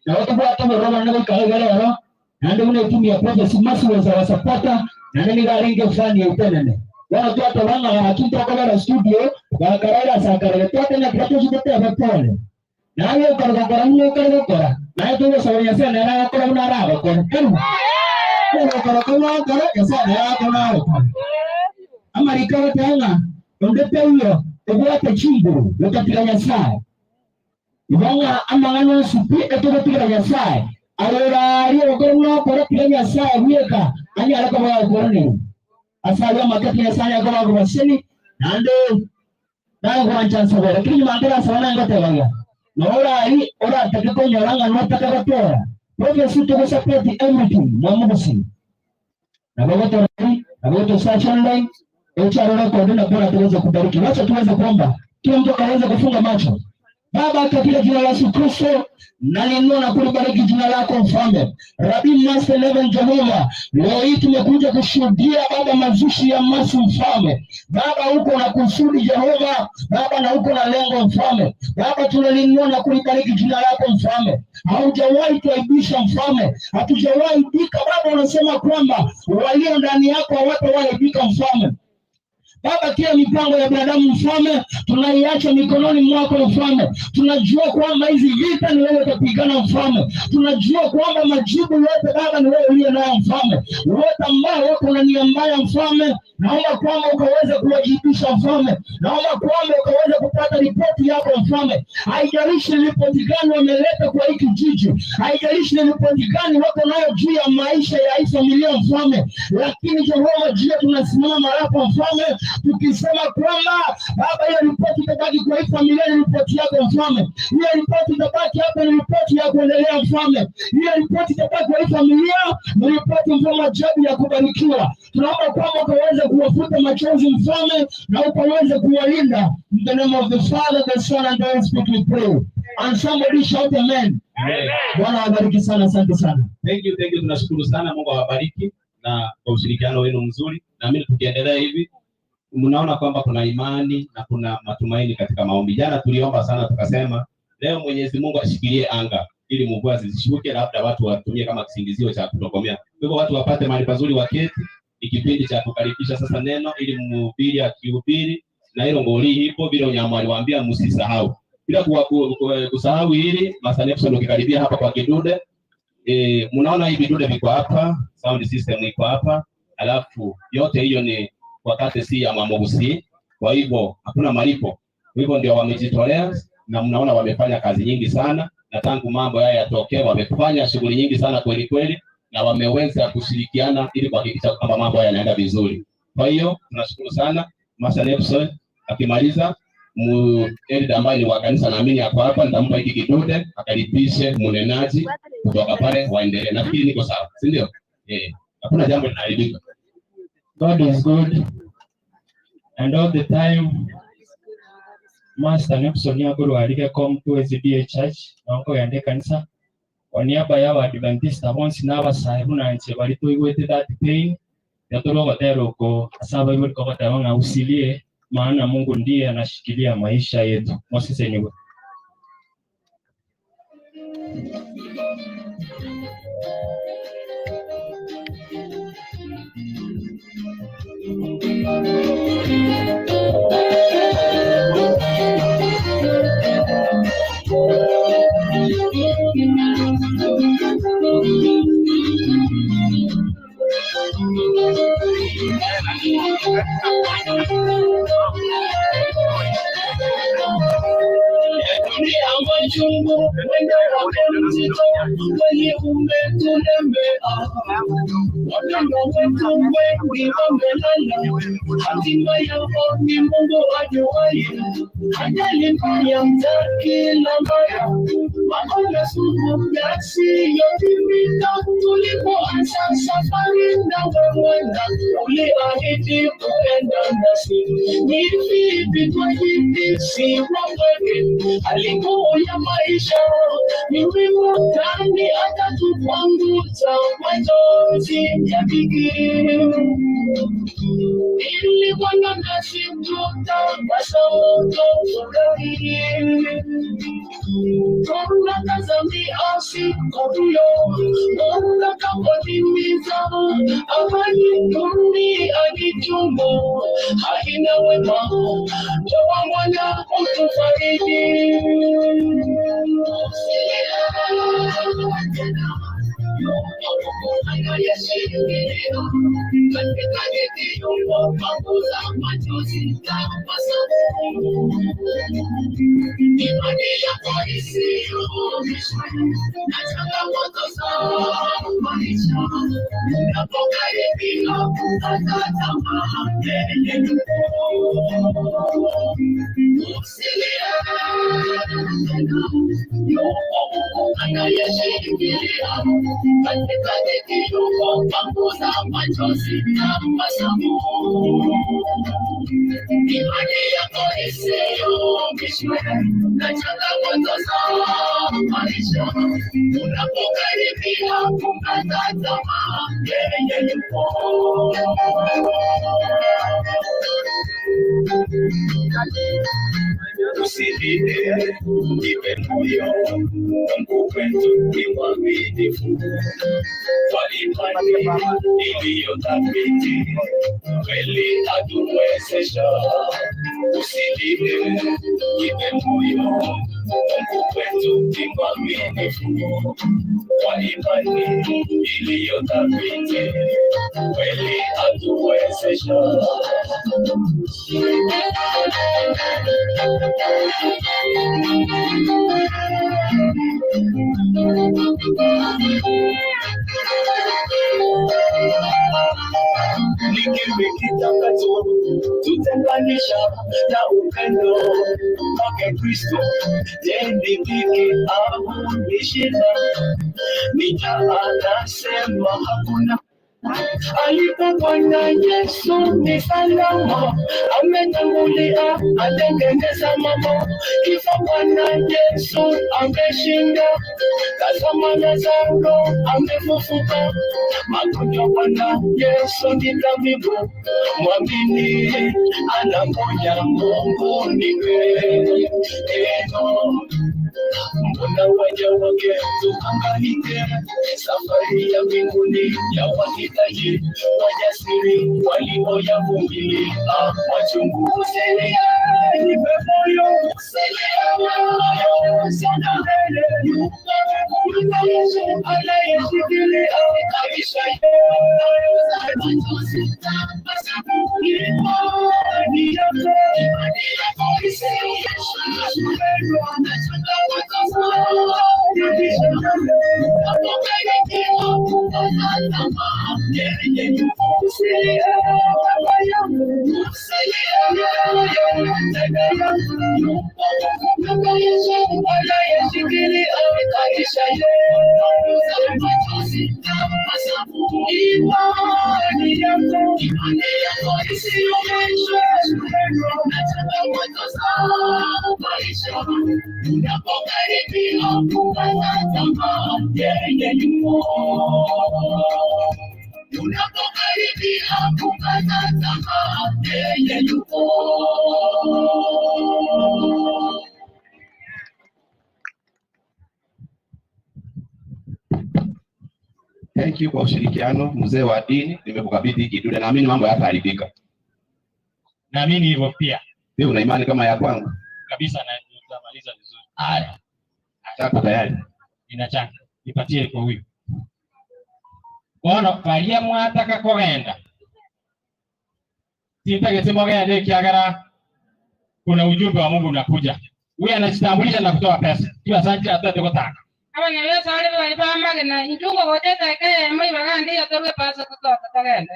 Na watu wa kama roho na kaega leo na ndio ile timu ya Prophecy Mercy wasapata na nini garenge fulani ya upenene. Watu hata wana hakika na studio wakaraila sakara tote na Prophecy tote hapole. Na leo kwa mno kwa na ndio sawa sana na kwa mna raba kwa Amerika tena ndio hiyo ndio chimbo wakati Nyasaye ibanga amangano supi etoka Nyasaye alora leo gono kwa Nyasaye wieka ani alaka wa gono asali makati Nyasaye kwa kwa sini ndio kwa chance bora lakini mandela sana ngote wanga naora hii ora takiko nyaranga nataka kutoa Prophecy to support everything mwamusi na bagoto search online echara kwa ndio bora tuweze kubariki. Wacha tuweze kuomba kila mtu aweze kufunga macho. Baba, katika jina la Yesu Kristo na kulibariki jina lako Mfalme. Rabbi Master Level Jehova, leo hii tumekuja kushuhudia Baba mazishi ya Mercy Mfalme. Baba uko na kusudi Jehova, Baba na uko na lengo Mfalme. Baba tunalinua na kulibariki jina lako Mfalme. Haujawahi kuaibisha Mfalme, hatujawahi bika Baba, unasema kwamba walio ndani yako hawatawaibika Mfalme. Baba, kila mipango ya binadamu Mfalme tunaiacha mikononi mwako Mfalme. Tunajua kwamba hizi vita ni wewe utapigana Mfalme. Tunajua kwamba majibu yote Baba ni wewe uliye nayo Mfalme. Wote ambao wako na nia mbaya Mfalme, naomba kwamba ukaweze kuwajibisha Mfalme. Naomba kwamba ukaweze kupata ripoti yako Mfalme. Haijalishi ni ripoti gani wameleta kwa hiki kijiji, haijalishi ni ripoti gani wako nayo juu ya maisha ya hii familia Mfalme, lakini Jehova jia tunasimama hapo Mfalme tukisema kwamba Baba hiyo ripoti itabaki kwa hii familia, ni ripoti yako Mfalme. Hiyo ripoti itabaki hapa, ni ripoti ya kuendelea Mfalme. Hiyo ripoti itabaki kwa hii familia, ni ripoti Mfalme ajabu ya kubarikiwa. Tunaomba kwamba ukaweze kuwafuta machozi Mfalme na ukaweze kuwalinda. In the name of the Father, the Son and the Holy Spirit we pray. And somebody shout amen. Bwana awabariki sana, asante sana. Thank you. Tunashukuru sana, Mungu awabariki na kwa ushirikiano wenu mzuri. Na mimi tukiendelea hivi mnaona kwamba kuna imani na kuna matumaini katika maombi. Jana tuliomba sana tukasema leo Mwenyezi Mungu ashikilie anga ili mvua zisishuke, labda watu watumie kama kisingizio cha kutokomea. Kwa hivyo watu wapate mahali pazuri waketi. Ni kipindi cha kukaribisha sasa neno ili mhubiri akihubiri na hilo ngoli hipo bila unyama aliwaambia msisahau. Bila kusahau hili masanefu ndio kikaribia hapa kwa kidude. Mnaona hii vidude viko hapa, sound system iko hapa. Alafu yote hiyo ni wakati si ya Mwamugusi. Kwa hivyo hakuna malipo. Kwa hivyo ndio wamejitolea na mnaona wamefanya kazi nyingi sana, na tangu mambo haya yatokee wamefanya shughuli nyingi sana kweli kweli, na wameweza kushirikiana ili kuhakikisha kwamba mambo haya yanaenda vizuri. Kwa hiyo tunashukuru sana Master Nelson. Akimaliza elder ambaye ni wa kanisa naamini hapo hapa, nitampa hiki kidude akalipishe mnenaji kutoka pale waendelee. Nafikiri niko sawa, si ndio? Hakuna jambo linaharibika. God is good and all the time. Master Nelson Nyagoro aliyeko mtu SDA Church naongo yande kanisa kwa niaba ya Waadventista bonsi n'abasahibu na nche bali tuigwete that pain yatoro batero ko asaba iwe ko batawanga usilie, maana Mungu ndiye anashikilia maisha yetu. Mosise niwe alikuya maisha ni wimbo ndani atatupanguza machozi ya bigii ili wana nasibuta masoto furahi Tuna kazami asi kodio Tuna kapatimiza Amani tuni agitumbo Haina wema Jawa mwana kutufaridi Usilile, nipe moyo, Mungu wetu ni mwaminifu. Walipani iliyothabiti, kweli atuwezesha. Usilile, nipe moyo, Mungu wetu ni mwaminifu. Walipani iliyothabiti, kweli atuwezesha. Nikimekitakacho tutenganisha na upendo wake Kristo, jendikiki au nishida, anasema hakuna alipo Bwana Yesu ni salama, ametangulia atengeneza mambo, kifo Bwana Yesu ameshinda, tazama Lazaro amefufuka, magonjwa Bwana Yesu ni tabibu, mwamini anaponya, Mungu ni kweli. Mbona waja wake tuhangaike, safari ya mbinguni ya wahitaji, wajasiri walioyavumilia machungu. Nipe moyo, anayeshikilia maisha Thank you kwa ushirikiano mzee wa dini, nimekukabidhi kidude, naamini mambo yataharibika. Naamini hivyo pia. Wewe una imani kama ya kwangu? Kabisa, na tutamaliza vizuri. Haya. Nataka tayari. Ninachanga. Nipatie kwa huyu. Bono paria mwataka kugenda. Sitaki mogende kiagara. Kuna ujumbe wa Mungu unakuja. Huyu anajitambulisha na kutoa pesa. Hiyo asante atate kutaka. Abanyabeza wale walipamba na njungo wote take mai bagandi atorwe pasa kutoka tagenda.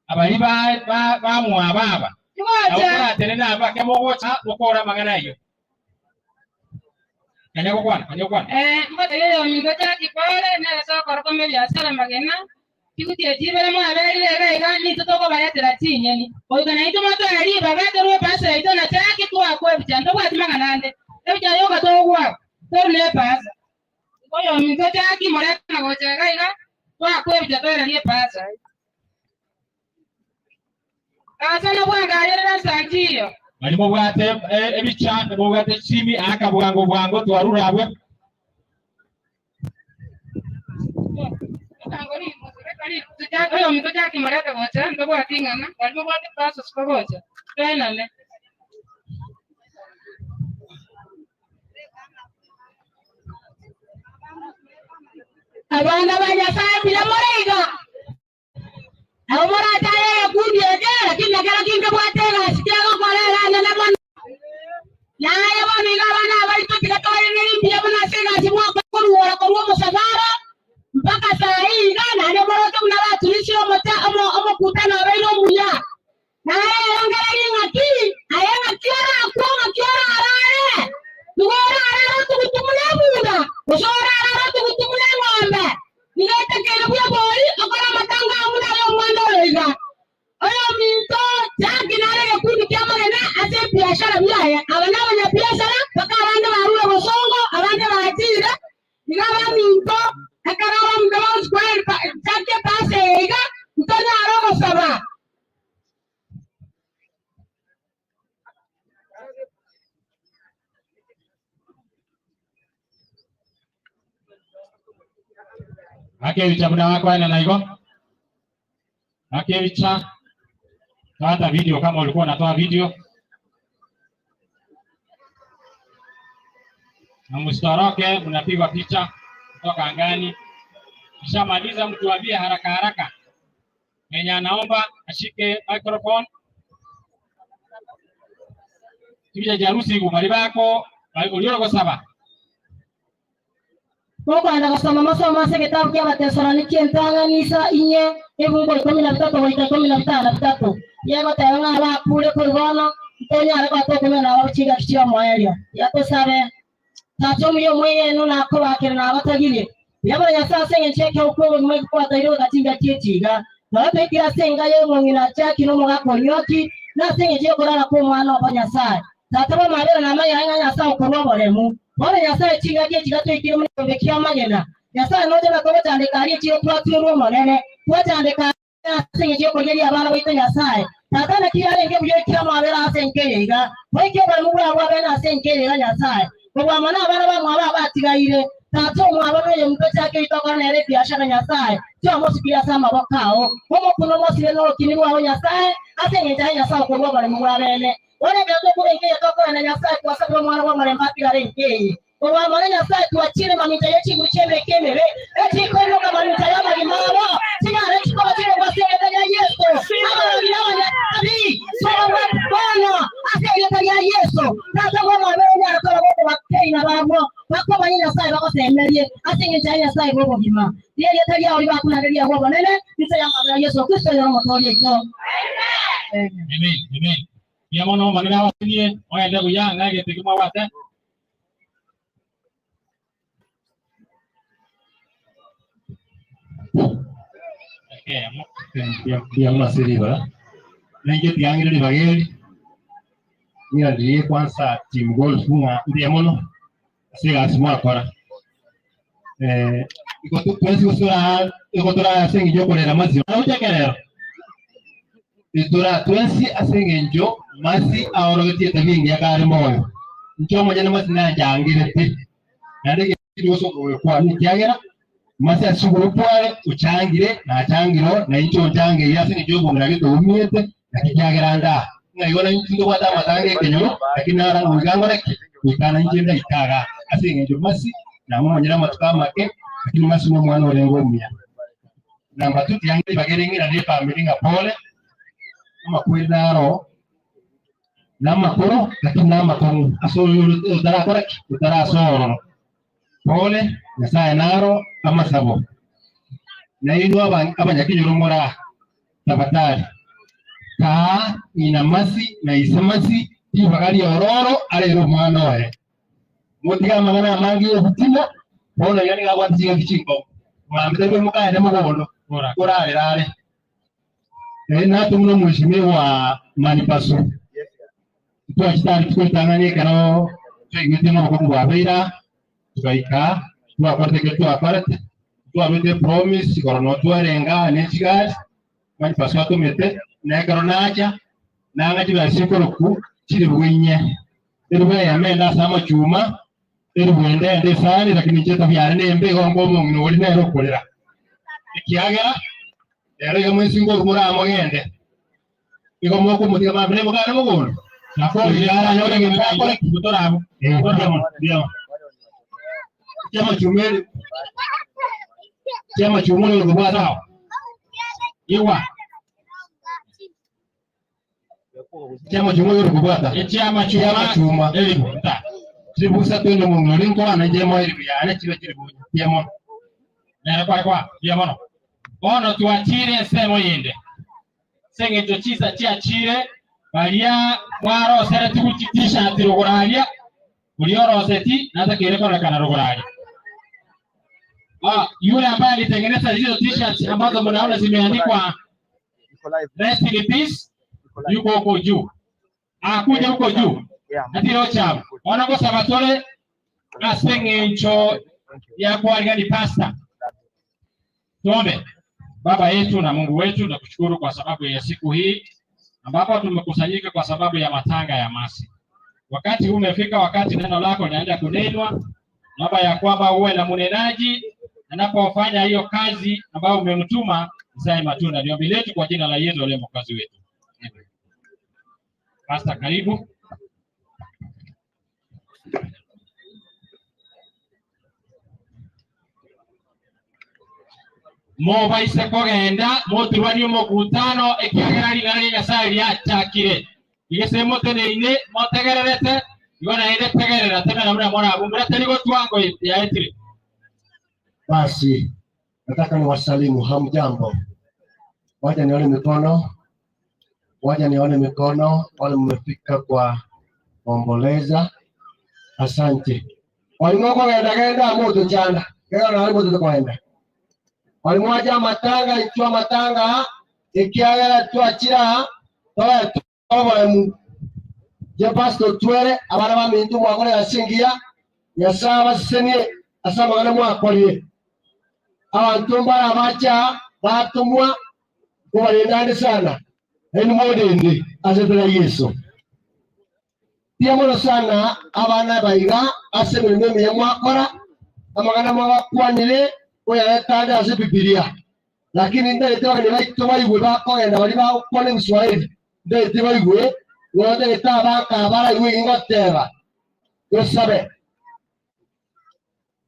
Abaliba ba mwababa. Ngoja. Tena ba kemo gocha ukora magana hiyo. Kanyako kwana. Ngoja leo mingoja kipole na soko roko mbele asala magena. Kikuti jibele mwa bele ga ni totoko bayatira tinyeni. Oyigana ito moto ali babatorwe pasa ito na taki kwa kwa bitando kwa timagana ande. Ebya yoga togwa. Torne pasa. Oyo mingoja kimoreka na gocha gaiga. Kwa kwa bitando ali pasa. Asana bwanga alera sanjiyo. Malimo bwate ebichanda bwate chimi aka bwango twarurabwe. Angoni murekani tujako yo mitoja kimarata gocha ndo bwati ngana walimo bwate paso skogocha. Tena ne. Abana banyafaya bila morega. Ahora tayari kundi ejera kinga kala kinga bwatega sikyago kolela na mwana. Na yabo ni gabana bali tukatoa ni pia bana sega simwa kwa ruwa kwa ruwa musafara mpaka saa hii ngana ndio bora tu na watu nisio mata ama kutana baino munya. Na yeye ongera ngaki ayanga kiara arare. Ngora arare tukutumule muda. Usora arare tukutumule ngombe. Nilete kele bya bori akora matanga amuna yo mwando wega. Oyo minto jaki nare kundi kama na ase biashara byaya. Abana banya biashara paka abandi barule bosongo abandi baatira. Nigaba minto akarawa mdawa square jaki pase ega mtona arogo saba. Akevicha muda wako aina na hivyo. Akevicha toa video kama ulikuwa unatoa video. Na mstoroke mnapigwa picha kutoka angani. Kishamaliza mtu ambie haraka. Mwenye anaomba ashike microphone. Kibija jarusi kumali bako uliona kwa saba. Koko anda kusoma masomo ase kitabu kya Wathesalonike entanganisa inye ebungo 13 waita 15 yego tayanga ba kule kurwana tonya ale kwa tokome na wachiga kichwa moyo yato sabe tato myo mwenu na ko bakira na batagire yaba ya sasa ncheke uko mwe kwa tairo katinga tietiga na pekira senga yo ngina chaki no mwako nyoki na senge je korana ko mwana opanya sai tato mabera na maya nganya sa ukorwa bolemu Wale yasa chinga je chigato ikiro mwe kia magena yasa noje na ko tandika ali chiro twatiro monene twatandika senge je ko yeli abana wito yasa tata na kia lenge byo kia mabera asenke yiga weke ba mubwa wa bana asenke yiga yasa ko ba mana abana ba mwa ba tigaire tato mwa bana yo mto chake itoko na ile biashara yasa tyo mosikia sama bakao komo kuno mosile no kinirwa wa yasa asenye ja yasa ko ba mwa bene wale ndio kurenge toko na yasa kwa sababu mwana wa marembati la renge kwa maana yasa tuachire mamita yechi kucheme kemere eti kono kama mtayama limao sina eti kwa chile kwa sema ya Yesu ama limao ya nabii sawa bwana asema ya Yesu na sababu mwana anatoka kwa bakei na babo kwa maana yasa bako semerie asinge chaya sai go bima ye ye tali ya oliba kuna ndia go banene bisa yang ada Yesu Kristo yang motori ko. Amen. Ya mono manena wasinie oya ndio ya ngage tikuma wata. Yang masih di bawah. Nanti yang ini di bagian ini ada kwanza tim golf bunga dia mono sih semua kora. Ikotura asengi jo kolera mazi. Auja kelero. Itura tuensi asengi jo mazi aorogeti tavingi ya kare moyo. Ncho moja na mazi na jangire ti. Nande kitu so kwa ni kiagera. Mazi asuguru pwale uchangire na changiro na icho change yasengi jo bunga gitu umiete na kiagera anda. Ngaiona ndo kwa dama tange kenyo lakini ara ugango reke ukana njenda itaga asengi jo mazi na mmoja matukama ke lakini masumo mwana olengo mia na matuti yangi bagerengira ne familia pole kama kwendaro na makoro lakini na makoro asolo utara koraki utara soro pole na saa naro kama sabo na hiyo abanya kinyurumura tafadhali ka ina masi na isamasi ibagari ororo arero mwana we mutiga magana mangi obutina bona yani gagwatiga kichiko mwambete mukaya na mugondo kora rale na tumuno mheshimiwa Manipaso kwa kitari tukutanganye kano twigite no kwa beira tukaika kwa kwateke kwa parate kwa bete promise korono twarenga nechigali Manipaso atumete na koronacha na ngati basikoroku chiri bwinye irwe yamenda sama chuma irwende ende sani lakini cheta byane nembe gombo mungu oli nero kolera ikiagera ere gamwe singo rumura amogende igomo ko mutiga mabere mugana mugono nako yara nyore ngemba kole kutorabo ndio chama chumuni ngubwa sawa iwa chama chumuni ngubwa chama chuma elimu ta tribusa twende mungu linko anajema elimu ya ana chiwe tribu yamo na kwa yamo ono tuachire semo yende senge chochisa chiachire balia kwaro sere tukuchitisha atirogoralia ulioroseti naza kireko na kanarogoralia yule ambaye alitengeneza hizo t-shirts ambazo mnaona zimeandikwa rest in peace yuko huko juu akuja huko juu atiro chama ona kwa sabatore asenge ncho ya kwa gani pasta tuombe. Baba yetu na Mungu wetu, na kushukuru kwa sababu ya siku hii ambapo tumekusanyika kwa sababu ya matanga ya Masi. Wakati huu umefika, wakati neno lako linaenda kunenwa. Naomba ya kwamba uwe na mnenaji anapofanya hiyo kazi ambayo umemtuma zae matunda. Ni ombi letu kwa jina la Yesu aliye mwokozi wetu. Amen. Pastor, karibu. Moba isekogenda moturwani mokutano ekiagerari ngari Nyasaye yatakire igesemo teneine motegererete yona ende tegerera tena namna mwana bumbira tenigo twango ya etri. Basi nataka niwasalimu, hamjambo. Wacha nione mikono wale mmefika kwa kuomboleza. Asante. Walimwako genda moto jana kero na moto kwenda walimwaja matanga ikiwa matanga ikiagera twachira toa mu je pastor twere abana ba mindu mwakore asingia yasaba senie asaba kana mwakorie abantu mbara bacha batumwa kubalendane sana eni modende azebera Yesu tiamono sana abana baiga asebere meme ya mwakora amagana mwakwanire oya kanda ase Biblia lakini ndete bakani baito bayigwe bakogenda bali bakole Kiswahili ndete bayigwe wonde etabaka bara igwe ingoteba yosabe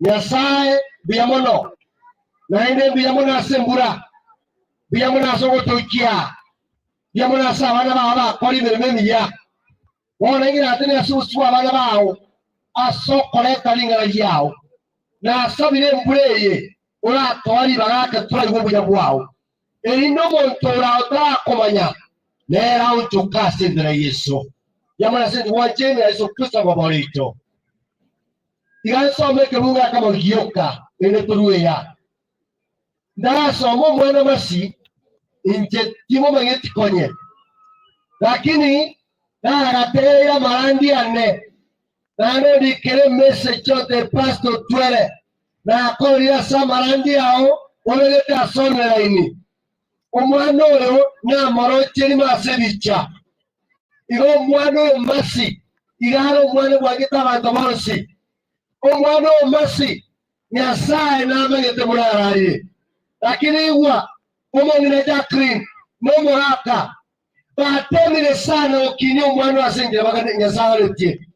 Nyasaye biamono naende biamono asembura biamono asogotokia biamono asabana baba koli merememi ya wona ngira atene asusu abana bawo asokoleka lingala yao na sabire mbuleye uratwari baraka twari bubuya bwawo erino muntu urata komanya nera utukase ndere Yesu yamana se wajeni Yesu Kristo babarito igasome kebuga kama gioka ene turuya nda somo mwana masi inje timo mangeti konye lakini na agateya marandi ane na dikere message de pastor twele na koria samarandi ao olete asonera ini omwana oyo na morocheri masebicha igo omwana oyo masi igaro omwana bwagita abantu bonsi omwana oyo masi Nyasaye namengete murararire lakini iwa omongine Jacqueline no moraka batemire sana okinyo omwana asengira bagane Nyasaye letie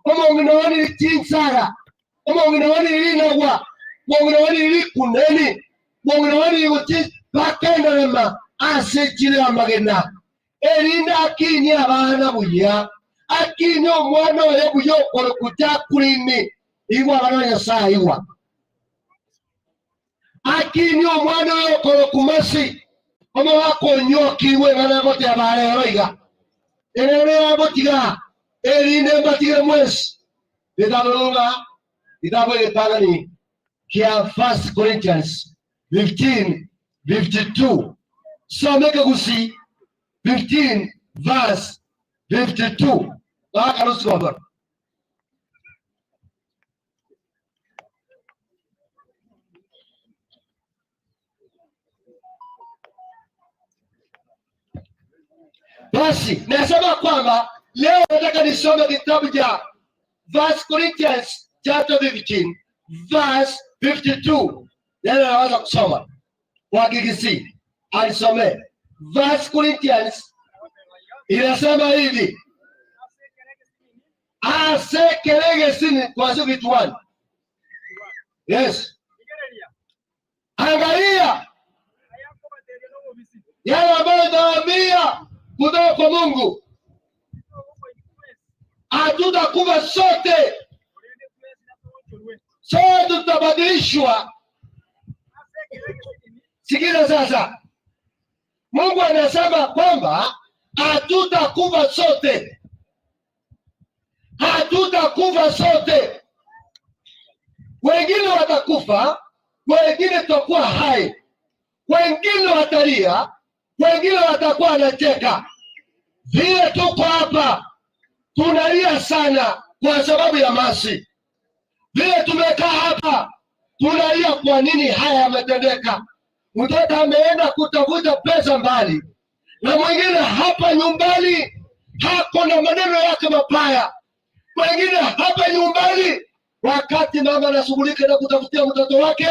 omongine wani tinsaga omongine wani linagwa omongine wani likuneni omongine wani uti bakenda lema asejire amagena erinda akini abana buya akini omwana oyo buyo okoro kuja kulimi iwa abana Nyasaye iwa akini omwana oyo okoro kumasi omo wakonyoki we bana bote abale roiga erere abotiga erinde mbatige mwesi Itabolunga itapagani kia 1 Corinthians 15:52 someke kusi 15 verse 52 akarusiwa basi nasema kwamba leo nataka nisome kitabu cha 1 Corinthians chapter 15 verse 52. Neno naweza kusoma kwa Kigiriki alisome 1 Corinthians inasema hivi asekelege sini kwa 51. Yes, angalia yale ambayo naambia kutoka kwa Mungu, hatutakufa sote, sote tutabadilishwa. Sikiza sasa, Mungu anasema kwamba hatutakufa sote, hatutakufa sote. Wengine watakufa, wengine tutakuwa hai, wengine watalia, wengine watakuwa wanacheka. Vile tuko hapa tunalia sana kwa sababu ya masi. Vile tumekaa hapa tunalia kwa nini haya yametendeka. Mtoto ameenda kutafuta pesa mbali, na mwingine hapa nyumbani hako na maneno yake mabaya. Mwingine hapa nyumbani wakati mama anashughulika na kutafutia mtoto wake,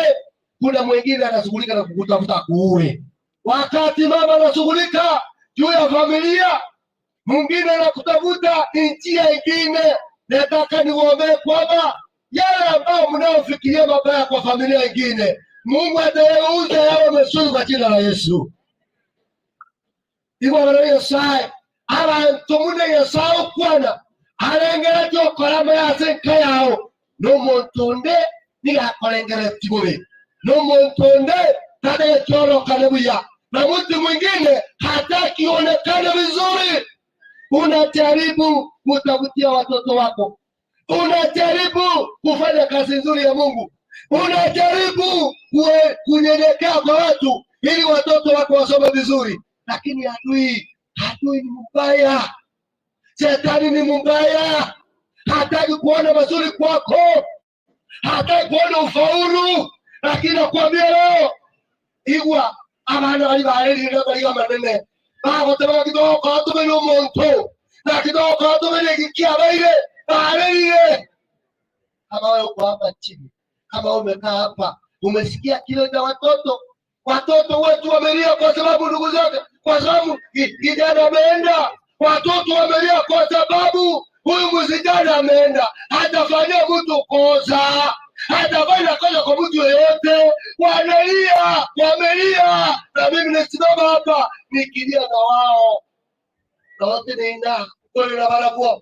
kuna mwingine anashughulika na kutafuta kuue. Wakati mama anashughulika juu ya familia, mwingine anakutafuta njia ingine. Nataka niwaombe kwamba yale ambao mnaofikiria mabaya kwa familia ingine, Mungu atayeuza yawe mazuri kwa jina la Yesu. Iwa bana Nyasaye abantu mune Nyasaye kwana arengera cyo korama yasenka yao no montonde ni akorengera tibobe no montonde tada choro kalebuya na mtu mwingine hataki onekane vizuri. Unajaribu kutafutia watoto wako, unajaribu kufanya kazi nzuri ya Mungu, unajaribu kunyenyekea kwa watu ili watoto wako wasome vizuri, lakini adui ni mbaya, shetani ni mbaya. Hataki kuona mazuri kwako, hataki kuona ufaulu. Lakini nakwambia leo igwa abana bali baherire bali manene bagoteba kidogo atumene umuntu na kidogo atumene kikiabaire baherire. Kama wewe uko hapa chini, kama umekaa hapa umesikia kile cha watoto wetu wamelia kwa sababu ndugu zake, kwa sababu kijana ameenda, watoto wamelia kwa sababu huyu msijana ameenda. Hatafanya mtu kosa, hatafanya kosa kwa mtu yeyote. Wanalia, wamelia, na mimi nasimama hapa nikilia na wao. Na wote nina kwa na barabara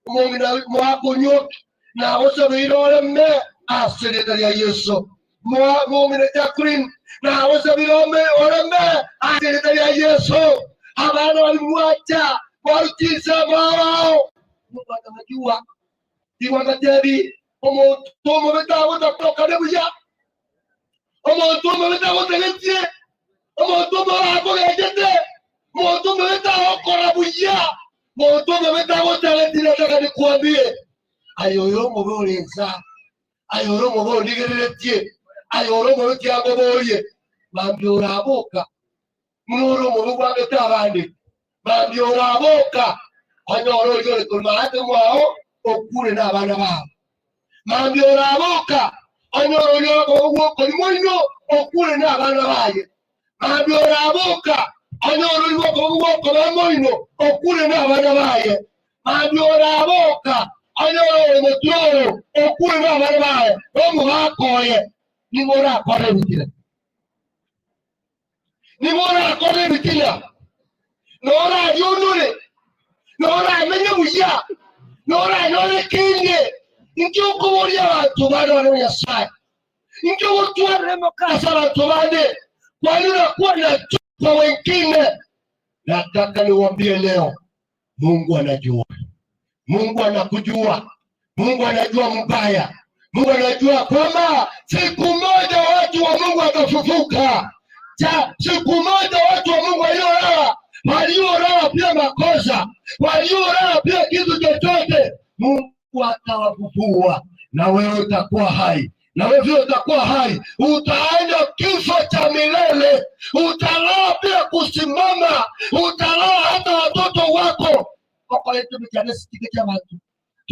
Mungu na mwako nyoki na wote wale mme Aseneta ya Yesu. Muumini Jacqueline na wasa bilome orame aseneta ya Yesu. Abana walimwacha walitiza mawao. Mungu atamjua. Diwa materi omo betawo takoka nebuya. Omo betawo tegetie. Omo abo gejete. Omo betawo korabuya. Omo betawo tegetie nataka nikuambie. Ayoyo mubolenza. Ayoro mubo ndigeretie. Ayoro mubo kyagoboye. Bambi oraboka. Munoro mubo gwageta abandi. Bambi oraboka. Anyoro yore kulmaate mwao okure n'abana babo. Bambi oraboka. Anyoro yore kulmoino okure n'abana baye. Bambi oraboka. Anyoro yore kulmoino okure n'abana baye. Bambi oraboka. Anyoro mutoro okure n'abana baye. Omu bakoye. Nimora akore bitira. Nimora akore bitira. Nora yonure. Nora amenye buya. Nora nore kinge. Nkyo kubori abantu bana Nyasaye. Nkyo wotware mukasa abantu bane. Kwa nini kuwa na chupa wengine? Nataka niwaambie leo, Mungu anajua. Mungu anakujua. Mungu anajua mbaya. Mungu anajua kwamba siku moja watu wa Mungu watafufuka. Siku moja watu wa Mungu waliolala pia makosa, waliolala pia kitu chochote, Mungu atawafufua na wewe utakuwa hai. Na wewe utakuwa hai, utaenda kifo cha milele, utalala pia kusimama, utalala hata watoto wako. Okoletu bijane sitike cy'abantu,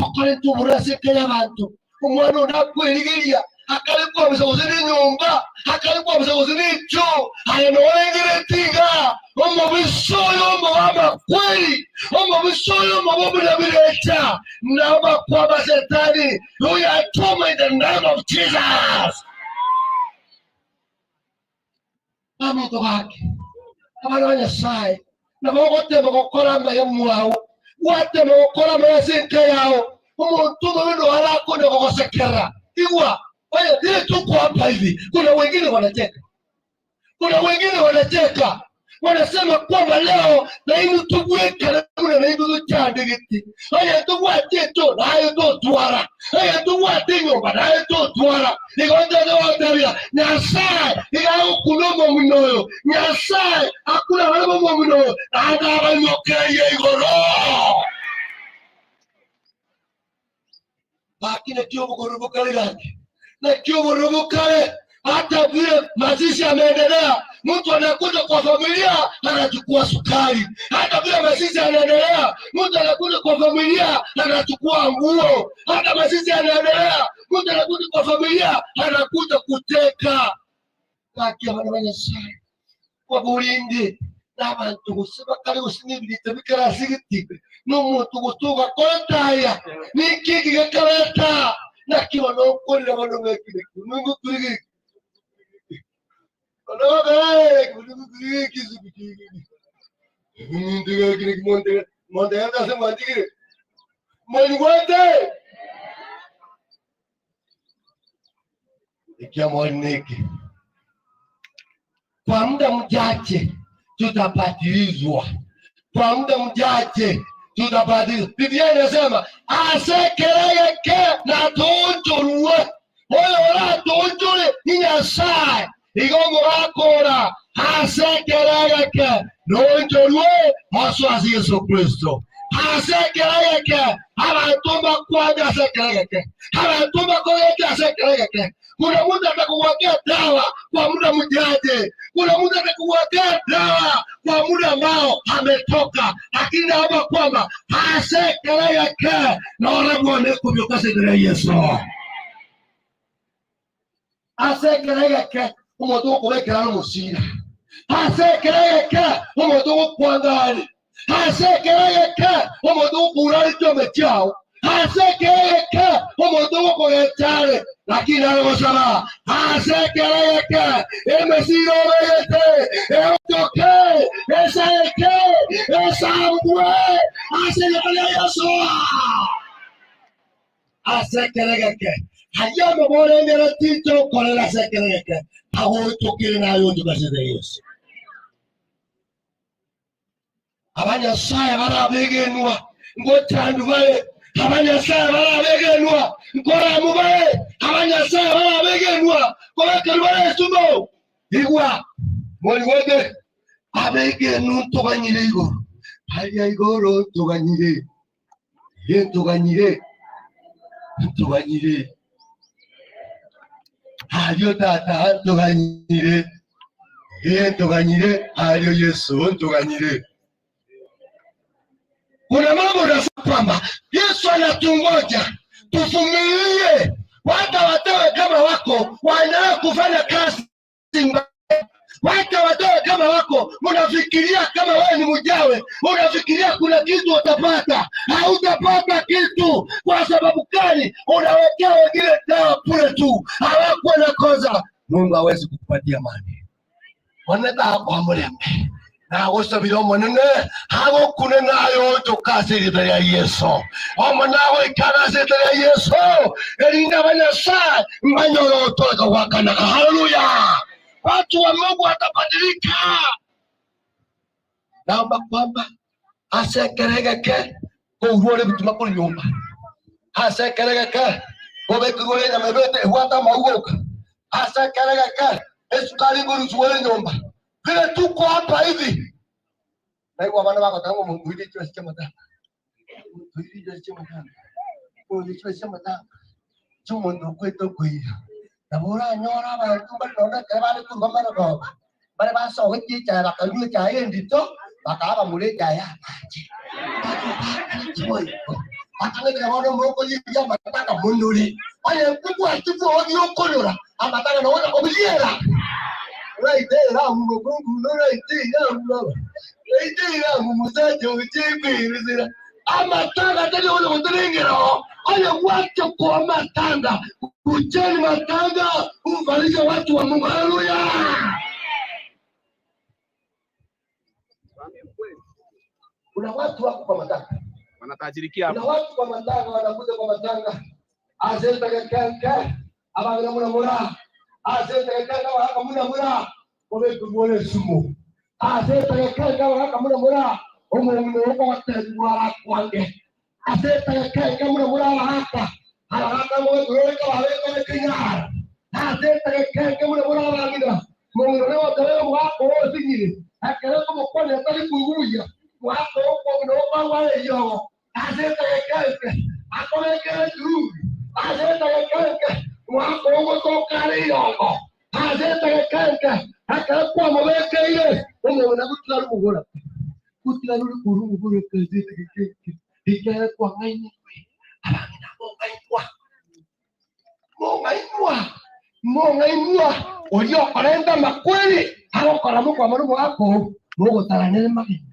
okoletu burasike y'abantu. Umwana unakwirigiria akalikuwa bisogoze n'inyumba, akalikuwa bisogoze n'ico, ayenowengere tinga, omubisoyo mubaba kweli, omubisoyo mubabira birecha, naba kwa Shetani, uyatuma in the name of Jesus. Amoto wake, abana wa Nyasaye, nabogote bagokora amayamu wawo, wate bagokora amayasinke yawo, umuntu wino harakone gogosekera, iwa. Waya ile tuko hapa hivi, kuna wengine wanacheka. Kuna wengine wanacheka. Wanasema kwamba leo na hivi tuweka na hivi tuchandigiti. Haya tuwate to, hayo to twara. Haya tuwate nyumba, hayo to twara. Nigonja na wataria. Nyasaye, ila kulomo mnoyo. Nyasaye, hakuna walomo mnoyo. Anga wanyokeye igoro. Bakine kio mkoroboka liraki. Na kio mkoroboka hata vile mazishi yameendelea, mtu anakuja kwa familia anachukua sukari. Hata vile mazishi yanaendelea, mtu anakuja kwa familia anachukua nguo. Hata mazishi yanaendelea, mtu anakuja kwa familia anakuja kuteka. Kaki abana Nyasaye kwa bulindi n'abantu gusaba kali usinibirite bikarasigitigwe n'umuntu gutuga kontaya n'ikiki gakareta nakiwa no kurira bano ngekire Mungu kurigi kwa muda mchache tutapatilizwa. Kwa muda mchache tutapatilizwa. Biblia inasema asekereke na tunjurwe. Oyo tunjure ni Nyasaye. Igongo akora asekereke nonjurwe maswazi Yesu Kristo. Asekereke abatuma kwanja asekereke. Abatuma kwanja asekereke. Kuna mtu atakuwekea dawa kwa muda mchache. Kuna mtu atakuwekea dawa kwa muda ambao ametoka. Lakini naomba kwamba asekereke na oragone kubyokasegera Yesu. Asekereke umuntu kubekera n'umusira. Asekereke umuntu kwangari. Asekereke umuntu kurari cyome cyao. Asekereke umuntu koyetare. Lakini alosala asekereke emesiro beyete eotoke eseke esambwe asekereke Yesu. Asekereke hayama bore ngera tito kolela sekeleke hawo tokire na yo tukasede Yesu abanya saya barabegenwa ngotandu bae abanya saya barabegenwa ngora mubae abanya saya barabegenwa koleka lwale sumo igwa moli wede abegenu tokanyire igoro hali igoro tokanyire ye tokanyire hali tata tokanyire ye tokanyire hali Yesu tokanyire. Kuna mambo na kwamba Yesu anatungoja tuvumilie, wata watoe kama wako waendelee kufanya kazi mbaya. Wata watoe kama wako unafikiria kama wewe ni mjawe, unafikiria kuna kitu utapata. Hautapata kitu. Kwa sababu gani? Unawekea wengine dawa kule tu, hawako na koza. Mungu hawezi kukupatia amani. Wanataka kwa mlembe na usabira omonene hago kunenayo tukasirita ya Yesu omonawe ikarasita ya Yesu erinda banyasa mbanyoro toka wakana. Haleluya! Watu wa Mungu watabadilika. Naomba kwamba asekeregeke kuuole bituma kuli nyumba, asekeregeke kubekugole na mebete wata maugoka, asekeregeke esukari nguru suole nyumba. Vile tuko hapa hivi na hiyo wana wako tangu mwili tu asichema tanga mwili tu asichema tanga mwili tu asichema tanga chumo ndo kwetu kuia na bora nyora ba tumba naona kebale tu mama na baba bale ba so wechi cha ba kalu cha yendi to bakaba mule cha ya choi atanga na wana moko ya mataka mondori ale kuku atifu odio kolora amataka na wana obiliera. Right there, I'm going to right there, I'm a tanga tell you what to ring it all. I want to call my tanga, who tell my tanga, who value what to a move. Hallelujah. Kuna watu wako kwa matanga. Wanatajirikia hapo. Kuna watu kwa matanga wanakuja kwa matanga. Azeta kanka, abagana mura. Azeta kanka waka mura. Obe kubole sumo. Azeta kanka waka mura. Omo wako watezwa kwange. Azeta kanka mura hapa. Haraka mo kuweka waweka kinyara. Azeta kanka mura ngida. Mungu wako wako singine. Akera como pone atali kuguya. Wako kwa wale yo. Azeta kanka. Akole kanka. Azeta kanka. Wako ngo kale yo. Azeta kanka. Akakwa mweke ile. Mungu anakutla rugora. Kutla rugora kazi kike. Ike kwa ngaini. Abangina Mongainua. Oyo korenda makweli. Hao karamu kwa marumu wako. Mungu taranele magina.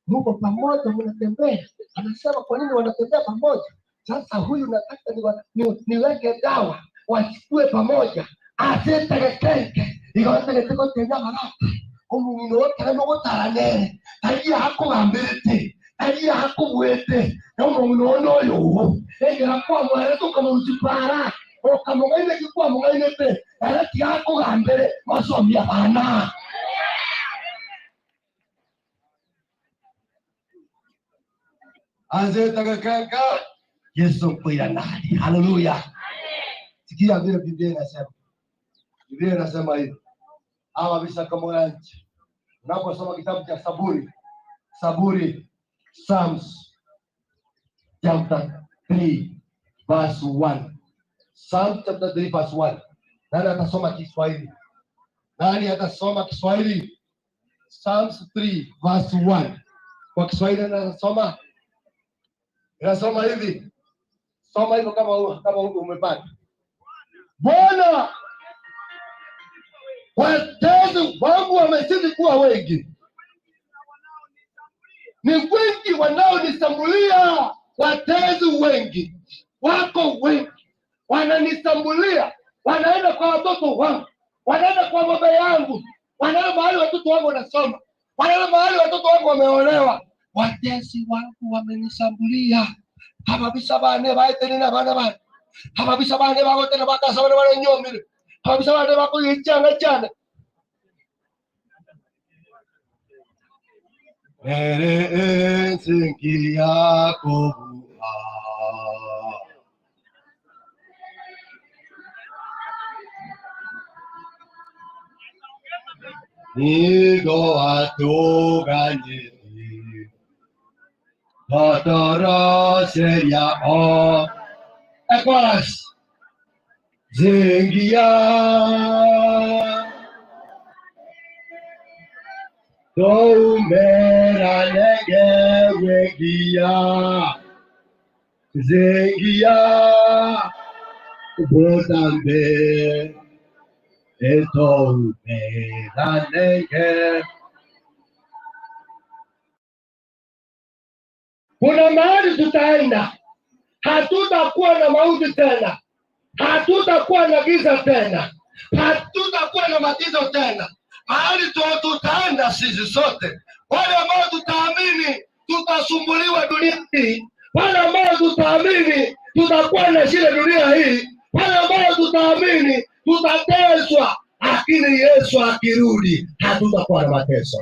Mungu pamoja mnatembea. Anasema kwa nini wanatembea pamoja? Sasa huyu nataka niweke dawa. Wachukue pamoja. Azeta keke. Ikaanza kuteko tena haraka. Omuntu wote no taranele. Agiye hakubambirete. Agiye hakubwete. Omuntu onoyo. Egera kwa mwere tukamuzipara. Okamugaine kikwa mugaine te. Arati hakugambere masomya bana. Azeta kaka Yesu kwira nani. Haleluya. Sikia vile Biblia inasema. Biblia inasema hivi. Hawa bisa kama nchi. Unaposoma kitabu cha Saburi Psalms chapter 3 verse 1. Psalm chapter 3 verse 1. Nani atasoma Kiswahili? Psalms 3 verse 1. Kwa Kiswahili anasoma. Inasoma hivi. Soma hivyo kama umepata. Bwana, watezi wangu wamezidi kuwa wengi. Ni wengi wanaonisambulia. Watezi wengi. Wako wengi. Wananisambulia. Wanaenda kwa watoto wangu. Wanaenda kwa baba yangu. Wanaenda mahali watoto wangu wanasoma. Wanaenda mahali watoto wangu wameolewa. Watezi wangu wamenisambulia. Hapa bisa bane baite nina bana bana. Hababisa bande bako tena bakasa bana nyomire. Hababisa bande bako yichanga chana. Sinki yako Nigo atoganye Patara seria o Ekwas Zengia Mera lege wegia Zengia Botambe Eto mera lege Kuna mahali tutaenda, hatutakuwa na mauti tena, hatutakuwa na giza tena, hatutakuwa na matatizo tena. Mahali tutaenda sisi sote, wale ambao tutaamini tutasumbuliwa dunia hii, wale ambao tutaamini tutakuwa na shida dunia hii, wale ambao tutaamini tutateswa, lakini Yesu akirudi hatutakuwa na mateso.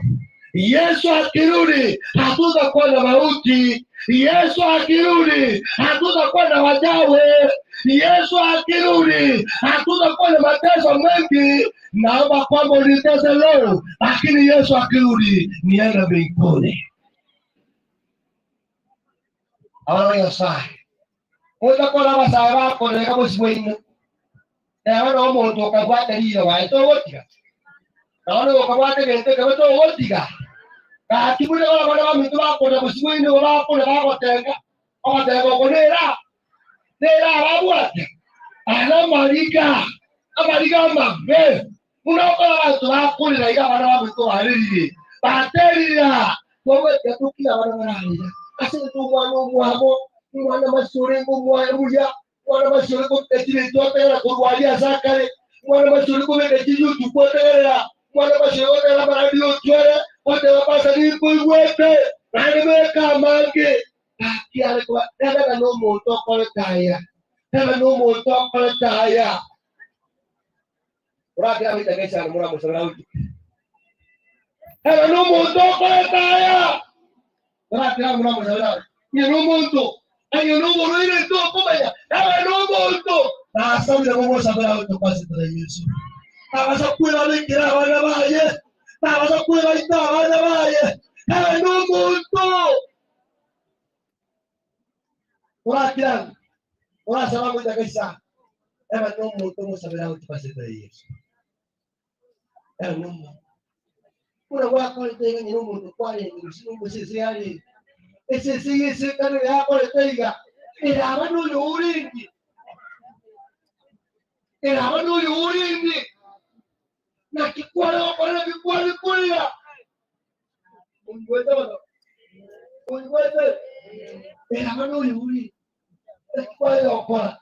Yesu akirudi hatutakuwa na mauti. Yesu akirudi hatutakuwa na wajawe. Yesu akirudi hatutakuwa na mateso mengi. Naomba kwamba unitese leo, lakini Yesu akirudi niende mbinguni. Haleluya sai. Utakuwa na masaya wako na kama siwezi. Wana omuntu okagwata liyo waito wotika. Naona okagwata gente kabeto wotika. Kakibule wala bana bamintu bakona kusiwini wala bakona bagotenga. Ogotenga okonera. Nera ababwate. Ana marika. Amariga mabe. Unakola bantu bakulira iga bana bamintu bariri. Baterira. Wowe yatukira bana bararira. Ase tumwana omwabo, mwana mashure ngomwaruya. Mwana mashure ko tetire totera kurwalia zakare. Mwana mashure ko betiju tukotera. Mwana mashure ko tera baradio twere. Wote wapasa ni kuiwete. Nani meka mange. Kiale kwa tena no muntu okole taya. Tena no muntu okole taya. Ora kya mitakesha na mura musara uti. Tena no muntu okole taya. Ora kya mura musara. Ni no muntu. Ayo no muntu ile to kumanya. Tena no muntu. Na sababu ya Mungu sabara uti kwa sita Yesu. Tabasa kuila likira wana baye. Tabasa kuila ita wana baye. Tena no muntu. Ora kya. Ora sababu mitakesha. Ema no muntu musabara uti kwa sita Yesu. Ema no muntu. Kuna wako ile ni no muntu kwa ile ni musisi ali. Ese sigue ese cano ya por el teiga. El abano yuringi. El abano yuringi. Na kikwala para kikwala kulia. Unweta bana. Unweta. El abano yuringi. Kikwala kwa.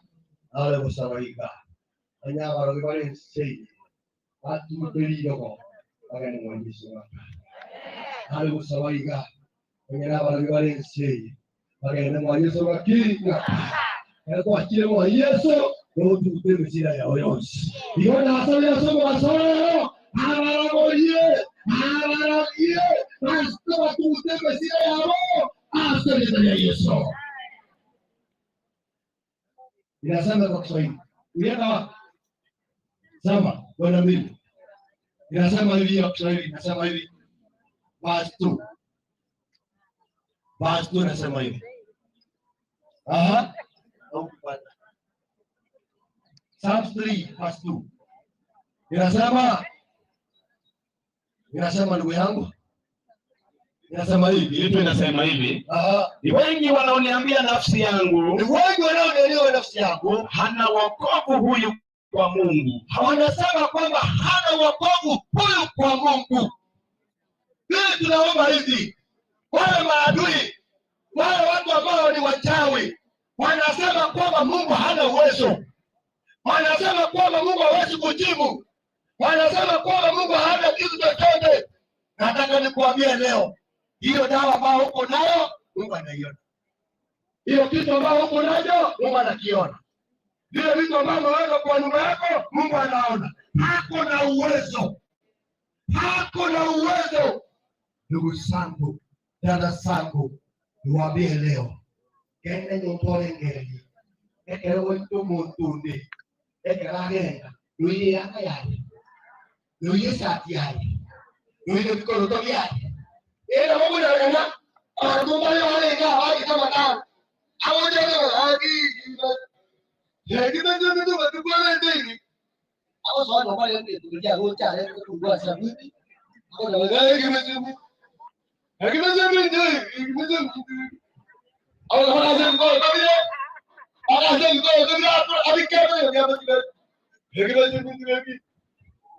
Ale busabaiga. Anya baro kibale sei. Atu belido ko. Agani mwandishi wako. Ale busabaiga. Mwenye baro kibale sei. Agani mwandishi wako kinga. Eto akile mwa Yesu. Ndio tutende sira ya oyonsi. Iona asali somo basoro. Abaragoye. Abaragoye. Basta tutende sira ya ro. Asali ya Yesu. Inasema kwa Kiswahili. Ulienda sema bwana mimi. Inasema hivi kwa Kiswahili, inasema hivi. Bastu. Bastu inasema hivi. Aha. Psalms 3 verse 2. Inasema ndugu yangu. Inasema hivi, Kitu inasema hivi. Ni wengi wanaoniambia nafsi yangu. Ni wengi wanaonielewa nafsi yangu. Hana wokovu huyu kwa Mungu. Wanasema kwamba hana wokovu huyu kwa Mungu. Hili tunaomba hivi. Wale maadui, wale watu ambao ni wachawi, wanasema kwamba Mungu hana uwezo. Wanasema kwamba Mungu hawezi kujibu. Wanasema kwamba Mungu hana kitu chochote. Nataka nikuambie leo, hiyo dawa ambayo uko nayo, Mungu anaiona. Hiyo kitu ambayo uko nayo, Mungu anakiona. vile vitu ambavyo unaweza kwa nyumba yako, Mungu anaona. Hako na uwezo, hako na uwezo. Ndugu zangu, dada zangu, niwaambie leo, kende nyumbani ngeli, ekewe mtu muntundi, ekeragenda, nuye yaka yari, nuye sati yari, nuye mikono toki yari. Ila Mungu anasema, arumba yale ngao kama kama. Awoje haki. Haki ndio ndio kwa ndani. Awo sio baba yeye ndio rocha yeye kwa sababu. Awo na wewe kimezimu. Haki ndio ndio. Awo na lazima kwa kabila. Lazima kwa kabila abikao ya basi. Haki ndio ndio.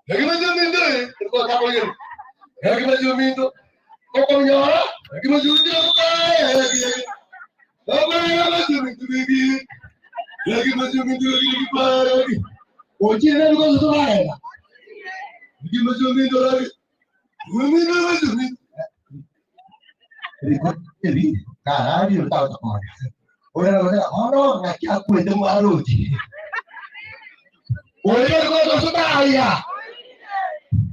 Haki ndio ndio kwa kabila. Haki ndio ndio. Kau nyara, lagi masuk dia bukan, lagi masuk lagi lagi. Kunci ni bukan satu lain. Lagi masuk lagi, masuk. Jadi, kalau dia tahu tak mana. Orang kata, oh nak aku itu malu. Orang kata sudah ayah.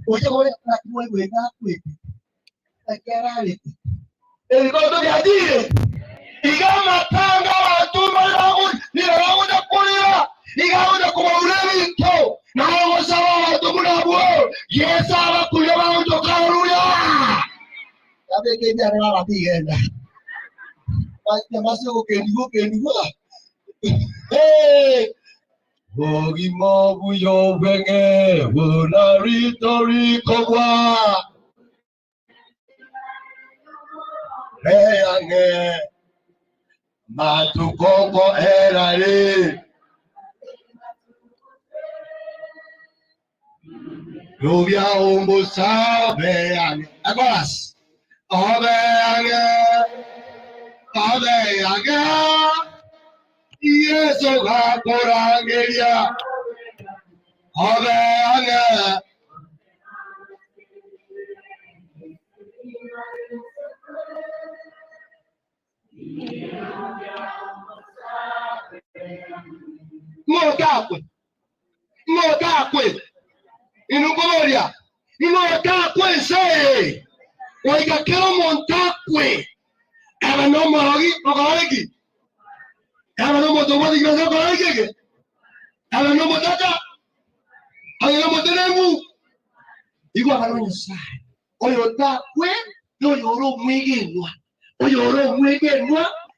Orang nak buat aku. Ilikoto jadi igama tanga watuma yangu ninaona kulia igaona kwa ulemi to na wasawa watumuna bo yesa wakulia wao karuya yabe kenya na wapigenda basi masoko kendigo bogi mobu yo wenge bonari kwa Ange matukoko erale Lubia umbu sabe ange Agoras Obe ange Yeso kakorangeria Obe ange Mogakwe inugoria imogakwe se oigakero montakwe aba no morogi ogarigi aba no motobodi graso ogarigi aba no motaka aba no motenemu igwa karo sai oyo takwe no yoro mwigenwa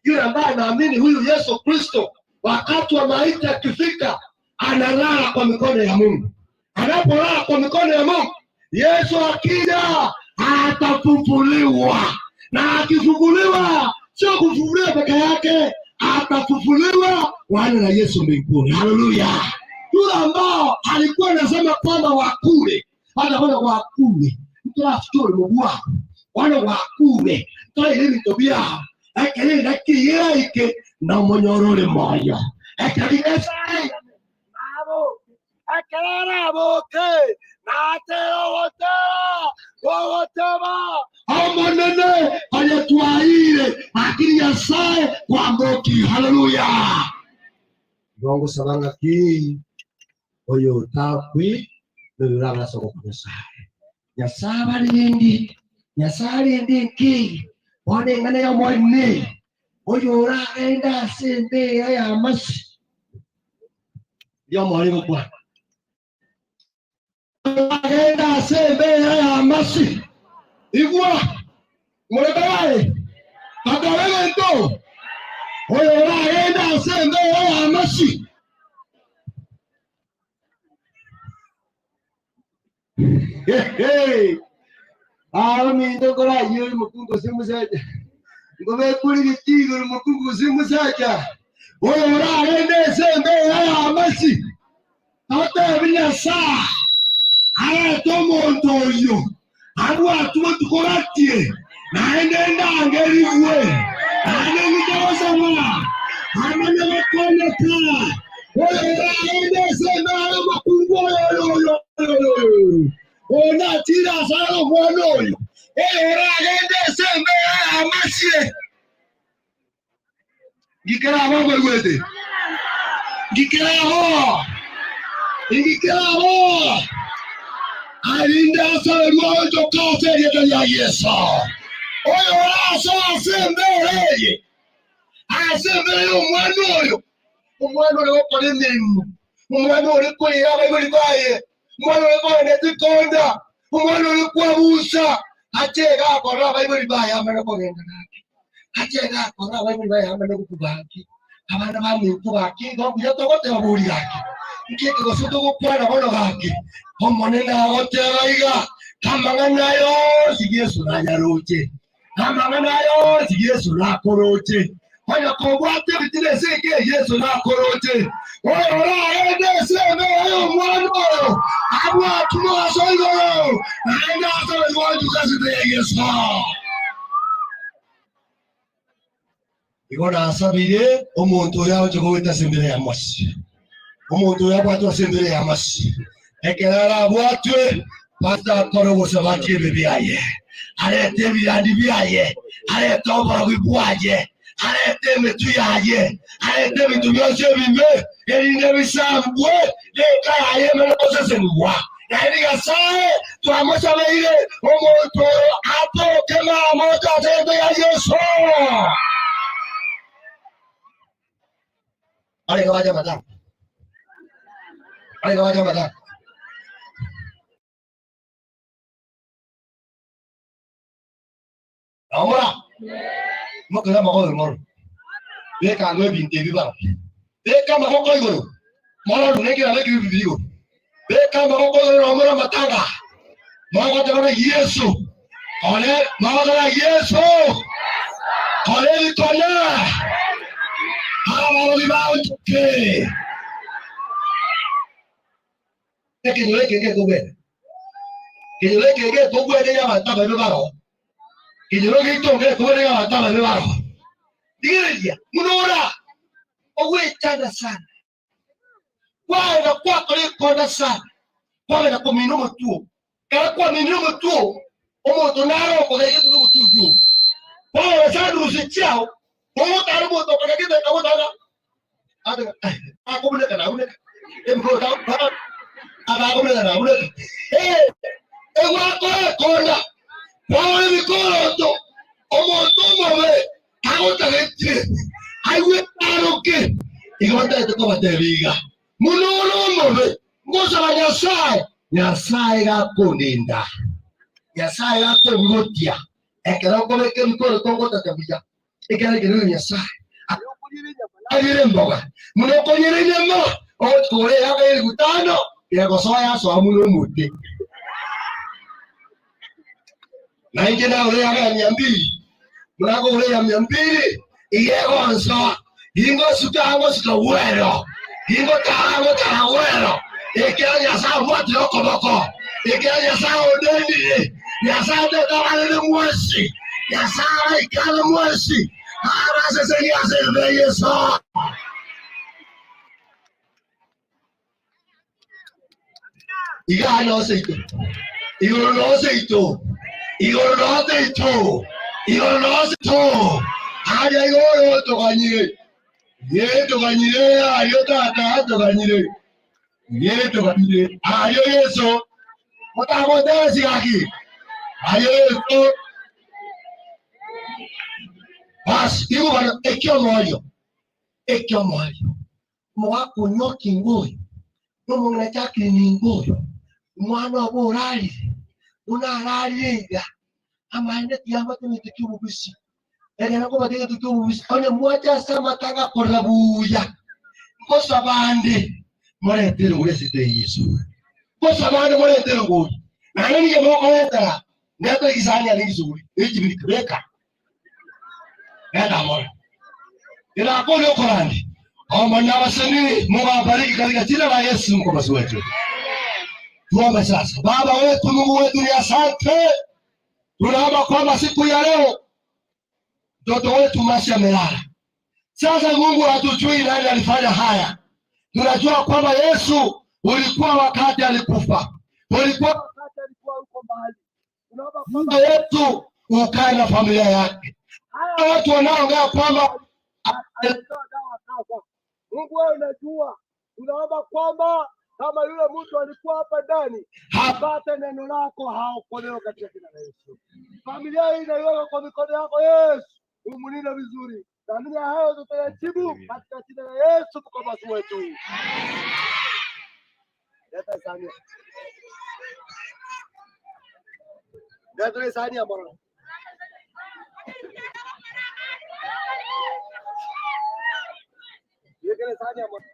yule ambaye anaamini huyu Yesu Kristo wakati wa maiti akifika analala kwa mikono ya Mungu. Anapolala kwa mikono ya Mungu, Yesu akija atafufuliwa, na akifufuliwa sio kufufuliwa peke yake, atafufuliwa wana na Yesu mbinguni. Haleluya! Yule ambao alikuwa anasema kwamba wakule, hata wana wakule, mtu afikiri mwa wana wakule, toi ile tobia akele dakiera ike na monyorole moyo akele sai abo akele boke na teo wotema amonene ayatwaire akili ya sai kwa mboki. Haleluya! Bongo sabanga ki oyo takwi ndiranga soko kunyasai nyasari ndi Wane ngane ya mwane oyo enda sende ya masi ya mwane kwa enda sende ya masi igwa mwebaye akawewe ndo oyo enda sende ya masi Ami ndokora yuri mukungu simusaja. Ngobe kuri bitigo mukungu simusaja. Ora ende sembe ya amasi. Ata binya sa. Ara tomo ntoyo. Anu atu tukoratie. Na ende ndangeri uwe. Ane nitaosa mwa. Amane makone ka. Ora ende sembe ya mukungu yo. Ona tira saro mwono. Era gende sembe amasie. Gikera wangu gwete. Ngikiraho. Ngikiraho. Alinda sawe ruwa jokose ya Yesu. Oyo asa asembele. Asembele umwana oyo. Umwana oyo okole emirimu. Umwana oyo okolera abayibuli baye. Umwana oyo okolera nezikonda. Umwana oyo kwabuusa. Ateeka akola abayibuli baye amala okugenda nake. Ateeka akola abayibuli baye amala okukubaki. Abaana bamuntu baki ng'okuja togote babuuliraki. Nkeke gosoto gokwana bono baki. Omonene agotebaiga. Kamanga nayo Yesu nanyaroche. Kamanga nayo Yesu nakoroche. Oyo kobwate bitine seke Yesu nakoroche. Oyo ende sebe oyo mwana oyo. Abwa tumo soigo. Enda sobe wantu kasite Yesu. Igona asabire omuntu yawo chogoweta sembere ya moshi. Omuntu yabwatwa sembere ya moshi. Ekerara bwatwe pasta korogo sabati bebiaye. Arete birandi biaye. Arete obora bwaje. Arete metu yaye. Arete bitu byose bimbe. Erinde bisambwe. Leka yaye melose senwa. Yaani gasae tuamosha beire omuntu ato kema moto atende ya Yesu. Ale kawaja madam. Ale kawaja madam. Amora. Mokela mago moro. Leka ngwe binte biba. Leka mago ko igoro. Moro neke ale ki bibigo. Leka mago ko amora matanga. Mago tana Yesu. Ole mago tana Yesu. Ole tona. Okay. Que yo le que comer. Que yo le que comer de ella mataba de baro. Que yo le que comer de ella mataba de baro. Dígale, una hora. Owe tanda sana. Kwa na kwa kona sana. Kwa na kwa minumo tu. Kala kwa minumo tu. Omo tonaro kwa ile tu tu. Kwa na sana usichao. Omo karibu to kwa kile kwa dada. Ada aku boleh kan aku boleh. Embo tahu apa? Aku boleh kan aku boleh. Wako kona. Wao ni kona to. Omo to mwe. Aku tak kecil. Ayo taruke. Ikonta itu kau bateriga. Munolong mwe. Ngosa nyasai. Nyasai ga kuninda. Nyasai ga kungotia. Ekera ko ke mko to ngota tabija. Ekera ke nyasai. Ayire mboga. Muno konyere nyama. Okore yaga gutano. Yego soya so amuno muti. Na inge na ule yaga 200. Murago ule ya 200. Iyego anso. Ingo suka wero. Ingo ta wero. Ekera ya sa wati okoboko. Ekera ya sa odeni. Ya sa de tawale mwasi. Ya sa ikala mwasi. Ahora se seguía hacer de eso. Y ganó aceito. Y ganó aceito. Y ganó aceito. Y ganó aceito. Ay, ay, oro, tocañire. Ye, tocañire. Ay, yo tata, tocañire. Ye, tocañire. Ay, yo eso. Otamos de decir aquí. Ay, yo eso. Bas, ibu bana ekyo moyo. Mwa kunyoki ngoyo. Nomo ngataki ni ngoyo. Mwana wabo urali. Unalaliga. Amande tiyama tumetekiwa bubisi. Ega nako bateke tukiwa bubisi. One mwacha sama tanga korabuya. Kosa bande. Mwale tero ulesite Yesu. Kosa bande mwale tero ngoyo. Na nini ya mwako wetara. Ngato ikisanya ningizuri. Eji bilikubeka. Nenda mwana. Ila akoli okorandi. Omanya wasanii, Mungu awabariki katika jina la Yesu mkombozi wetu. Tuombe sasa. Baba wetu, Mungu wetu, ni asante. Tunaomba kwamba siku ya leo mtoto wetu Masi amelala. Sasa Mungu hatujui nani alifanya haya. Tunajua kwamba Yesu ulikuwa wakati alikufa. Ulikuwa wakati alikuwa uko mbali. Tunaomba kwamba yetu ukae na familia yake. Hawa watu wanaongea kwamba alitoa dawa sasa. Mungu wewe unajua naomba kwamba kama yule mtu alikuwa hapa ndani apate neno lako, haokolewe katika jina la Yesu. Familia hii inaiweka kwa mikono yako Yesu, umulinde vizuri. Naamini hayo tutayajibu katika jina la Yesu kwa basi wetu. Leta sahani. Leta sahani ambayo. Yekele sahani ambayo.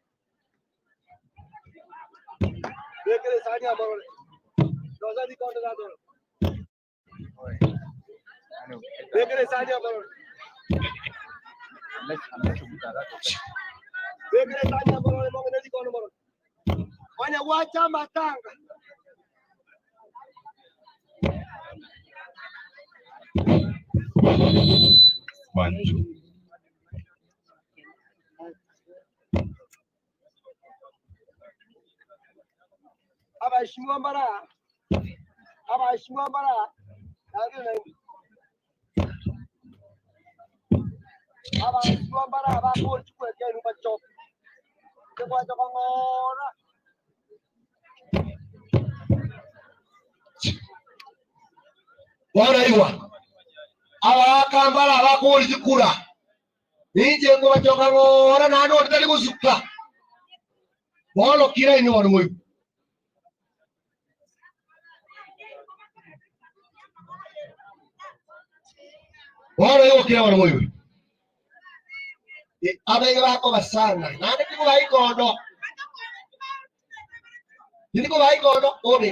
Yekele sahani ambayo. Dosa di kaunta na do. Yekele sahani ambayo. Yekele sahani ambayo mo ngene di kaunta ambayo. Wanya wacha matanga. Banjo. Abashimwa mbara. Abashimwa mbara. Nangi. Abashimwa mbara abako chukwe kenu bacho. Kwa ngora. Waraiwa abakambala abakulikura inje ngo bachoka ngora nano tali kusuka bolo kira ini wanu moyo waraiwa kira wanu moyo abege bako basana nane kiko baikondo ndiko baikondo obe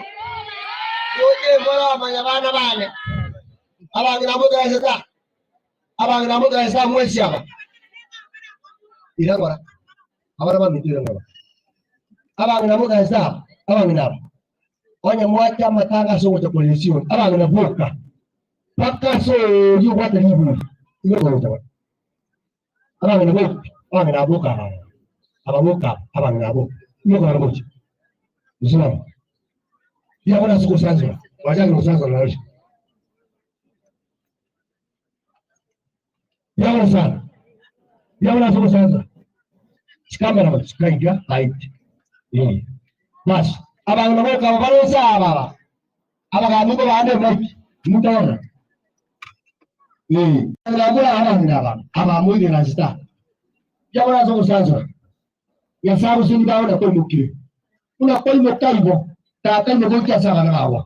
oje mora manyabana bane abangira muda esa mwezi aba irangora abana bamitira ngora abangira muda esa abangira onya mwacha matanga so cha polisi abangira boka paka so yuwata libu ngoro tawa abangira boka abangira boka ngoro boka Islam ya wana siku sanzo wajani usanzo na wewe ya wana siku sanzo kamera msikaingia haiti basi abantu boka baroza abagantu bande mutona ngabula abamwige na sita ya wana siku sanzo ya sabu sindaona kwa mukire una kwa mukaibo ta mo ko kya sa na wa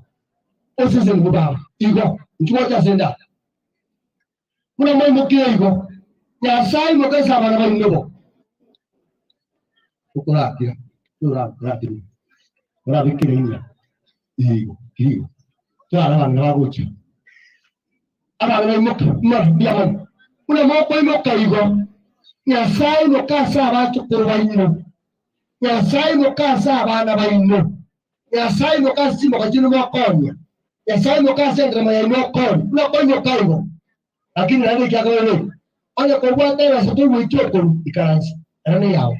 o se ngo ba igo ntuwa ta senda kuna mo kire igo ya sai mo ka sa na ba ndo ukura kira ora bikire ina igo ta na na ba chi aba na mo dia man kuna mo ko mo ka igo ya sai mo ka sa ba tu ko ba ino ya sai mo ka sa ba na ba ino ya sai mo kasi mo kajino mo konya ya sai mo kasi entre mo mo konya no konya kaigo lakini nani kia wewe onya ko bwa tena sotu wito ko ikaransi nani yao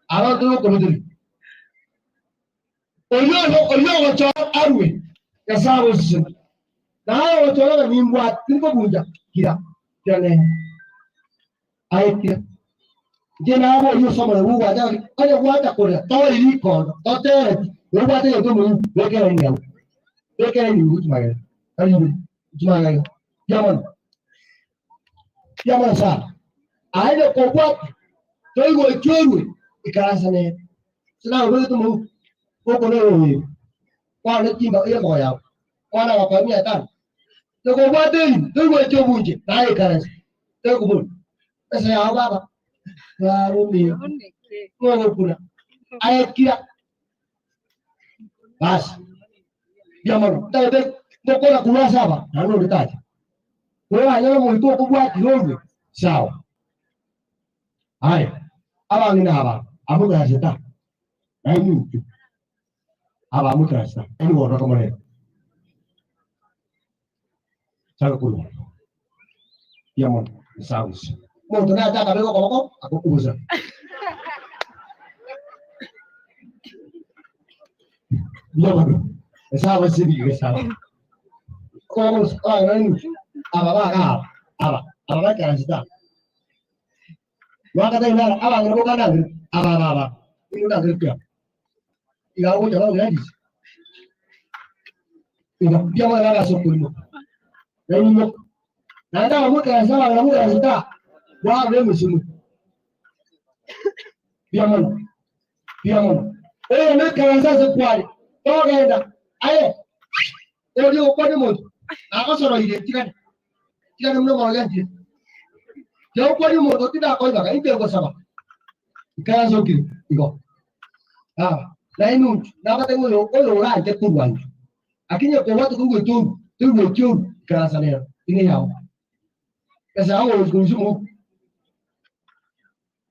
ala tu ko mudiri oyo wacho arwe ya sawo sisi na hao wacho na nimbwa ndipo bunja kila tena aitia jena hapo hiyo somo la Mungu ajaye onya bwata ko to iliko to te Yo voy a tener que morir, yo quiero ir a yo quiero ir a llaman sa a él con cuatro yo digo el chulo y casa ne se la voy a tomar poco de hoy cuando timba ir a ya cuando la familia tal yo con cuatro yo digo el chulo bunche nadie casa yo como ese ya baba claro mío no pura hay que basi jamani tabe ndokola kulasa hapa na ndio litaje wewe hanyama mulitoa kubwa kidogo sawa haya aba ngina hapa amuda hata na hivi aba amuda hata ni wao kama leo sasa kulu jamani sawa moto na hata kabego kwa akukuza jamani sawa sisi sawa como nani aba kanasita wakati ina aba ngabo kana aba Ini udah kerja. Ikaw ko jalan lagi. Ikaw dia malah langsung dulu. Dan ini nanti kamu kerasa kamu kerasa wah dia musuh. Dia mana? Ini kerasa sekuat. Kau kena. Ayo. Dia upah dia mau. Aku suruh dia tidak mana mau ganti. Dia upah dia mau. Tidak kau tak. Ini dia sama. Kerasa kiri. Ikaw. Na inu na bate ngo lo ra ke tuwan akinya ko watu ku tu kasa ne ini yao kasa hawo ku sumo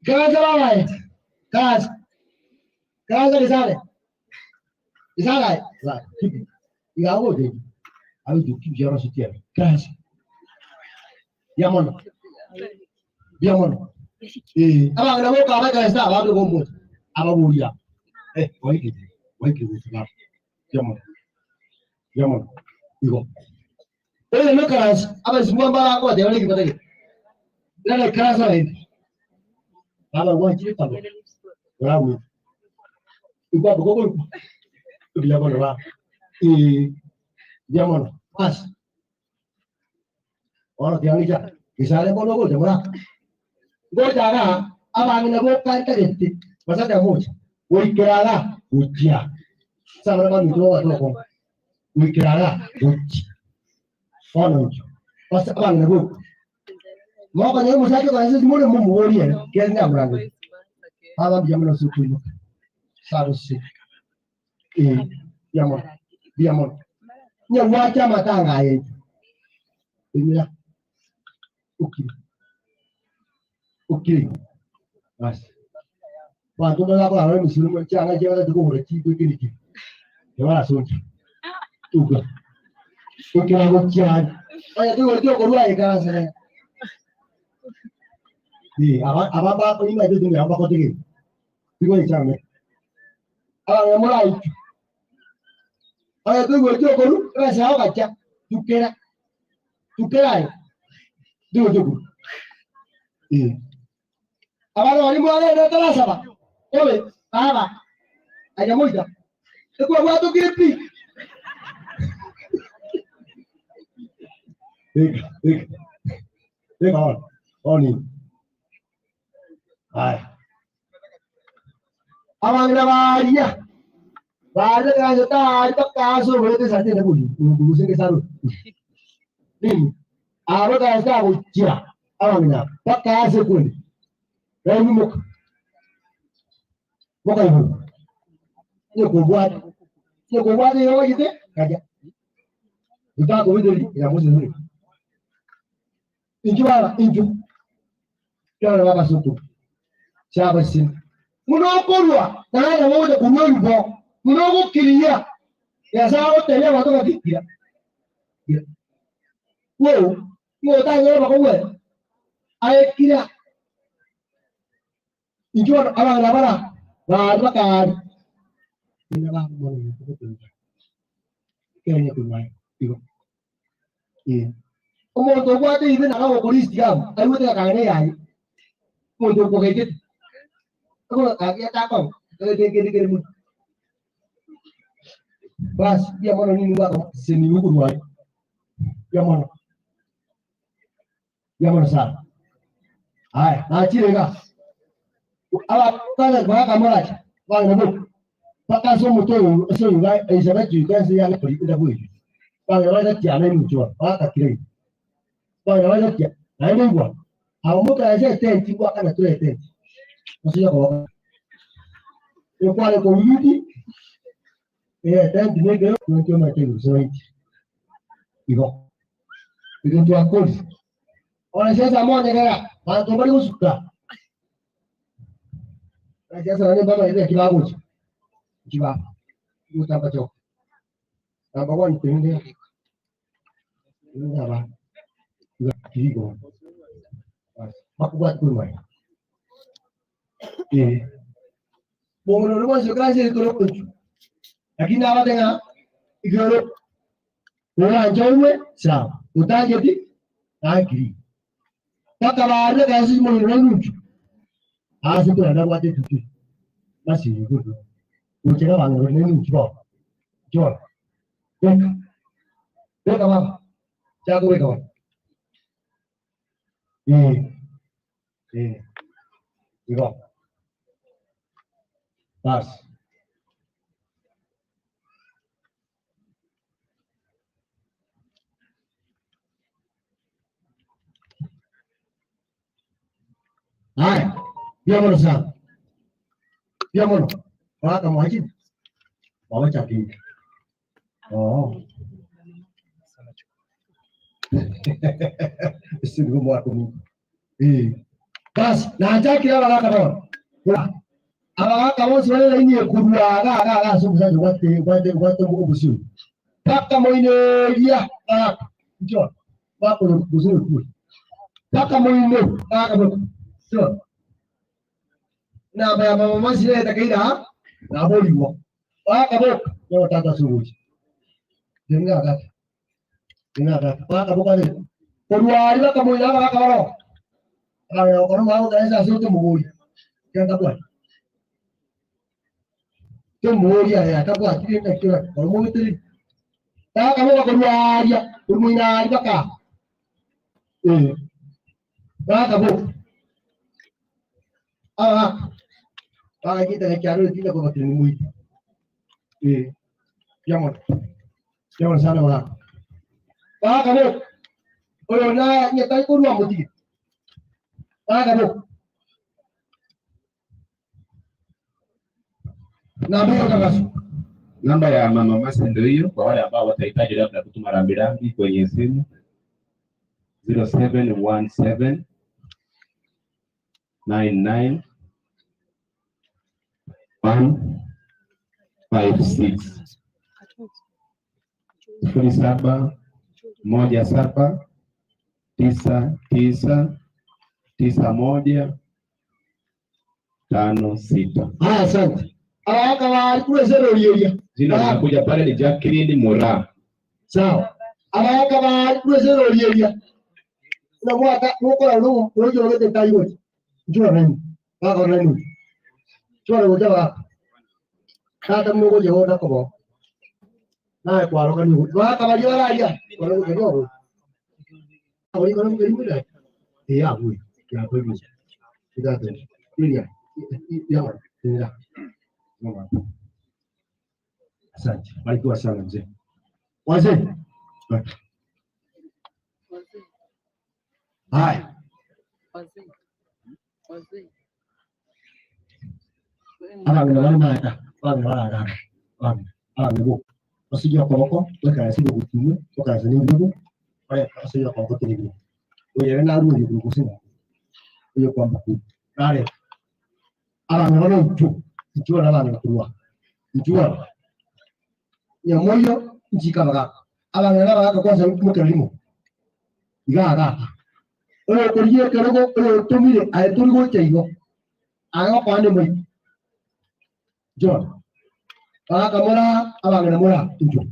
kasa lai kasa disale la igawo de awi tu ki jara sitia kasa yamon aba na mo ka ba kasa ba do mo aba buria waiki sana. Jamon. Iko. Ele no karas, aba semua bala ko de wali kita. Ele karas lain. Aba gua cerita lo. Ramu. Iko boko. Dia bono ba. Jamon. Pas. Orang yang ija. Misalnya bono go jamona. Go jaga aba ngina go kan ka detti. Masa da mo. Wikirala ujia. Sama kami itu waktu aku. Wikirala uji. Ono uji. Pas abang nabu. Mau kan yang musa itu kan itu semua mau mori ya. Kian nggak berani. Abang jangan langsung kuno. Seharusnya. Diamond. Nyawa aja mata nggak inilah. Ukir. Mas. Waktu itu aku awalnya musuh jangan jangan ada gue berarti itu gini. Jangan langsung. Tuh. Oke aku jangan. Kayak itu berarti aku dua ya kan saya. Apa ini itu tuh apa kau tinggi. Itu jangan. Kalau mulai. Kayak itu berarti aku dua saya kaca. Tukera. Tuh. Apa ini mulai ada telas apa? Oleh, apa? Aja muda. Itu waktu kipi. Oni. Hai. Awang na baria. Baria dengan juta, itu kasus berarti saja dah bulu. Bulu sini saru. Nih, apa kaya saya ucia. Awang na, pak kasus pun. Lain muk. Bukan ibu. Ini kubuat ini apa gitu? Kaja. Kita aku itu yang mesti dulu. Inju. Jangan apa suatu. Siapa sih? Menokor lah. Karena mau ada menokor. Menokor kiriya. Ya saya tanya waktu nggak kira. Wow, mau tanya apa kau? Ayat kira. Inju apa? Baru kan, ini lah mau itu kayaknya kumai, itu, Umur tu gua tu itu nak awak polis jam, aku tu nak kena ya, umur tu gua kecil, aku nak kaya tak kau, kena, bas dia mana ni juga seni ukur buat, dia mana sah, ay, nak ciri Awak kalau kamu aja, kalau nabu, pakai semua tu, semua ini juga yang beri kita beri. Kalau ada jalan muncul, tak kira. Kalau ada jalan, lain buat. Kamu kalau saya tensi buat kan tu tensi. Maksudnya kalau, kalau kau ini, tensi ni kalau muncul macam tu, itu tu aku. Orang saya sama negara, kalau tu baru suka. Saya sebenarnya bapak itu jiwa. Itu tanpa jauh. Tanpa wan ini apa? Juga jiwa. Mak buat rumah. Mengenai rumah sekarang sih itu loh. Lagi nama tengah. Ikut orang jauh sah. Utang jadi lagi. Tak kabar ada kasih mengenai lucu. Asal tu ada buat itu. Basi good. Ucheka wangu nini mchukua. John. Weka. Weka mama. Chago weka mama. Iko. Basi. Haya, dia mono sana. Dia mono. Waka mwaji. Wawacha kinga. Oh. Isi ndio mwako mimi. Basi, na acha kila waka bwana. Kuna abawaka bose wale laini yekurwa ga so musaje wate ubusiu. Paka moine ya njoo. Wako buzuri kule. Paka moine ga so. Na mama masile takaida na boliwo. Waka boko yo tata suruji. Denga ga. Waka boko ne. Kurwa ila kamo ila waka baro. Ayo kono mau taesa sote mugoi. Kenda kwa. Ke mori ya takwa tiri na kira. Kono mu tiri. Ta kamo kurwa ya kurmuina ibaka. Waka boko. Waka kita ne karo tira ko batini mui. Jangan sana wala. Waka boko. Oyo na nyetai kurwa mutiki. Waka boko. Namba ya mama Masi ndio hiyo, kwa wale ambao watahitaji labda kutuma rambirambi kwenye simu 0717 99 156 0717 99 9156. Asante. Awaka wa kule zero yeria. Jina linakuja pale ni Jacqueline Mora. Sawa. Awaka wa kule zero yeria. Na mwaka mwako na nungu mwojo wete tayo. Njoo nani? Waka nani? Njoo ngoja wa. Kata mwogo je hoda kobo. Na kwa roka ni. Waka wa jora ya. Kwa roka jo. Awali kono ngeni mula. Ya huyu. Ya huyu. Kidato. Iya. Ya. Ya. Asante. Barikiwa sana mzee. Wazee. Haya. Abangana bali mata. Abangana. Abangana. Osijua koko, weka asibu kutumwe, weka asibu ndugu. Haya, osijua koko tinibu. Wewe na ruhu ndugu kusema. Hiyo kwamba ku. Nale. Abangana mtu. Mtu na bana kurwa. Mtu ya moyo njika baga. Abangana baga kwanza muke limo. Igaga. Oyo kuriye kerogo oyo tumire ay turigo cheigo. Ayo kwande moi. John. Baga mora abangana mora tuju.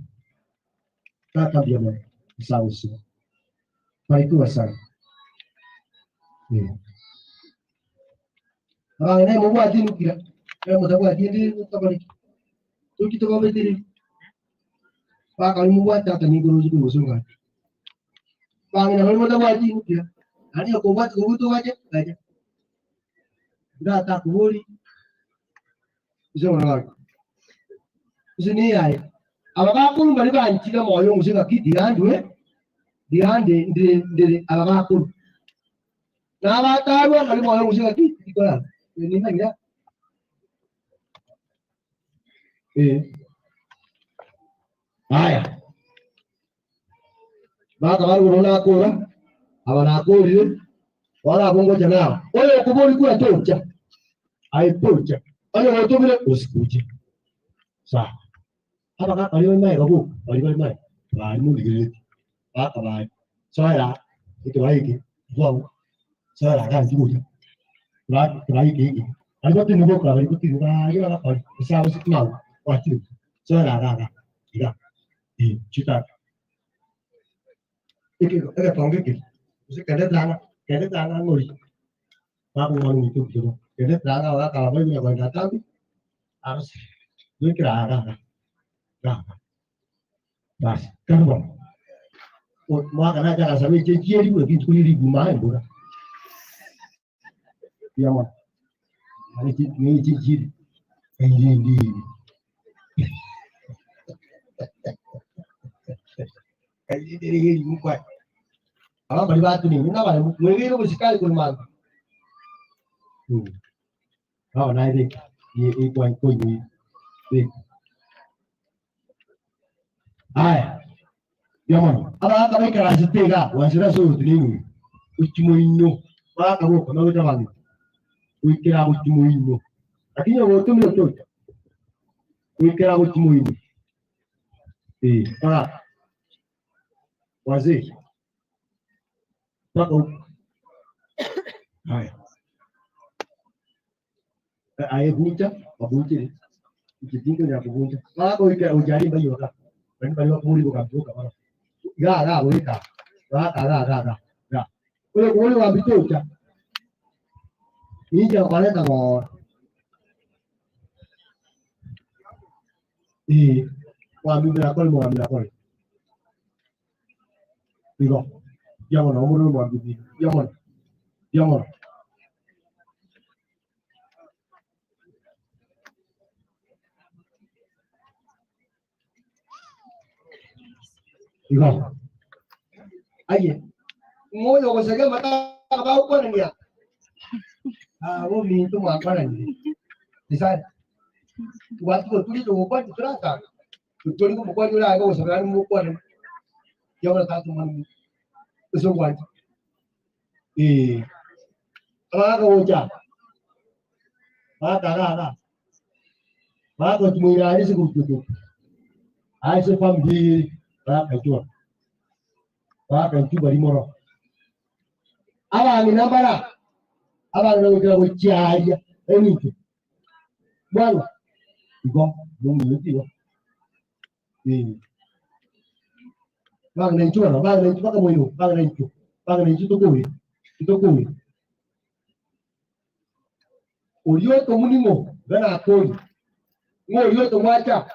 Kaka bia mo. Sawa sawa. Barikiwa sana. Abangana mo bwa dinu kira. Kaya mtakuwa diende utabariki. Tukitoka betiri. Paka ni mwa tata ni guruji kusunga. Panga na mtakuwa diende kira. Ani ko wat ko butu waje aja. Nda ta kubuli. Izo na. Izo ni ai. Abaga kulu bali ba nchika moyo musinga kiti andwe. Diande ndire abaga kulu. Na ba tawa bali moyo musinga kiti kola. Ni nanya. Haya. Baka bali unaona kula. Abana kuli. Wala bongo jana. Oyo kubuli kula tocha. Ai tocha. Oyo wotumire usikuje. Sawa. Hapa kaka aliyo mai babu. Aliyo mai. Bali mu digireti. Baka bali. Soya. Itu baiki. Zao. Soya kan jibuja. Bali hiki. Aliyo tinubo kwa aliyo tinubo. Aliyo la kwa. Sawa sikuna. Watu. Soya la. Ila. Chita. Iki tonge ki. Usi kede dana ngori. Babu ngoni itu gitu. Kede dana wa kalau boleh ya banyak tahu. Arsi. Doi kira. Basi, kama mwaka na jana sababu jeri kwa kitu kuli guma mbona. Yawa. Ni jiji. Ndi. Kaji mukwa. Ala bali batu ni mina bali mweviro musikali kwa mama. Hao na ile ni kwa ni. Haya. Yaman. Ala kama karasitega wasira so tini. Uchimoino. Baka huko na utamani. Wikira uchimoino. Lakini wote mliotoka. Wikira uchimoino. Ala. Wazee. Baka. Haya. Ayevunja, wabunje. Ikitinga ya kubunja. Baka wikira ujari mbayo waka. Bani bali wakuri bukavuka bana. Ga weka. Ga. Ule wa bitocha. Nija waleta kwa. Wa biblia kwa. Digo. Yamo na umuru wa biblia. Yamo. Digo. Aye. Ngoyo kwa sababu mata ba uko na niya. Wao mintu mwakana ni. Nisana. Watu kwa tuli to kwa turata. Tuli ko kwa yula ko sababu mu kwa. Yawala tatu man. Uso kwa. Ala ko ja. Ga. Ba ko tumuira ni siku. Ai se fambi ba ka bari moro. Abantu nabara. Abantu bakira kucyarya. Emike. Bwana. Ngo mumuntu yo. Banga nchura, baka moyo, banga nchu to kuwi. Uriyo to munimo, bana akoni. Ngo yo to mwacha.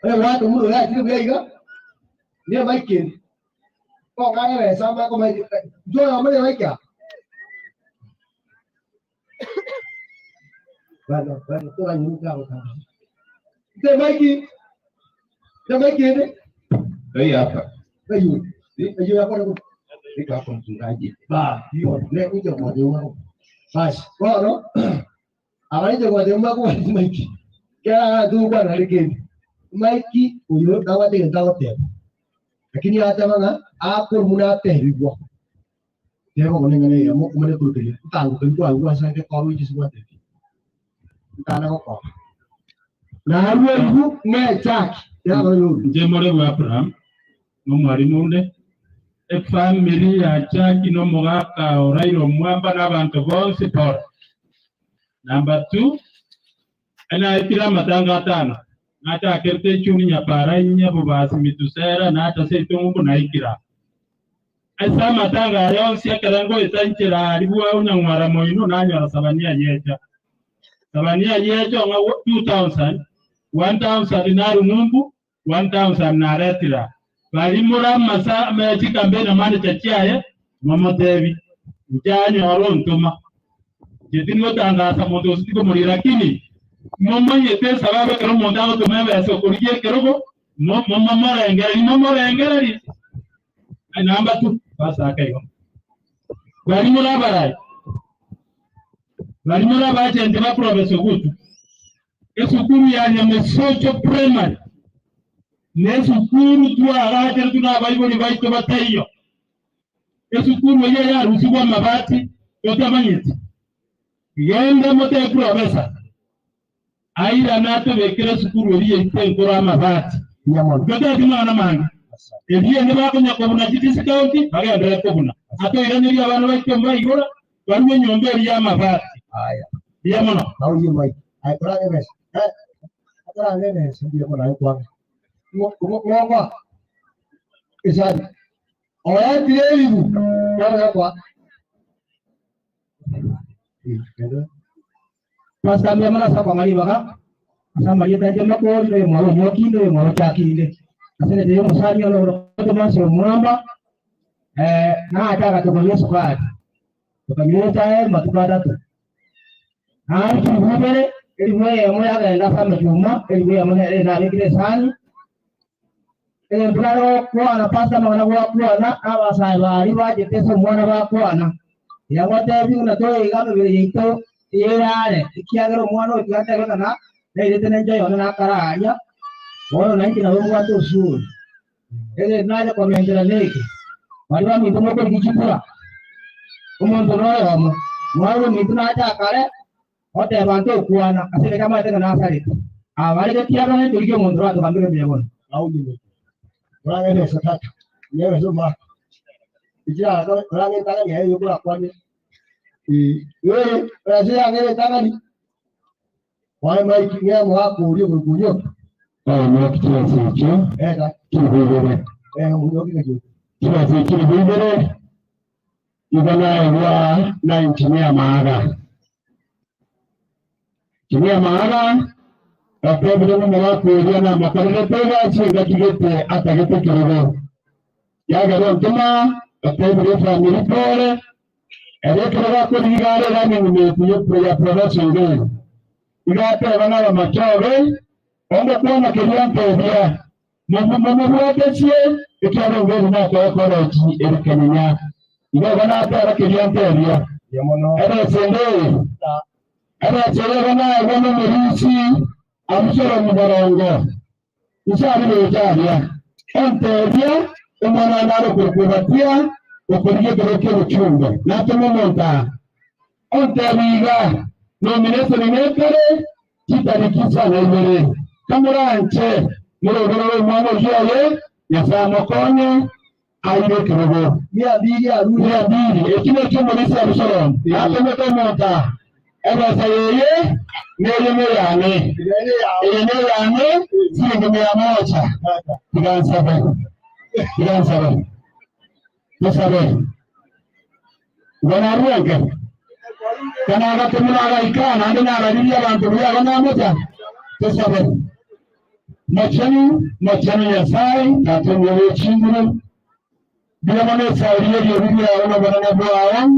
Watu mulu ya tiru bega. Dia baikin. Kok kaya sama kok baik. Jual apa dia baik ya? Bano tu lagi muka muka. Dia baikin. Dia. Kayak apa? Kayu apa tu? Itu apa ngaji? Bah, dia ni jangan dia. Pas, kau no? Awalnya jangan dia aku lagi baikin. Kaya tu kan hari ini. Maiki uyo dawa de lakini hata manga hapo munate hivyo ndio ngone ya mo kumene kulukeli tangu kwa sanke kwa wiji swate tana ko na ruwa ne chak ya ngo je more wa Abraham no mwari nunde e family ya chaki no mogaka orairo mwamba n'abantu bonse por. Number 2 ana ipira matanga tano nata kerte chuni nyaparanya bubasi mitusera nata setungu naikira asa matanga yonsi akarango esanchira alibuwa unyangwara moino nanyara sabania yeja nga 2000 1000 naru numbu 1000 naretira balimura masa mechika mbena mane chachiaye mamotevi mjanyo orontuma jedinwo tangasa moto sitiko muri lakini mama yete sababu kero montago tumebe aso kuriye kerogo mama rengera ri namba 2 basa akayo balimura bara jende ba professor gutu esukuru ya nyamesocho primary ne sukuru tu araje tuna baibuli baito batayo esukuru ya rusugwa mabati yotamanyiti yende mote professor aira nato bekera sukuru ri ente nkora amabati nyamon gote dimana manga Ebiye ne bakonya ko buna GTC county bagenda ko buna ato irani ya bana bakyo mbayigora bari nyombe ya mabati haya ya mono nauye mai ai kora ne akara ne ndio kuna kwa ngwa isadi oya dielibu kwa Pastor Mwana sapa mali baka sama yeta jema ko ile mwalo mwakinde mwalo chakinde asene ndio msali ono ndo maso mwamba na ataka tukolie squad tukamileta matukada tu kibubere eliwe amwe agenda kama juma eliwe amwe na bigire sani ndularo kwa Pastor Mwana kwa abasai bari baje teso mwana ba kwa yawata biuna to igano bire yito yare ikiagero mwana otiate kana nende nje yona karanya wao nanti na wewe watu shule ele naje kwa mendela leke wali wa mitumo ko kichukua umuntu royo amo wao mituna acha kale ote abantu kuana asile kama tena na asali wale ke tiaga ne tulikio muntu watu kambire mbele au ni wala ne satatu yewe zuma ijira wala ne tanga ni hayo kwa kwani wewe unasema ngere tanga ni wale maikinya mwako ulio na kitu hicho kibubere unyo kile kitu kibubere ibana wa na injinia maaga kimia maaga akabule mwako ulio na makarele pega chinga kigete atagete kirego yaga ntuma akabule family pole elekera ko digare rani nimekuyo ya production game igate bana ba machore ongo kuona kilianto bia mama wote ikiwa ngezi na kwa college elikenya iga bana para kilianto bia yamono era sende era chere bana bana murisi amsoro mubarongo isari bejabia onte bia umana naro kurkubatia ukuriye gereke uchumbe natumo monta onte biga nomination inekere kitarikisa na ibere kamuranche murogoro mwana yoye yasamo konye aire kirogo ya biri ekino chumbo nisa abusoro atome tomota eba sayeye neye yane singe mia moja tigansabe Nasabe. Wanaruanga. Kana gatumura ikana ndina radiya abantu bana moja. Nasabe. Machani ya sai tatumwe chinguru. Bila mane sauriye yuri ya ona bana bwa.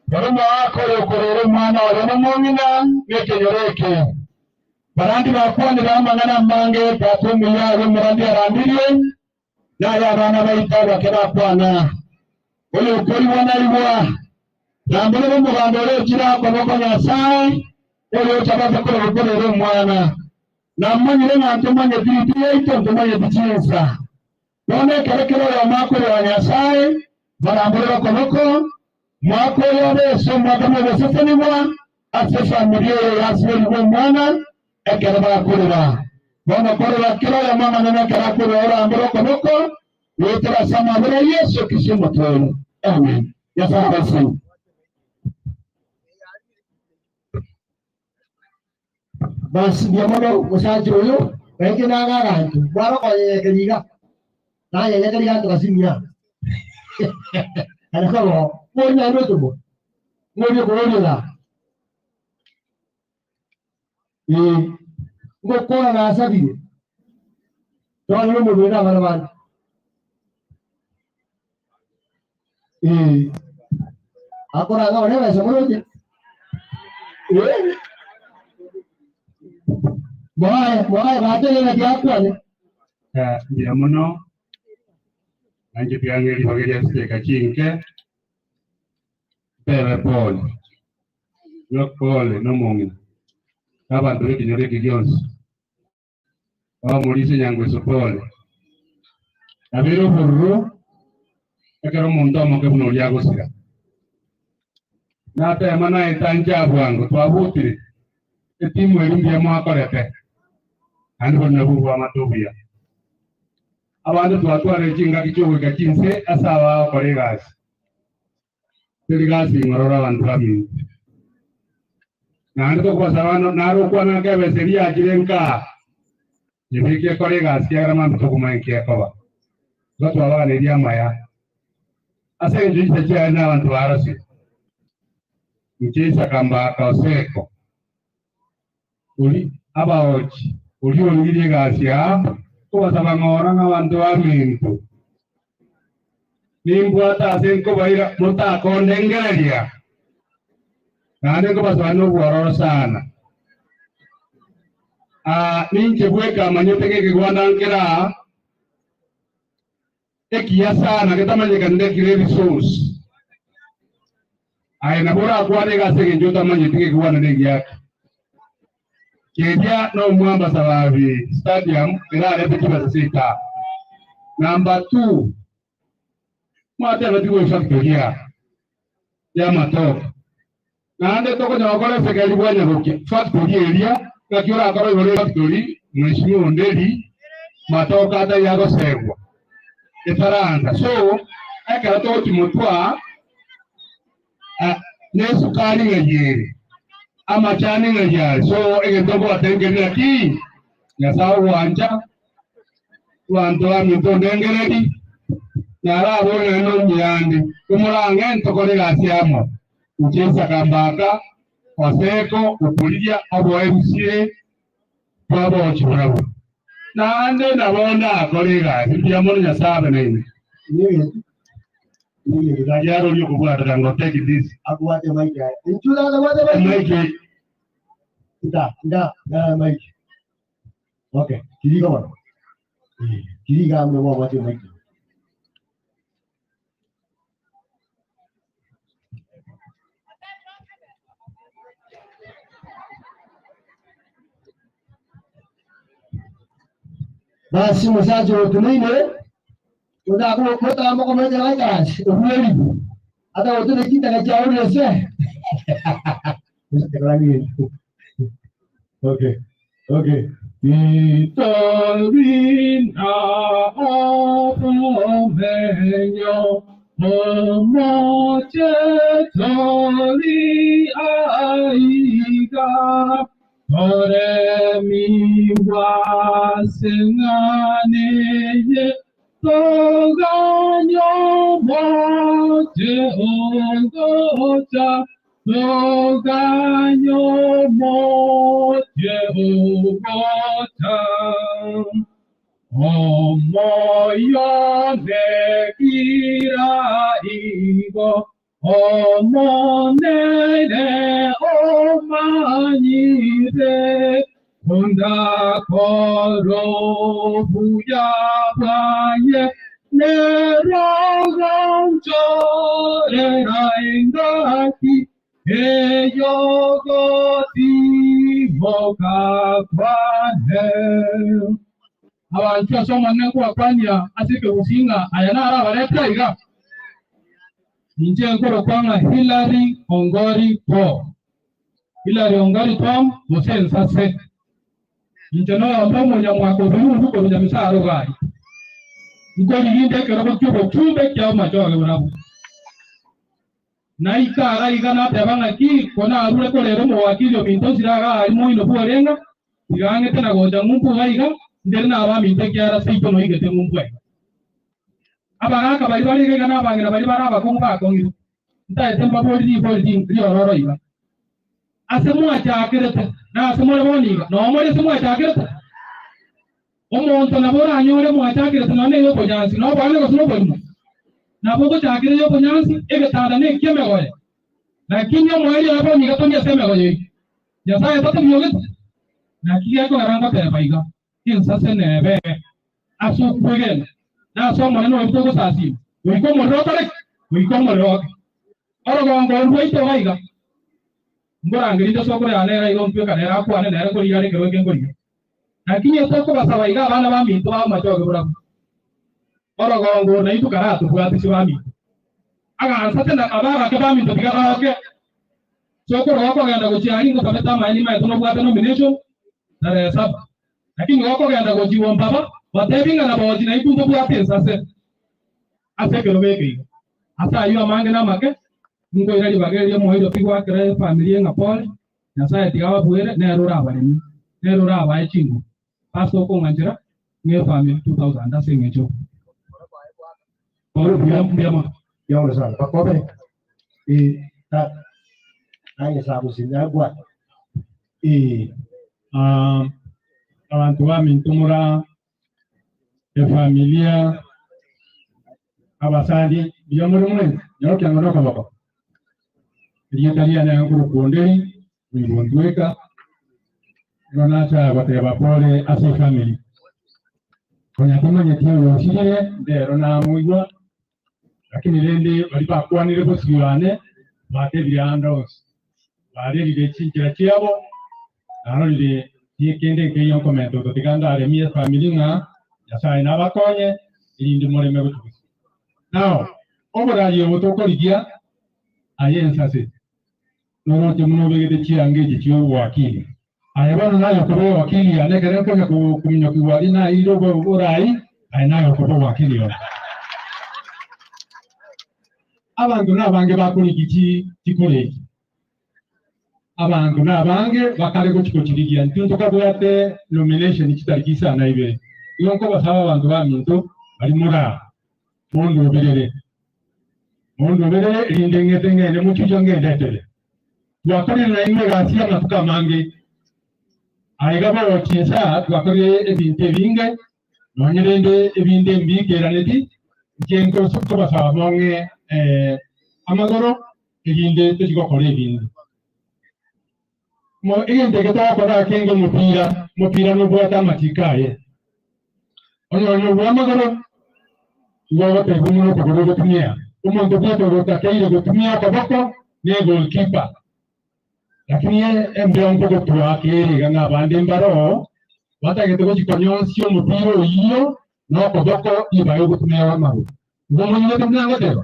Barama wako yokorero mwana wa mwana nekenyoreke. Barandi bakwani bamangana mbange tatumwe ya murandi arandiriye. Naya abana bayita bakera kwana ole ukuri wanalibwa nambole bo mugambole kira kwa boko nyasaye ole utabaza ko rukorero mwana namanyire nantumanye bibiri ito ntumanye bichinsa none kerekero ya mako ya nyasaye barambole ko boko mako ya beso mwadamo besefani mwa asesa miliyo ya asili mwana ekera bakurira Bwana kwa kila ya mama na kila kwa ora ambalo konoko wetera sama bora Yesu kisimo tono amen ya sasa sana basi dia mono musaji uyo wengi na garantu bwana kwa yekeliga na yekeliga tukasimia alakalo mwana ndoto mwana kuona ngokona na asabire tawalo mo bena bana akora nga wale basa moloje boy batele na yakwane ndio muno anje byangeli bageria sika chinke bebe pole no mongi abantu bekinyoreke gyonse mulise nyangwe sopole abiro burru ekero omuntu omoke buno lyagosira natema naye tanja bwangu twabutire etimu eri mbia mwakorete andi bonna burwa amatobuya abantu twatwara ekinga kichowe kakinse asaba kolegasi teligasi ngorora abantu baminto nandi tokwasaba naro kwana kebe seria kirenka yebike kolegasi yarama mtokumankia koba watu abana eria maya ase njisa cyane abantu barasi nkisa kamba kaoseko uli abaochi uli ongire gasia kubasaba ngora nk'abantu baminto nimbwata asenko baira mutakondengereria kandi kubasaba n'ubwororo sana ninche bweka manyoteke kigwandankira ekiya sana ketamanyika ndekire resource aina bora kwade gasege njota manyitike kigwana negyake kedia no mwamba sababi stadium irare pekiba sita. Number 2 mwate batiwe factoria ya matoko nande toko nyakole sekali bwanya roke factory area kakiora akoro yore factory mheshimiwa Ndeli matoka hata yago segwa etaranga so aka to timotwa nesukari ngejeri ama chani ngejari so egetobo atengeri aki nyasawo wanja wanto amito ndengeredi nara bone no myandi kumurange ntokore gasiamo ucheza kambaka waseko ukulia abo MCA babo churabu nande nabona akolega ndiamone nyasabe nene ni gajaro lyo kubwata ngo take this akwate maiki intula na wate maiki nda maiki okay kiriga wana kiriga amwe wate maiki basi msaji wotunaine uda ko kota mo ko meje laika uweli ada wotu kita ka jauri se okay Vitorina apomenyo moche tori aiga ore mi wasengane toganyo moche ongocha toganyo moche ongocha omoyo nekira igo omonene omanyire kunda koro buya baye nerogonchore raingaki eyogoti mokakwane abantu asoma nekwa kwanya asike usinga ayanara baletaiga ninje nkoro kwanga Hilary Ongori Tom Hilary Ongori Tom musensa set ninje no apomo nyamwako biru ko nyamisaro gai ngo yinde kero ko tumbe kya majoge burabu naika igana tebanga ki kona arure ko lero mo wakilio minto siraga alimo ino buarenga igange tena goja mumpu gaiga nderna aba minto kyara sito no igete mumpu abanga bari bari gana bangira bari baraba kumba kongi nta temba bodi riororo iba asemu atakirete na asemu boniga no mo asemu atakirete omonto nabora anyore mu atakirete nane yo kojansi no bane ko suno bodi naboko takire yo kojansi ege tada ne keme goye lakini yo mwali aba niga tonya seme goye ya sai tata myoge na kiya ko aranga pe baiga kin sase nebe asu kwegen na so mo no to ko sasi wi ko mo rotare wi ko mo ro oro go ngo wi to baiga ngora ngiri to so ko ya ne ra igon pe ka ne ra ko ane ne ko yare ke ro ke ngori lakini to ko basa baiga bana ba mi to ba ma to ke bra oro go ngo na itu kara to bua ti bami aga sate na abara ke bami to bigara ke so ko ro ko ga nda go chi ani ko pameta ma ni ma to no bua to nomination na re sab lakini wako ga nda go ji won baba Batebinga na bawaji na ibu kwa pesa ase kero beke. Asa ayo amange na make. Ngo ira di bagere yo mohido pigwa kere familia ngapole. Na saya tigawa buere ne rura bani. Ne rura ba chingu. Paso ko nganjira nge family 2000 da singecho. Oro biama. Yo sana. Pakobe. Ta hanya sabu sina gwa. Abantu bamintumura familia abasandi biyomuri mwe nyoke ngonoka bako Italia na nguru kuondeni ngondweka ronata bateba pole ase family konya kumanya tiyo yoshire ndero na muigwa lakini lende bali bakwanire bosiyane bate byandos bali bichinjira cyabo naro lide yekende keyo komento totiganda ale mie family nga yasaye nabakonye irindi mureme gutukuza now oburayi obutokoligia ayensase norote muno begede chiangeje chiyo wakili ayabana nayo kubo wakili anekere kwa kuminyoki wali na ilo burayi ayinayo kubo wakili yo abantu nabange bakoligichi tikoleki abantu nabange bakale kuchiko chirigia ntuntoka bwate nomination chitarikisa na ibe yonko basaba abantu baminto bali mura mondo berere indengete ngene muchujo ngendetele twakore na imwe gasiya matuka mange aigaba okisa twakore ebinte binge nonyerende ebinde mbikeraneti jenko sokko basaba monge amagoro ebinde tujikokore ebinde mo igende geta kora kenge mupira no bwata matikaye onyo bwamagoro Luego te uno que puede definir. Un montón de cosas que hay de definir por poco, ni goalkeeper. Lakini ndio mko kwa kile gana bande mbaro. Wata ketego chikonyo sio mpiro hiyo no kodoko ibayo kutumia wa maru. Ndio mwenye tumna ngote.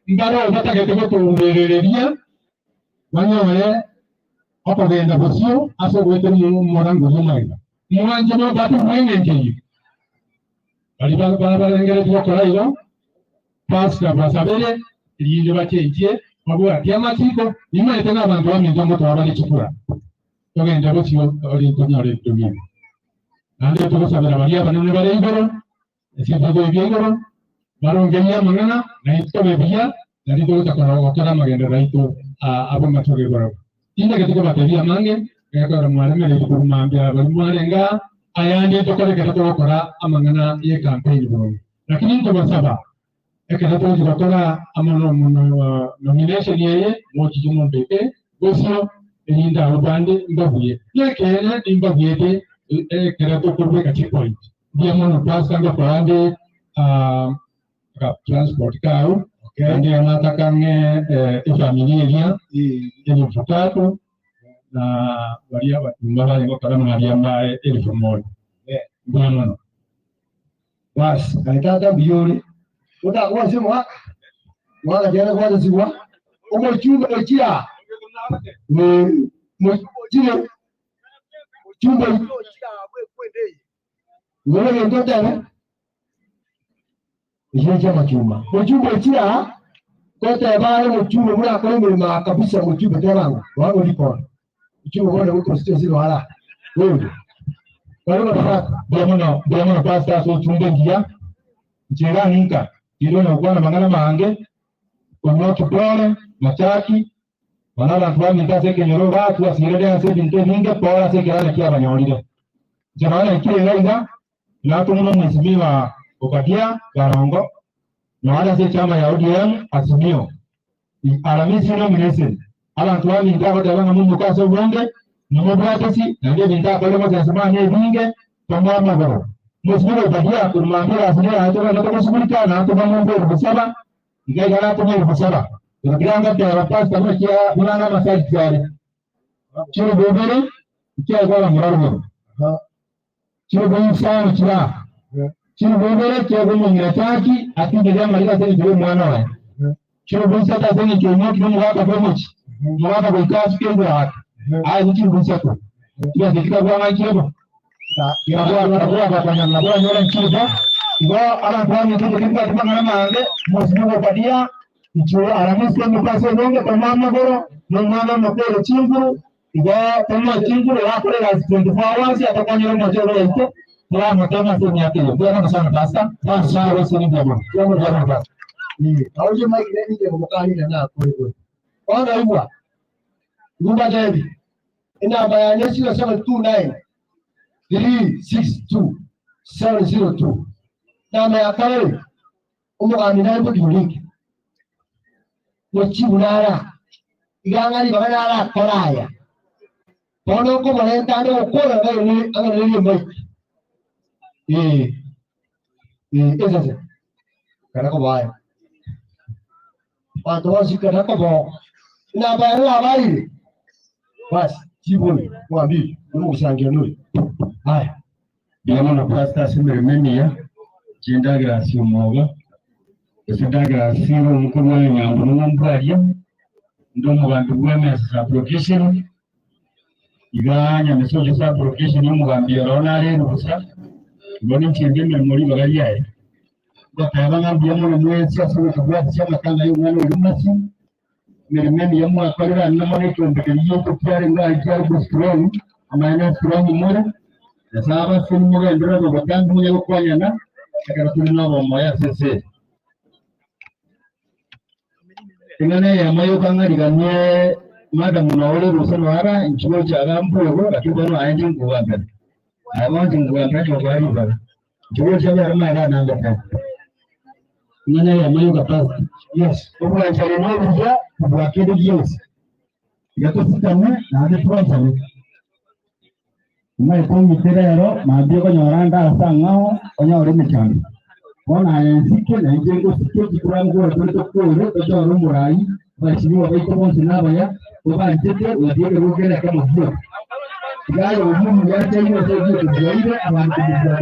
Mbaro wata ketego tumbeleria. Wanyo wale hapo genda bosio aso wete morango zomaina. Mwanje no batu mwenye nje. Para ngere tukora ilo pasta basabere iliyo bachenje mabura kyamachiko nyuma yetena abantu baminzo moto abali chikura togenda bosio oli tonyore tumye nande tukosabera bali abanone bali ingoro esibago byengoro barongenya mangana na itobe bya nari tukora okara magenda raito abo matore baro tinda ketiko bateria mange yakora mwana mele kurumambya bali mwarenga ayandi tokole kerato kora amangana ye campaign bro lakini ndo basaba ekerato jikora amano nomination yeye mochi jumo bebe bosio elinda ubande mbabuye yekere imbabuye kerato kurbe ka checkpoint dia mono pasta ndo kwande ka transport car ndio anataka familia ya mfutato na walia mbala ngo kala mwalia mbae elifomoni bwana bas kaitata biori uta kwa simu wala jana kwa simu umo chumba chia ni mojile chumba chia kwende ngole ndo tena Ijeje machuma mojumba chia kote bale mojumba mura kwa mima kabisa mojumba tena wangu liko Ikiwa wale huko sio zile wala. Wewe. Wale bwana pasta so chumbe ngia. Jira ninka. Ilo na kwa mangala mange. Kwa tupole, mataki. Wanala kwa mitase kenyoro watu asirede ase binte ninge pola se kala kia banyolide. Jamani kile ngaida na tumuno mheshimiwa Okadia Garongo. Na wala se chama ya ODM Azimio. Aramisi no minesen. Abantu baminta badabanga mungu kwa so bonge nomobratesi nande binta kwa lemo zasamane binge tomwa magoro musibiro badia kurumambira asira atoka nataka subulika na atoka mungu busaba ngega na atoka busaba tunapanga kwa pasta kama kia bunana masaji tayari chiro bobere kia kwa muraro chiro bonsa chira chiro bobere kia kwa mungirachaki atinge jamaa lika sasa ndio mwana wa chiro bonsa ta sasa ndio mwana kwa pamoja Mwaka kwa kasi kendo haki. Aya nchi mbusako. Tuwa zikita kwa maji hebo. kwa kanya na kwa nyole nchiba ngo ala kwa mtu kimba kimba mange mosimo padia icho aramis ko mupase nonge tamama goro nongana mapero chinguru ngo tama chinguru wakore las 24 hours atakuwa nyole mjoro ito ya matema sini yake ndio na sana pasta basi wasi ni jamaa jambo jamaa ni auje mai ni ndio mkali na kwa hiyo ona huwa Lumba Devi ina bayani sio 729 362 702 namba ya kale umugani nayo kuduliki mochibulala igangani bagalala kolaya bono ko balenta ndo ukora ngayo ni angani mai eza kana ko baya watu wasikana ko bo na bayala baile basi jibuni mwambi umusangira nuri haya Diamond Pastor Simeremenia Jenda Gracia Moga Jenda Gracia mukuru wa nyambo n'umbaria ndo mu bantu bw'emesa sa application iganya mesoje sa application y'umugambi yorona rero gusa ngoni nchinde memori bagari yae bataba ngambi yamu mwezi asubira kubya cy'amatanga y'umwana w'umasi Meremenia mu akorera n'amone cyumbekeye ko cyari ngajya gustrong amana strong mure Saba filmu kan dulu tu bahkan punya ukurannya na, agar filmnya moya sese. Dengan yang mayu kanga dikannya, madam menawar urusan wara, incuba jaga ampuh, tapi baru anjing gua kan. Anjing gua kan juga baru kan. Incuba jaga ramai kan angkat kan. Dengan yang mayu kapas, yes. Kemudian cari nama dia, buat kiri yes. Jatuh sitamnya, nanti proses. Mai pun mitero mabio ko nyoranda sangao onyo re mecham ona sike na jengo sike kikurango to ko ro to ro murai ba chini wa ito mo sinaba ya to ba tete wa dio ro gele kama dio ya yo mu ya tayo to dio to dio awan to dio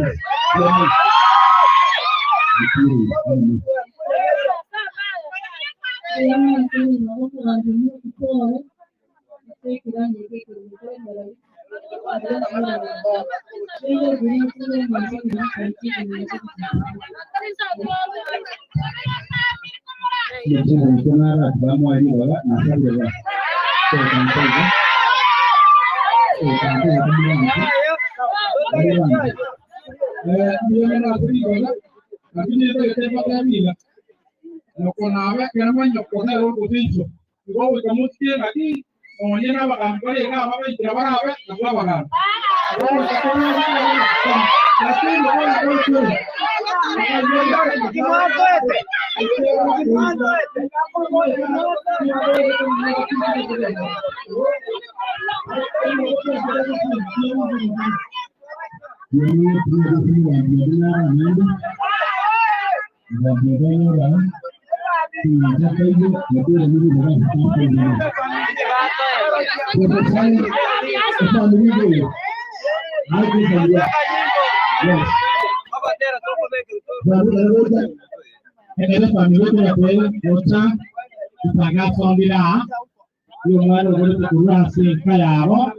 Kemudian apa kan? Kalau yang apa itu apa apa? Apa kan? Ada family tu yang boleh bocah sangat sombila, yang mana boleh berkurang sekaya ro.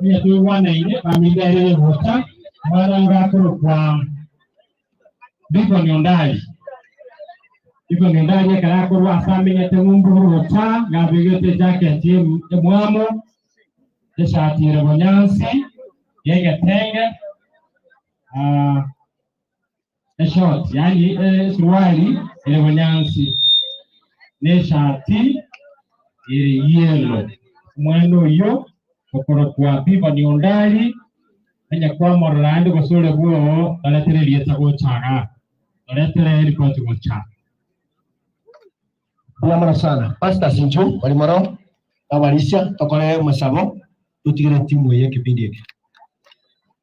Ini tu mana ini family dari bocah mana orang kurang bikon yondai. Bikon yondai ni kalau kurang sambil itu ngumpul bocah, nggak begitu jaket jim emuamu, desati rebonyansi, ya ketenga. Short, yani suruali ilebonyansi ne shati iri yellow mwendo yo kokoro kwa biba ni ondali anya kwa morlando gosole buo alatere lieta go chaga alatere ripoti go chaga Lama sana pasta sinju walimaro awalisha tokole masabo tutigire timu ye kipindi hiki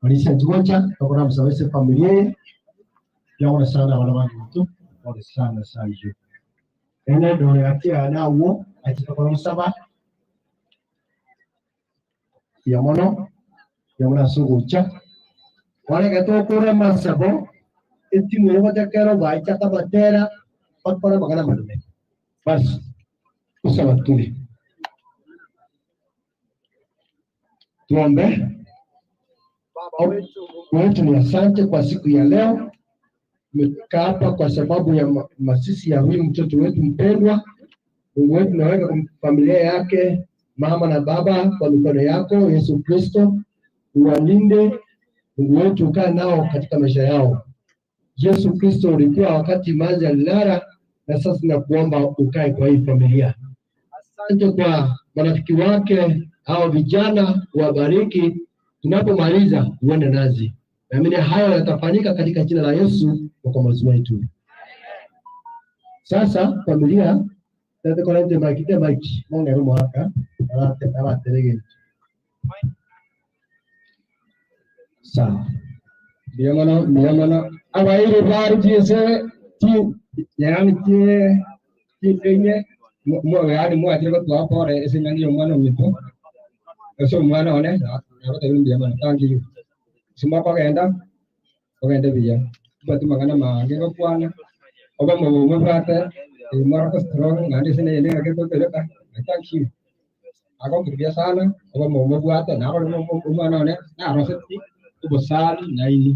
walisha jugocha tokora msawese familia Jangan sana orang itu, orang sana saja. Ini doa kita ada uang, aja kalau sabar. Yang mana sugucah. Orang itu kurang masabo, itu mereka cakap baik cakap batera, orang bagaimana malunya. Bas, usah betul. Tuan Baba wetu, ni asante kwa siku ya leo. Tumekaa hapa kwa sababu ya masisi ya huyu mtoto wetu mpendwa. Mungu wetu, naweka familia yake, mama na baba, kwa mikono yako Yesu Kristo. Uwalinde Mungu wetu, ukaa nao katika maisha yao. Yesu Kristo, ulikuwa wakati maji alilala, na sasa tunakuomba ukae kwa hii familia. Asante kwa marafiki wake hao vijana, wabariki. Tunapomaliza uende nazi. Naamini hayo yatafanyika katika jina la Yesu mwokozi wetu. Sasa familia, tete kwa nje maiki, Mungu ni mwaka, ala telege. Sawa. Dia mana apa ini baru jese yang tie mo ya mo ati ko to pore ese nyangi umano mito. Eso umano ne, aku tahu dia mana tangi. Semua pakai dia. Batu makana mage ko puana. Oba mo berata, mo ko strong ngadi sini ini agak to pelaka. Thank you. Aku kebiasaan, oba mo berata, naro mo umano ne, naro seti. Besar na ini.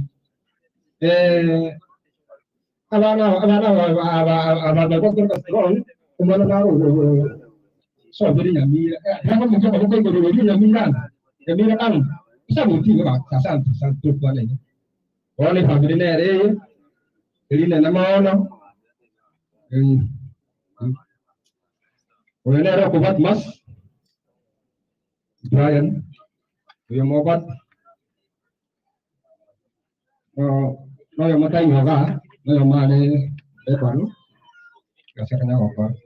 Abang ko strong, umano naro. So beri nyami. Kalau mungkin aku kan beri nyami kan. Bisa mungkin ba sasan tu puan ini. Oleh family ne ini nama ono. Oleh ne ro kubat mas. Brian. Yang obat. No yang matai hoga, no yang mane depan. Kasarnya apa?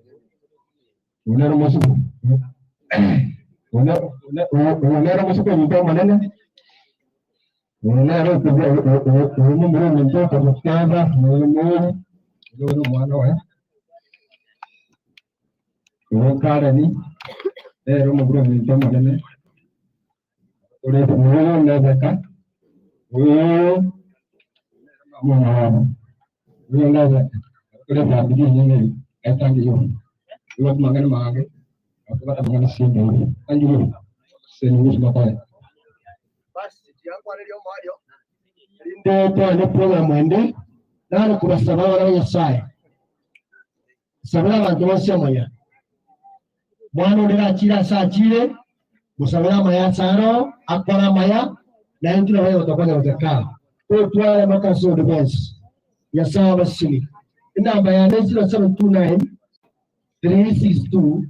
Unar masuk. Unar masuk ke minta mana ni? Unar itu belum minta kalau tiada, belum mana Cara ni, rumah belum minta mana ni? Udah belum ada kan? Udah begini ni, etang dia. Buat makan makan, aku kata makan sini. Anjur, sini semua. Bas, yang pada dia mario. Rinde tu ada program mende, dan aku rasa orang yang saya. Sebenarnya macam macam ya. Bukan orang cira cire, musabela maya caro, akpara maya, dan itu namanya otaknya otakal. Tu ada makan sudah best. Ya sama sini. Ina bayarnya 0729 362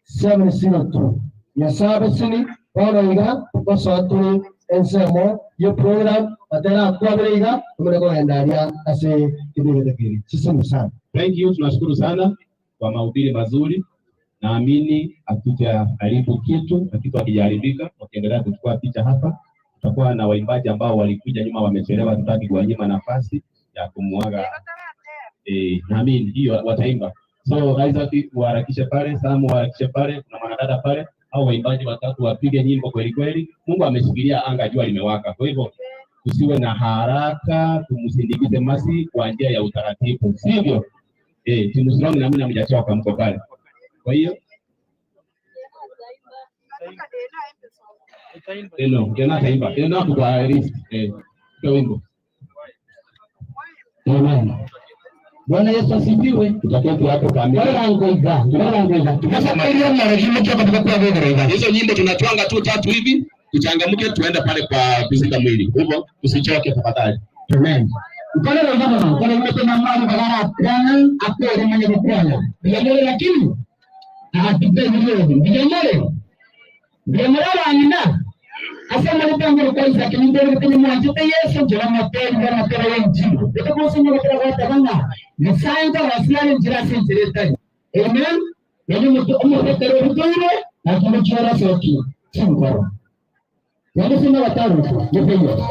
702. Ya sabe sini, orang ina pasatu ensemo, ya program adalah aku beriga, mereka hendaria ase kibiri kibiri. Sisi sana. Thank you, tunashukuru sana kwa mahubiri mazuri. Naamini hatujaharibu kitu na kitu hakijaharibika. Wakiendelea kuchukua picha hapa, tutakuwa na waimbaji ambao walikuja nyuma wamechelewa, tutaki kuwanyima nafasi ya kumuaga. Naamini hiyo wataimba. So Isaac uharakishe pale, Samu uharakishe pale, kuna mwanadada pale, au waimbaji watatu wapige nyimbo kweli kweli. Mungu ameshikilia anga, jua limewaka. Kwa hivyo tusiwe na haraka, tumsindikize Masi kwa njia ya utaratibu. Sivyo? Timu strong na mimi mjachoka mko pale. Kwa hiyo tena taimba. Tena kwa list kwa wimbo. Amen. Bwana Yesu asifiwe. Tutakuwa hapo kamili. Ngoiga. Sasa ile mnarejelea kutoka kwa Bwana. Hizo nyimbo tunatwanga tu tatu hivi, tuchangamke tuende pale kwa kuzika mwili. Hivyo usichoke tafadhali. Amen. Ukale na mama, ukale umesema mama bagara kana apo mwenye kupona. Ndio lakini Ndio wangina. Asa malipango kwa Isaac ndio kwenye mwanzo Yesu ndio mapendo na pera yengi. Ndio kwa sababu kwa watu bana. Ni sainga wasiani njira sinjireta. Amen. Ndio mtu umepekero huduma na kumchora soki. Chingoro. Ndio sema wataru ndio hiyo.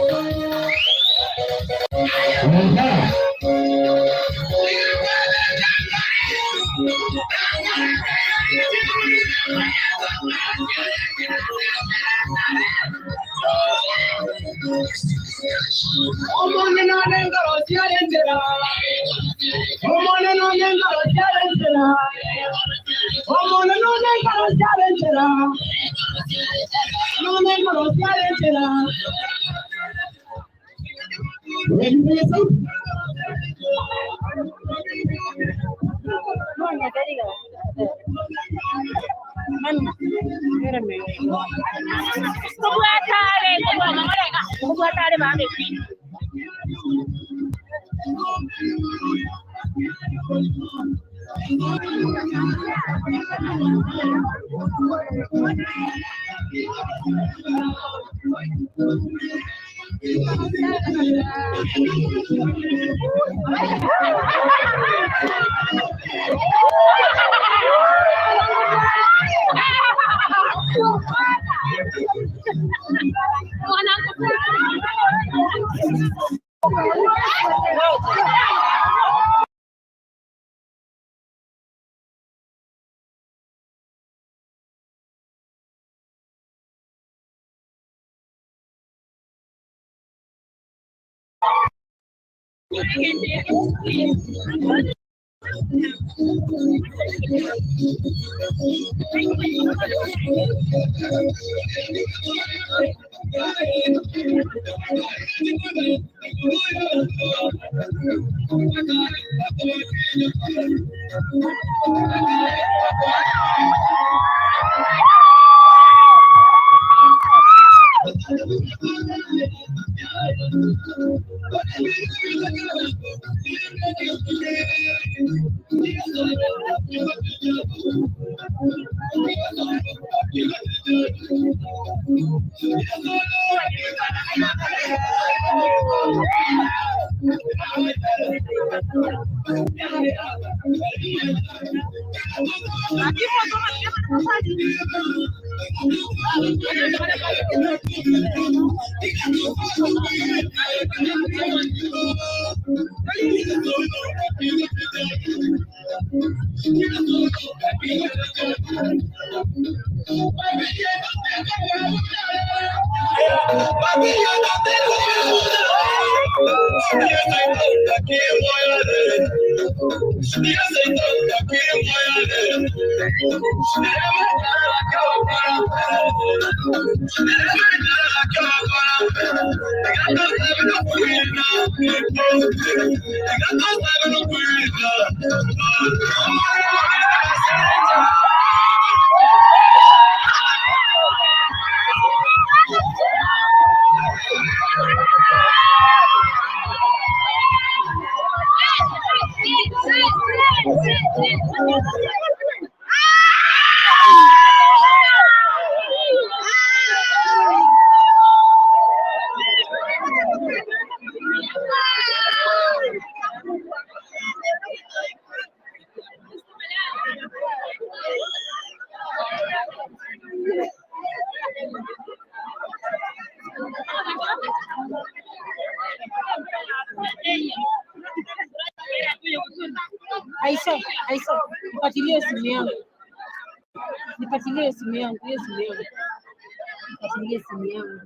Aisha, nipatilie simu yangu. Nipatilie simu yangu, hiyo simu yangu. Nipatilie simu yangu.